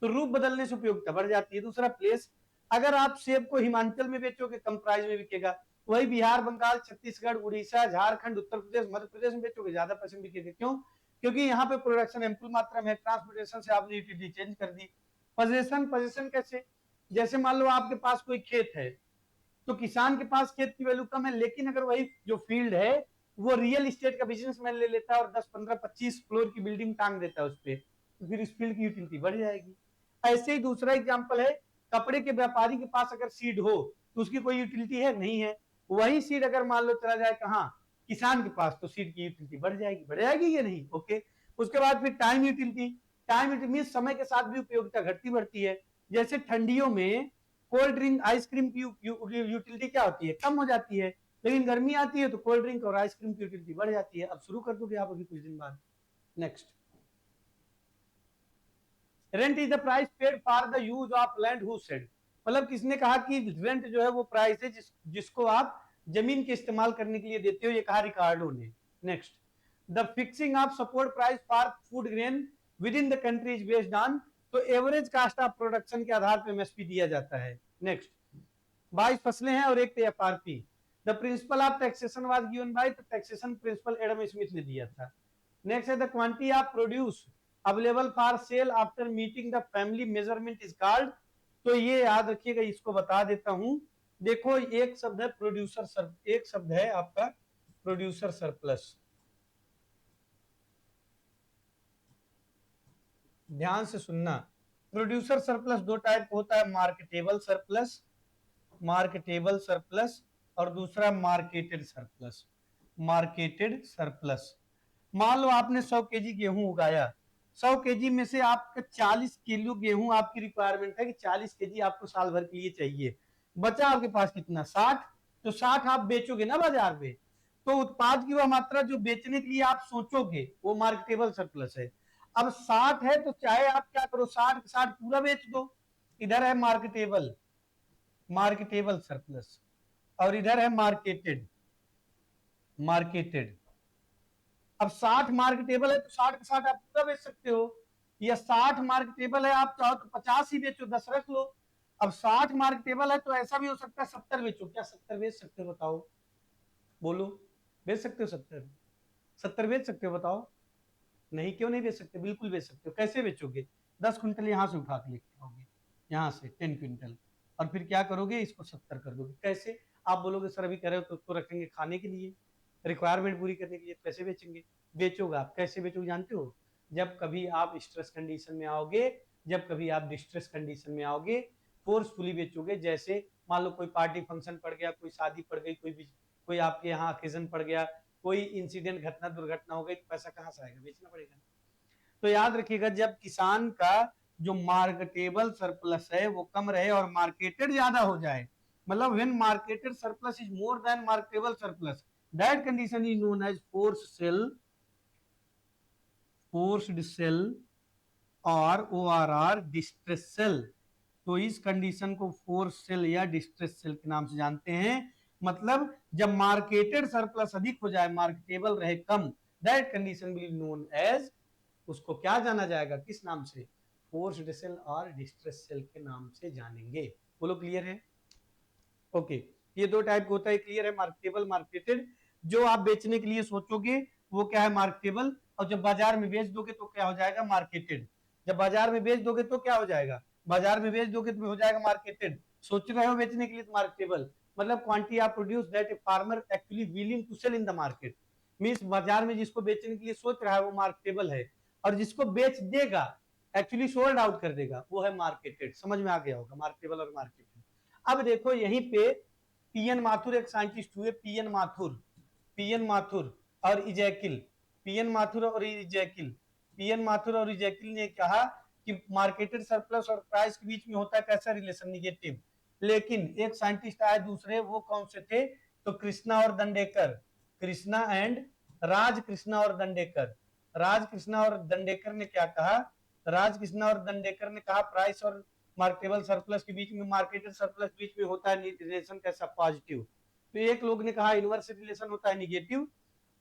तो रूप बदलने से उपयोगिता बढ़ जाती है। दूसरा प्लेस, अगर आप सेब को हिमाचल में बेचोगे कम प्राइस में बिकेगा, वही बिहार, बंगाल, छत्तीसगढ़, उड़ीसा, झारखंड, उत्तर प्रदेश, मध्य प्रदेश में बेचोगे ज्यादा पैसे में बिकेगा। क्यों, क्योंकि यहाँ पे प्रोडक्शन एम्पल मात्रा में है, ट्रांसपोर्टेशन से आपने यूटिलिटी चेंज कर दी। पोजीशन कैसे, जैसे मान लो आपके पास कोई खेत है, तो किसान के पास खेत की वैल्यू कम है, लेकिन अगर वही जो फील्ड है वो रियल एस्टेट का बिजनेसमैन ले लेता है और 10, 15, 25 फ्लोर की बिल्डिंग टांग देता है उस पर, तो फिर इस फील्ड की यूटिलिटी बढ़ जाएगी। ऐसे ही दूसरा एग्जाम्पल है, कपड़े के व्यापारी के पास अगर सीड हो तो उसकी कोई यूटिलिटी है नहीं है, वही सीड अगर मान लो चला जाए कहाँ, किसान के पास, तो सीड की यूटिलिटी बढ़ जाएगी या नहीं। ओके, उसके बाद फिर टाइम यूटिलिटी मीन समय के साथ भी उपयोगिता घटती बढ़ती है। जैसे ठंडियों में कोल्ड ड्रिंक, आइसक्रीम की यूटिलिटी क्या होती है, कम हो जाती है, लेकिन गर्मी आती है तो कोल्ड ड्रिंक और आइसक्रीम की यूटिलिटी बढ़ जाती है। अब शुरू कर दोगे आप अभी कुछ दिन बाद। Next, rent is the price paid for the use of land, who said, मतलब किसने कहा कि रेंट जो है वो प्राइस है जिसको आप जमीन के इस्तेमाल करने के लिए देते हो, ये कहा रिकार्डो ने। Next, the fixing of support price for food grain with in the country is based on, तो एवरेज कास्ट ऑफ प्रोडक्शन के आधार पर एमएसपी दिया जाता है। नेक्स्ट, 22 फसलें हैं और एक पे FRP, the principle of taxation was given bye, तो टैक्सेशन प्रिंसिपल एडम स्मिथ ने दिया था। नेक्स्ट है the quantity of produce available for sale after meeting the family measurement is called, तो ये याद रखिएगा, इसको बता देता हूं। देखो एक शब्द है प्रोड्यूसर एक शब्द है आपका प्रोड्यूसर सरप्लस, ध्यान से सुनना। प्रोड्यूसर सरप्लस दो टाइप होता है, मार्केटेबल सरप्लस और दूसरा मार्केटेड सरप्लस। मान लो आपने 100 केजी गेहूं उगाया, 100 केजी में से आपका 40 किलो गेहूं आपकी रिक्वायरमेंट है कि 40 केजी आपको साल भर के लिए चाहिए, बचा आपके पास कितना, 60, तो 60 आप बेचोगे ना बाजार में, तो उत्पाद की वह मात्रा जो बेचने के लिए आप सोचोगे वो मार्केटेबल सरप्लस है। अब 60 है तो चाहे आप क्या करो, 60 पूरा बेच दो, इधर है मार्केटेबल सरप्लस और इधर है मार्केटेड। अब 60 मार्केटेबल है तो 60 का 60 आप पूरा बेच सकते हो, या 60 मार्केटेबल है आप चाहो तो 50 ही बेचो, 10 रख लो। अब 60 मार्केटेबल है तो ऐसा भी हो सकता है 70 बेचो, क्या 70 बेच सकते हो, बताओ, बोलो, बेच सकते हो 70? 70 बेच सकते हो बताओ? नहीं, क्यों नहीं बेच सकते? बिल्कुल बेच सकते हो। कैसे बेचोगे? 10 क्विंटल यहाँ से उठा के लेके आओगे, यहाँ से 10 क्विंटल, और फिर क्या करोगे? इसको 70 कर दोगे। कैसे? आप बोलोगे सर अभी कह रहे हो तो रखेंगे खाने के लिए, रिक्वायरमेंट पूरी करने के लिए, कैसे बेचेंगे? बेचोगे आप, कैसे बेचोगे जानते हो? जब कभी आप स्ट्रेस कंडीशन में आओगे, जब कभी आप डिस्ट्रेस कंडीशन में आओगे, फोर्सफुली बेचोगे। जैसे मान लो कोई पार्टी फंक्शन पड़ गया, कोई शादी पड़ गई, कोई आपके यहाँ ओकेजन पड़ गया, कोई इंसिडेंट घटना दुर्घटना हो गई, तो पैसा कहाँ से आएगा? बेचना पड़ेगा। तो याद रखिएगा, जब किसान का जो मार्केटेबल सरप्लस है वो कम रहे और मार्केटेड ज्यादा हो जाए, मतलब when marketed surplus is more than marketable surplus, that condition is known as forced sale और ORR डिस्ट्रेस सेल। तो इस कंडीशन को फोर्स सेल या डिस्ट्रेस सेल के नाम से जानते हैं। मतलब जब मार्केटेड सरप्लस अधिक हो जाए, मार्केटेबल रहे कम, that condition will known as, उसको क्या जाना जाएगा, किस नाम से? फोर्स्ड सेल और डिस्ट्रेस सेल के नाम से जानेंगे। बोलो क्लियर है? ओके, ये दो टाइप का होता है, क्लियर है? Marketable, marketed. जो आप बेचने के लिए सोचोगे वो क्या है? मार्केटेबल। और जब बाजार में बेच दोगे तो क्या हो जाएगा? मार्केटेड। जब बाजार में बेच दोगे तो क्या हो जाएगा? बाजार में बेच दोगे तो हो जाएगा मार्केटेड। सोच रहे हो बेचने के लिए तो मार्केटेबल। मतलब क्वांटिटी आप produce that a farmer actually willing to sell in the market, means बाजार में जिसको बेचने के लिए सोच रहा है वो मार्केटेबल है, और जिसको बेच देगा, एक्चुअली सोल्ड आउट कर देगा, वो है मार्केटेड। समझ में आ गया होगा मार्केटेबल और मार्केटेड। अब देखो यहीं पे पीएन माथुर एक साइंटिस्ट हुए, पीएन माथुर और इजैकिल, पीएन माथुर और इजैकिल ने कहा कि मार्केटेड सरप्लस और प्राइस के बीच में होता है कैसा रिलेशन? निगेटिव। लेकिन एक साइंटिस्ट आए दूसरे, वो कौन से थे? तो कृष्णा और दंडेकर, कृष्णा एंड कृष्णा और दंडेकर। कृष्णा और दंडेकर ने क्या कहा? कृष्णा और दंडेकर ने कहा प्राइस और मार्केटेबल सरप्लस के बीच में, मार्केटेड सरप्लस के बीच में होता है रिलेशन कैसा? पॉजिटिव। तो एक लोग ने कहा इनवर्स रिलेशन होता है निगेटिव,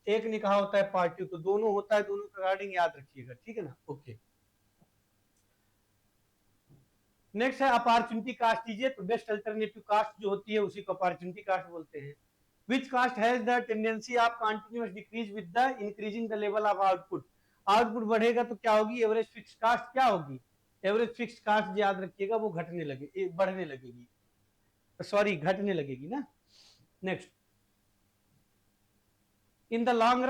एक ने कहा होता है पॉजिटिव। तो दोनों होता है, दोनों का रिगार्डिंग याद रखिएगा, ठीक है ना? ओके, नेक्स्ट है अपॉर्चुनिटी कास्ट कीजिए। तो बेस्ट अल्टरनेटिव कास्ट जो होती है उसी को अपॉर्चुनिटी कास्ट बोलते हैं। Which cost has the tendency of continuous decrease with the increasing the level of output? Output बढ़ेगा तो क्या होगी? एवरेज फिक्स कास्ट क्या होगी? एवरेज फिक्स कास्ट याद रखिएगा, वो घटने लगे, बढ़ने लगेगी, सॉरी घटने लगेगी ना। Next, in the long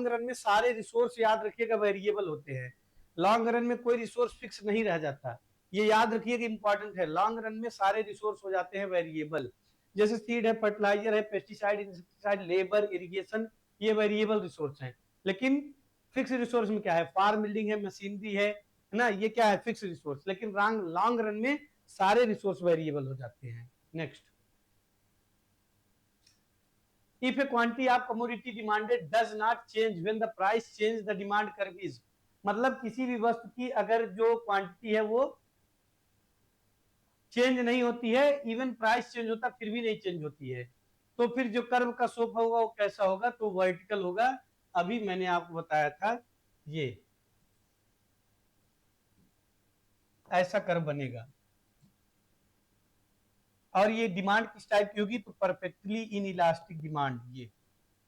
run में सारे रिसोर्स याद रखिएगा वेरिएबल होते हैं। लॉन्ग रन में कोई रिसोर्स फिक्स नहीं रह जाता, ये याद रखिएगा, इंपॉर्टेंट है। लॉन्ग रन में सारे रिसोर्स हो जाते हैं वेरिएबल। जैसे सीड है, फर्टिलाइजर है, पेस्टिसाइड, इंसेक्टिसाइड, लेबर, इरिगेशन, ये वेरिएबल रिसोर्स हैं। लेकिन फिक्स रिसोर्स में क्या है? फार्म बिल्डिंग है, मशीनरी है ना, ये क्या है? Fix resource. लेकिन लॉन्ग रन में सारे रिसोर्स वेरिएबल हो जाते हैं। Next, if a quantity of commodity demanded does not change when the price change, the demand curve is, मतलब किसी भी वस्तु की अगर जो क्वांटिटी है वो चेंज नहीं होती है, इवन प्राइस चेंज होता फिर भी नहीं चेंज होती है, तो फिर जो कर्व का स्लोप होगा वो कैसा होगा? तो वर्टिकल होगा। अभी मैंने आपको बताया था, ये ऐसा कर्व बनेगा। और ये डिमांड किस टाइप की होगी? तो परफेक्टली इन इलास्टिक डिमांड। ये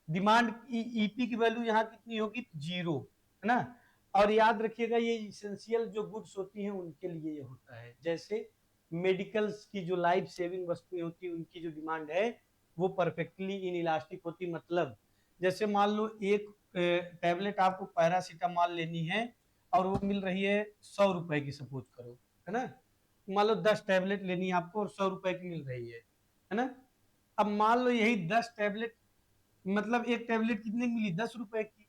डिमांड ईपी की वैल्यू यहाँ कितनी होगी? 0, है ना। और याद रखिएगा ये इसेंशियल जो गुड्स होती हैं उनके लिए ये होता है। जैसे मेडिकल्स की जो लाइफ सेविंग वस्तुएं होती है उनकी जो डिमांड है वो परफेक्टली इन इलास्टिक होती। मतलब जैसे मान लो एक टैबलेट आपको पैरासीटामॉल लेनी है और वो मिल रही है 100 रुपए की, सपोज करो, है ना। मान लो 10 टैबलेट लेनी है आपको और 100 रुपए की मिल रही है ना। अब मान लो यही 10 टैबलेट, मतलब एक टैबलेट कितने की मिली? 10 रुपए की।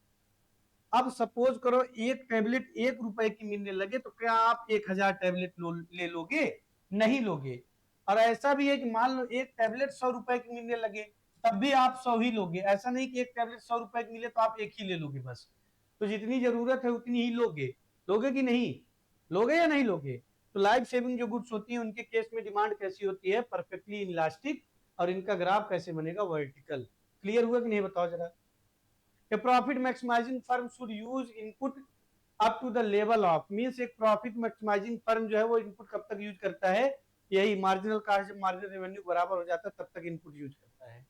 अब सपोज करो एक टैबलेट 1 रुपए की मिलने लगे, तो क्या आप 1000 टैबलेट ले लोगे? नहीं लोगे। और ऐसा भी है कि मान लो एक टैबलेट 100 रुपए की मिलने लगे, तब भी आप 100 ही लोगे। ऐसा नहीं कि एक टैबलेट 100 रुपए की मिले तो आप एक ही ले लोगे बस। तो जितनी जरूरत है उतनी ही लोगे। लोगे कि नहीं? लोगे या नहीं लोगे? तो लाइफ सेविंग जो गुड्स होती है उनके केस में डिमांड कैसी होती है? Perfectly elastic. और इनका ग्राफ कैसे बनेगा? वर्टिकल। क्लियर हुआ कि नहीं बताओ जरा? A profit maximizing firm should use input up to the level of, means एक प्रॉफिट मैक्सिमाइजिंग फर्म जो है वो इनपुट कब तक यूज करता है? यही मार्जिनल कॉस्ट, जब मार्जिनल रेवेन्यू बराबर हो जाता है तब तक इनपुट यूज करता है।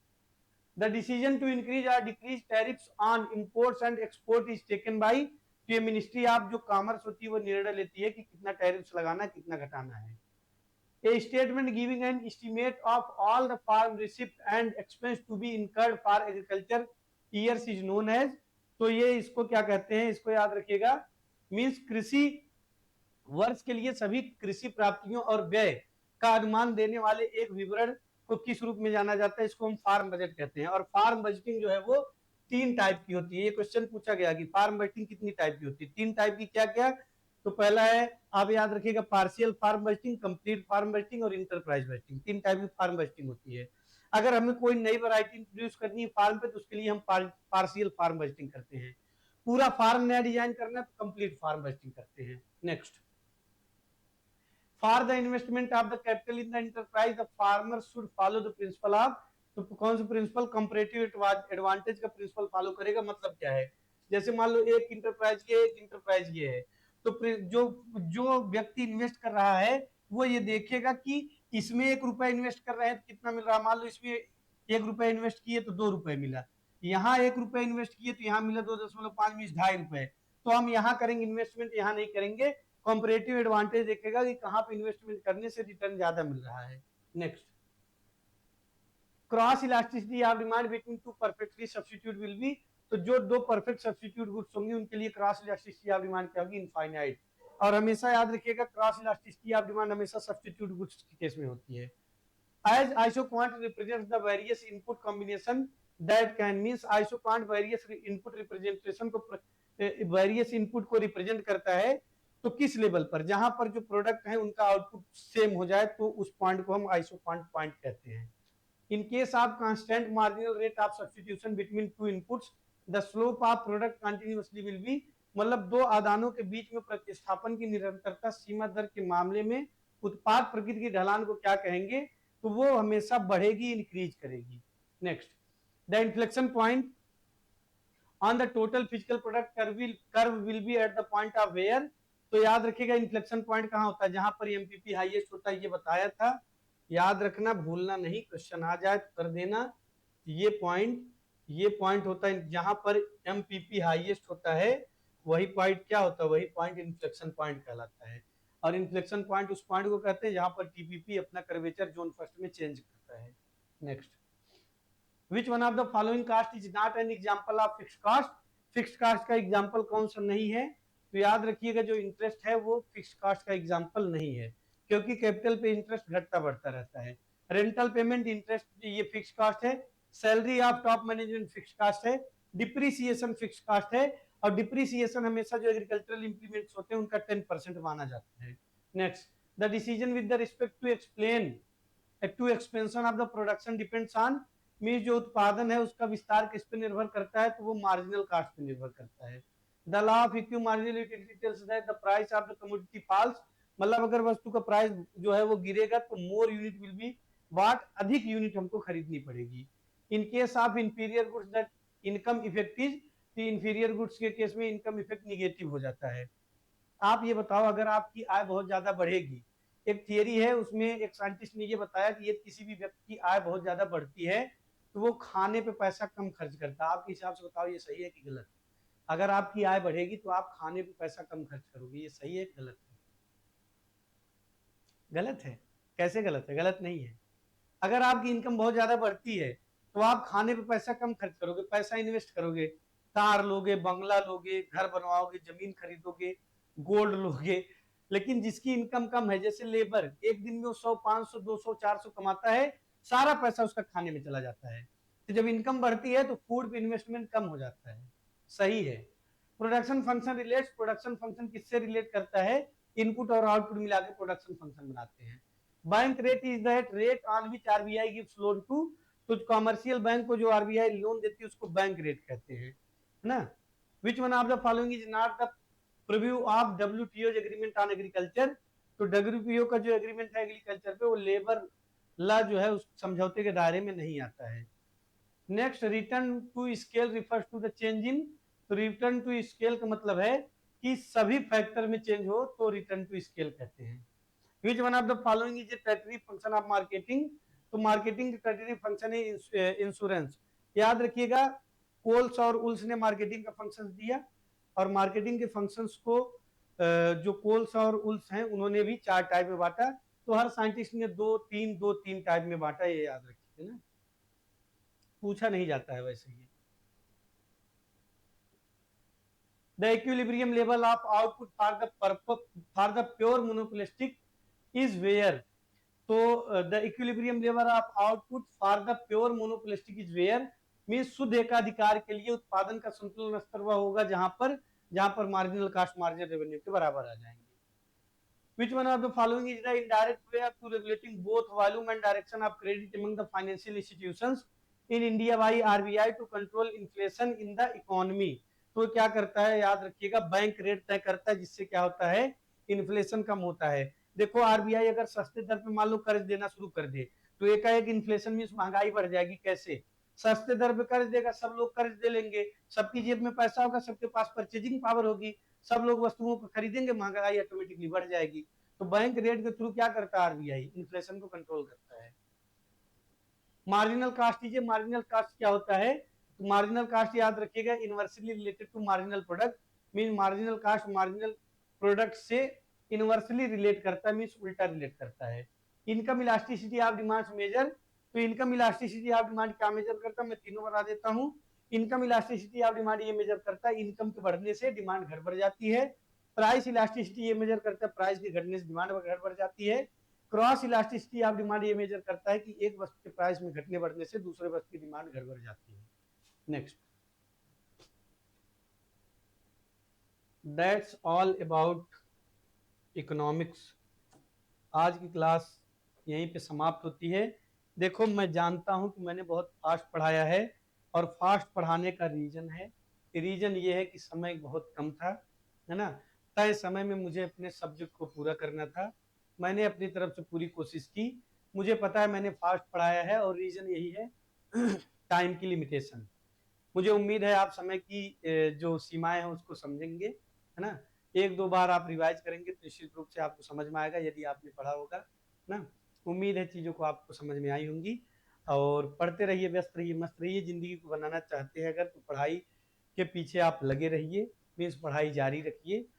द डिसीजन टू इंक्रीज और decrease tariffs on imports and export is taken by, ये मिनिस्ट्री ऑफ जो कॉमर्स होती है वो निर्णय लेती है कि कितना टैरिफ्स लगाना है, कितना घटाना है। A statement giving an estimate of all the farm receipt and expense to be incurred for agriculture years is known as, तो ये इसको क्या कहते हैं, इसको याद रखिएगा, मीन्स कृषि वर्ष के लिए सभी कृषि प्राप्तियों और व्यय का अनुमान देने वाले एक विवरण को किस रूप में जाना जाता है, इसको हम फार्म बजट कहते हैं। और फार्म बजटिंग जो है वो 3 टाइप की होती है। ये क्वेश्चन पूछा गया कि फार्म बजटिंग कितनी टाइप की होती है, 3 टाइप की, क्या क्या? तो पहला है, आप याद रखिएगा, partial farm budgeting, complete farm budgeting और इंटरप्राइज बजटिंग। 3 टाइप की फार्म बजटिंग होती है। अगर हमें कोई नई वैरायटी इंट्रोड्यूस करनी है फार्म पे, तो उसके लिए हम पार्शियल फार्म बजटिंग करते हैं। पूरा फार्म नया डिजाइन करना है तो कंप्लीट फार्म बजटिंग करते हैं। Next, for the investment of the capital in the enterprise the farmer should follow the principle of, तो कौन सा प्रिंसिपल? कंपैरेटिव एडवांटेज का प्रिंसिपल फॉलो करेगा। मतलब क्या है, जैसे मान लो एक इंटरप्राइज ये है, तो जो जो व्यक्ति इन्वेस्ट कर रहा है वो ये देखेगा कि इसमें 1 रुपया इन्वेस्ट कर रहे हैं तो कितना मिल रहा है। मान लो इसमें 1 रुपया इन्वेस्ट किए तो 2 रुपए मिला, यहाँ 1 रुपया इन्वेस्ट किए तो यहाँ मिला 2.5 मीन्स 2.5 रुपए। तो हम यहाँ करेंगे इन्वेस्टमेंट, यहाँ नहीं करेंगे। कॉम्परेटिव एडवांटेज देखेगा कि कहाँ पे इन्वेस्टमेंट करने से रिटर्न ज्यादा मिल रहा है। Next, cross elasticity of demand between two perfectly substitute will be, तो जो 2 परफेक्ट सब्स्टिट्यूट गुड्स होंगे उनके लिए क्रॉस इलास्टिसिटी ऑफ डिमांड क्या होगी? इनफाइनाइट। और हमेशा याद रखिएगा क्रॉस इलास्टिसिटी ऑफ डिमांड हमेशा सब्स्टिट्यूट गुड्स के केस में होती है। As isoquant represents the various input combination that can, means isoquant various input representation को, वेरियस इनपुट को रिप्रेजेंट करता है, तो किस लेवल पर? जहां पर जो प्रोडक्ट है उनका आउटपुट सेम हो जाए तो उस पॉइंट को हम आइसोक्वांट पॉइंट कहते हैं। In case of constant marginal rate of substitution between two inputs, the slope of product continuously will be, मतलब 2 आदानों के बीच में प्रतिस्थापन की निरंतरता सीमा दर के मामले में उत्पाद प्रकृति की ढलान को क्या कहेंगे? तो वो हमेशा बढ़ेगी, इंक्रीज करेगी। Next, the inflection point on the total physical product curve will be at the point of where, तो याद रखिएगा इन्फ्लेक्शन पॉइंट कहाँ होता है? जहां पर एमपीपी हाईएस्ट होता है, ये बताया था, याद रखना, भूलना नहीं, क्वेश्चन आ जाए तो कर देना। ये पॉइंट होता है जहां पर एमपीपी हाईएस्ट होता है, वही पॉइंट क्या होता है? वही पॉइंट इन्फ्लेक्शन पॉइंट कहलाता है। और इन्फ्लेक्शन पॉइंट उस पॉइंट को कहते हैं जहां पर टीपीपी अपना कर्वेचर जोन फर्स्ट में चेंज करता है। Next, which one of the following cost is not an example of fixed cost, fixed cost का एग्जांपल कौन सा नहीं है? तो याद रखिएगा जो इंटरेस्ट है वो फिक्स्ड कास्ट का एग्जांपल नहीं है, क्योंकि कैपिटल पे इंटरेस्ट घटता बढ़ता रहता है। रेंटल पेमेंट इंटरेस्ट ये फिक्स्ड कास्ट है, salary of top management fixed cost है, डिप्रिसिएशन फिक्स्ड कास्ट है, और डिप्रिसिएशन हमेशा जो एग्रीकल्चरल इंप्लीमेंट्स होते हैं उनका 10% माना जाता है। Next, the decision with the respect to explain to expansion of the production depends on, mean जो उत्पादन है उसका विस्तार किस पे निर्भर करता है? तो वो मार्जिनल कॉस्ट पे निर्भर करता है। The law of equity marginality tells that the price of the commodity falls, मतलब अगर वस्तु का प्राइस जो है वो गिरेगा तो मोर यूनिट विल बी वाट, अधिक यूनिट हमको खरीदनी पड़ेगी। In case of inferior goods that income effect is, तो इंफीरियर गुड्स के केस में इनकम इफेक्ट निगेटिव हो जाता है। आप ये बताओ, अगर आपकी आय बहुत ज्यादा बढ़ेगी, एक थियरी है उसमें एक साइंटिस्ट ने ये बताया कि ये किसी भी व्यक्ति की आय बहुत ज्यादा बढ़ती है तो वो खाने पे पैसा कम खर्च करता है। आपके हिसाब से बताओ ये सही है कि गलत? अगर आपकी आय बढ़ेगी तो आप खाने पे पैसा कम खर्च करोगे, ये सही है कि गलत है? गलत है। कैसे गलत है? गलत नहीं है। अगर आपकी इनकम बहुत ज्यादा बढ़ती है तो आप खाने पे पैसा कम खर्च करोगे, पैसा इन्वेस्ट करोगे, कार लोगे, बंगला लोगे, घर बनवाओगे, जमीन खरीदोगे, गोल्ड लोगे। लेकिन जिसकी इनकम कम है, जैसे लेबर, एक दिन में वो 100, 500, 200, 400 कमाता है, सारा पैसा उसका खाने में चला जाता है। तो जब इनकम बढ़ती है तो फूड पे इन्वेस्टमेंट कम हो जाता है। सही है। Production function relates, production function किससे रिलेट करता है? इनपुट और आउटपुट मिला के प्रोडक्शन फंक्शन बनाते हैं। Bank rate is that rate on which RBI gives loan to, तो कॉमर्शियल बैंक को जो आरबीआई लोन देती है उसको बैंक रेट कहते हैं, है ना। Which one of the following is not the preview of WTO agreement on agriculture, तो डब्ल्यूटीओ का जो एग्रीमेंट है एग्रीकल्चर पे वो लेबर ला जो है उस समझौते के दायरे में नहीं आता है। Next, return to scale refers to the change in, तो रिटर्न टू स्केल का मतलब है कि सभी फैक्टर में चेंज हो तो रिटर्न टू स्केल कहते हैं। Which one of the following is a tertiary function of marketing, तो मार्केटिंग टर्टरी फंक्शन है इंश्योरेंस, याद रखिएगा कोल्स और उल्स ने मार्केटिंग का फंक्शन दिया और मार्केटिंग के फंक्शंस को जो कोल्स और उल्स हैं उन्होंने भी 4 टाइप में बांटा। तो हर साइंटिस्ट ने 2-3 टाइप में बांटा, ये याद रखिए ना, पूछा नहीं जाता है वैसे ये। The equilibrium level of output for the pure monopolistic is where. तो the equilibrium level of output for the pure monopolistic is where mean शुद्ध एकाधिकार के लिए उत्पादन का संतुलन स्तर वह होगा जहां पर मार्जिनल कॉस्ट मार्जिनल रेवेन्यू के बराबर आ जाएंगे। Which one of the following is the indirect way to regulating both volume and direction of credit among the financial institutions in India by RBI to control inflation in the economy? तो क्या करता है याद रखिएगा, बैंक रेट तय करता है जिससे क्या होता है, इन्फ्लेशन कम होता है। देखो आरबीआई अगर सस्ते दर पे मान लो कर्ज देना शुरू कर दे तो एकाएक इन्फ्लेशन में महंगाई बढ़ जाएगी। कैसे? सस्ते दर पे कर्ज देगा, सब लोग कर्ज दे लेंगे, सबकी जेब में पैसा होगा, सबके पास परचेजिंग पावर होगी, सब लोग वस्तुओं को खरीदेंगे, महंगाई ऑटोमेटिकली बढ़ जाएगी। तो बैंक रेट के थ्रू क्या करता है आरबीआई, इन्फ्लेशन को कंट्रोल करता है। मार्जिनल कॉस्ट लीजिए, मार्जिनल कॉस्ट क्या होता है, तो मार्जिनल कॉस्ट याद रखिएगा inversely related to marginal product, mean marginal cost marginal product से इनवर्सली रिलेट करता है, मीन उल्टा रिलेट करता है। Income elasticity of demand measure, तो इनकम इलास्टिसिटी ऑफ डिमांड क्या मेजर करता है, मैं तीनों बता देता हूँ। इनकम इलास्टिसिटी ऑफ डिमांड ये मेजर करता है इनकम के बढ़ने से डिमांड घट बढ़ जाती है। प्राइस इलास्टिसिटी ये मेजर करता है प्राइस के घटने से डिमांड घट बढ़ जाती है। क्रॉस इलास्टिसिटी ऑफ डिमांड ये मेजर करता है कि एक वस्तु के प्राइस में घटने बढ़ने से दूसरे वस्तु की डिमांड घट बढ़ जाती है। Next, that's all about economics. आज की क्लास यहीं पे समाप्त होती है। देखो मैं जानता हूं कि मैंने बहुत फास्ट पढ़ाया है और फास्ट पढ़ाने का रीजन ये है कि समय बहुत कम था, है ना, तय समय में मुझे अपने सब्जेक्ट को पूरा करना था। मैंने अपनी तरफ से पूरी कोशिश की, मुझे पता है मैंने फास्ट पढ़ाया है और रीजन यही है टाइम की लिमिटेशन। मुझे उम्मीद है आप समय की जो सीमाएं हैं उसको समझेंगे, है ना। एक दो बार आप रिवाइज करेंगे तो निश्चित रूप से आपको समझ में आएगा यदि आपने पढ़ा होगा ना। उम्मीद है चीज़ों को आपको समझ में आई होंगी। और पढ़ते रहिए, व्यस्त रहिए, मस्त रहिए। जिंदगी को बनाना चाहते हैं अगर तो पढ़ाई के पीछे आप लगे रहिए, मीन्स पढ़ाई जारी रखिए।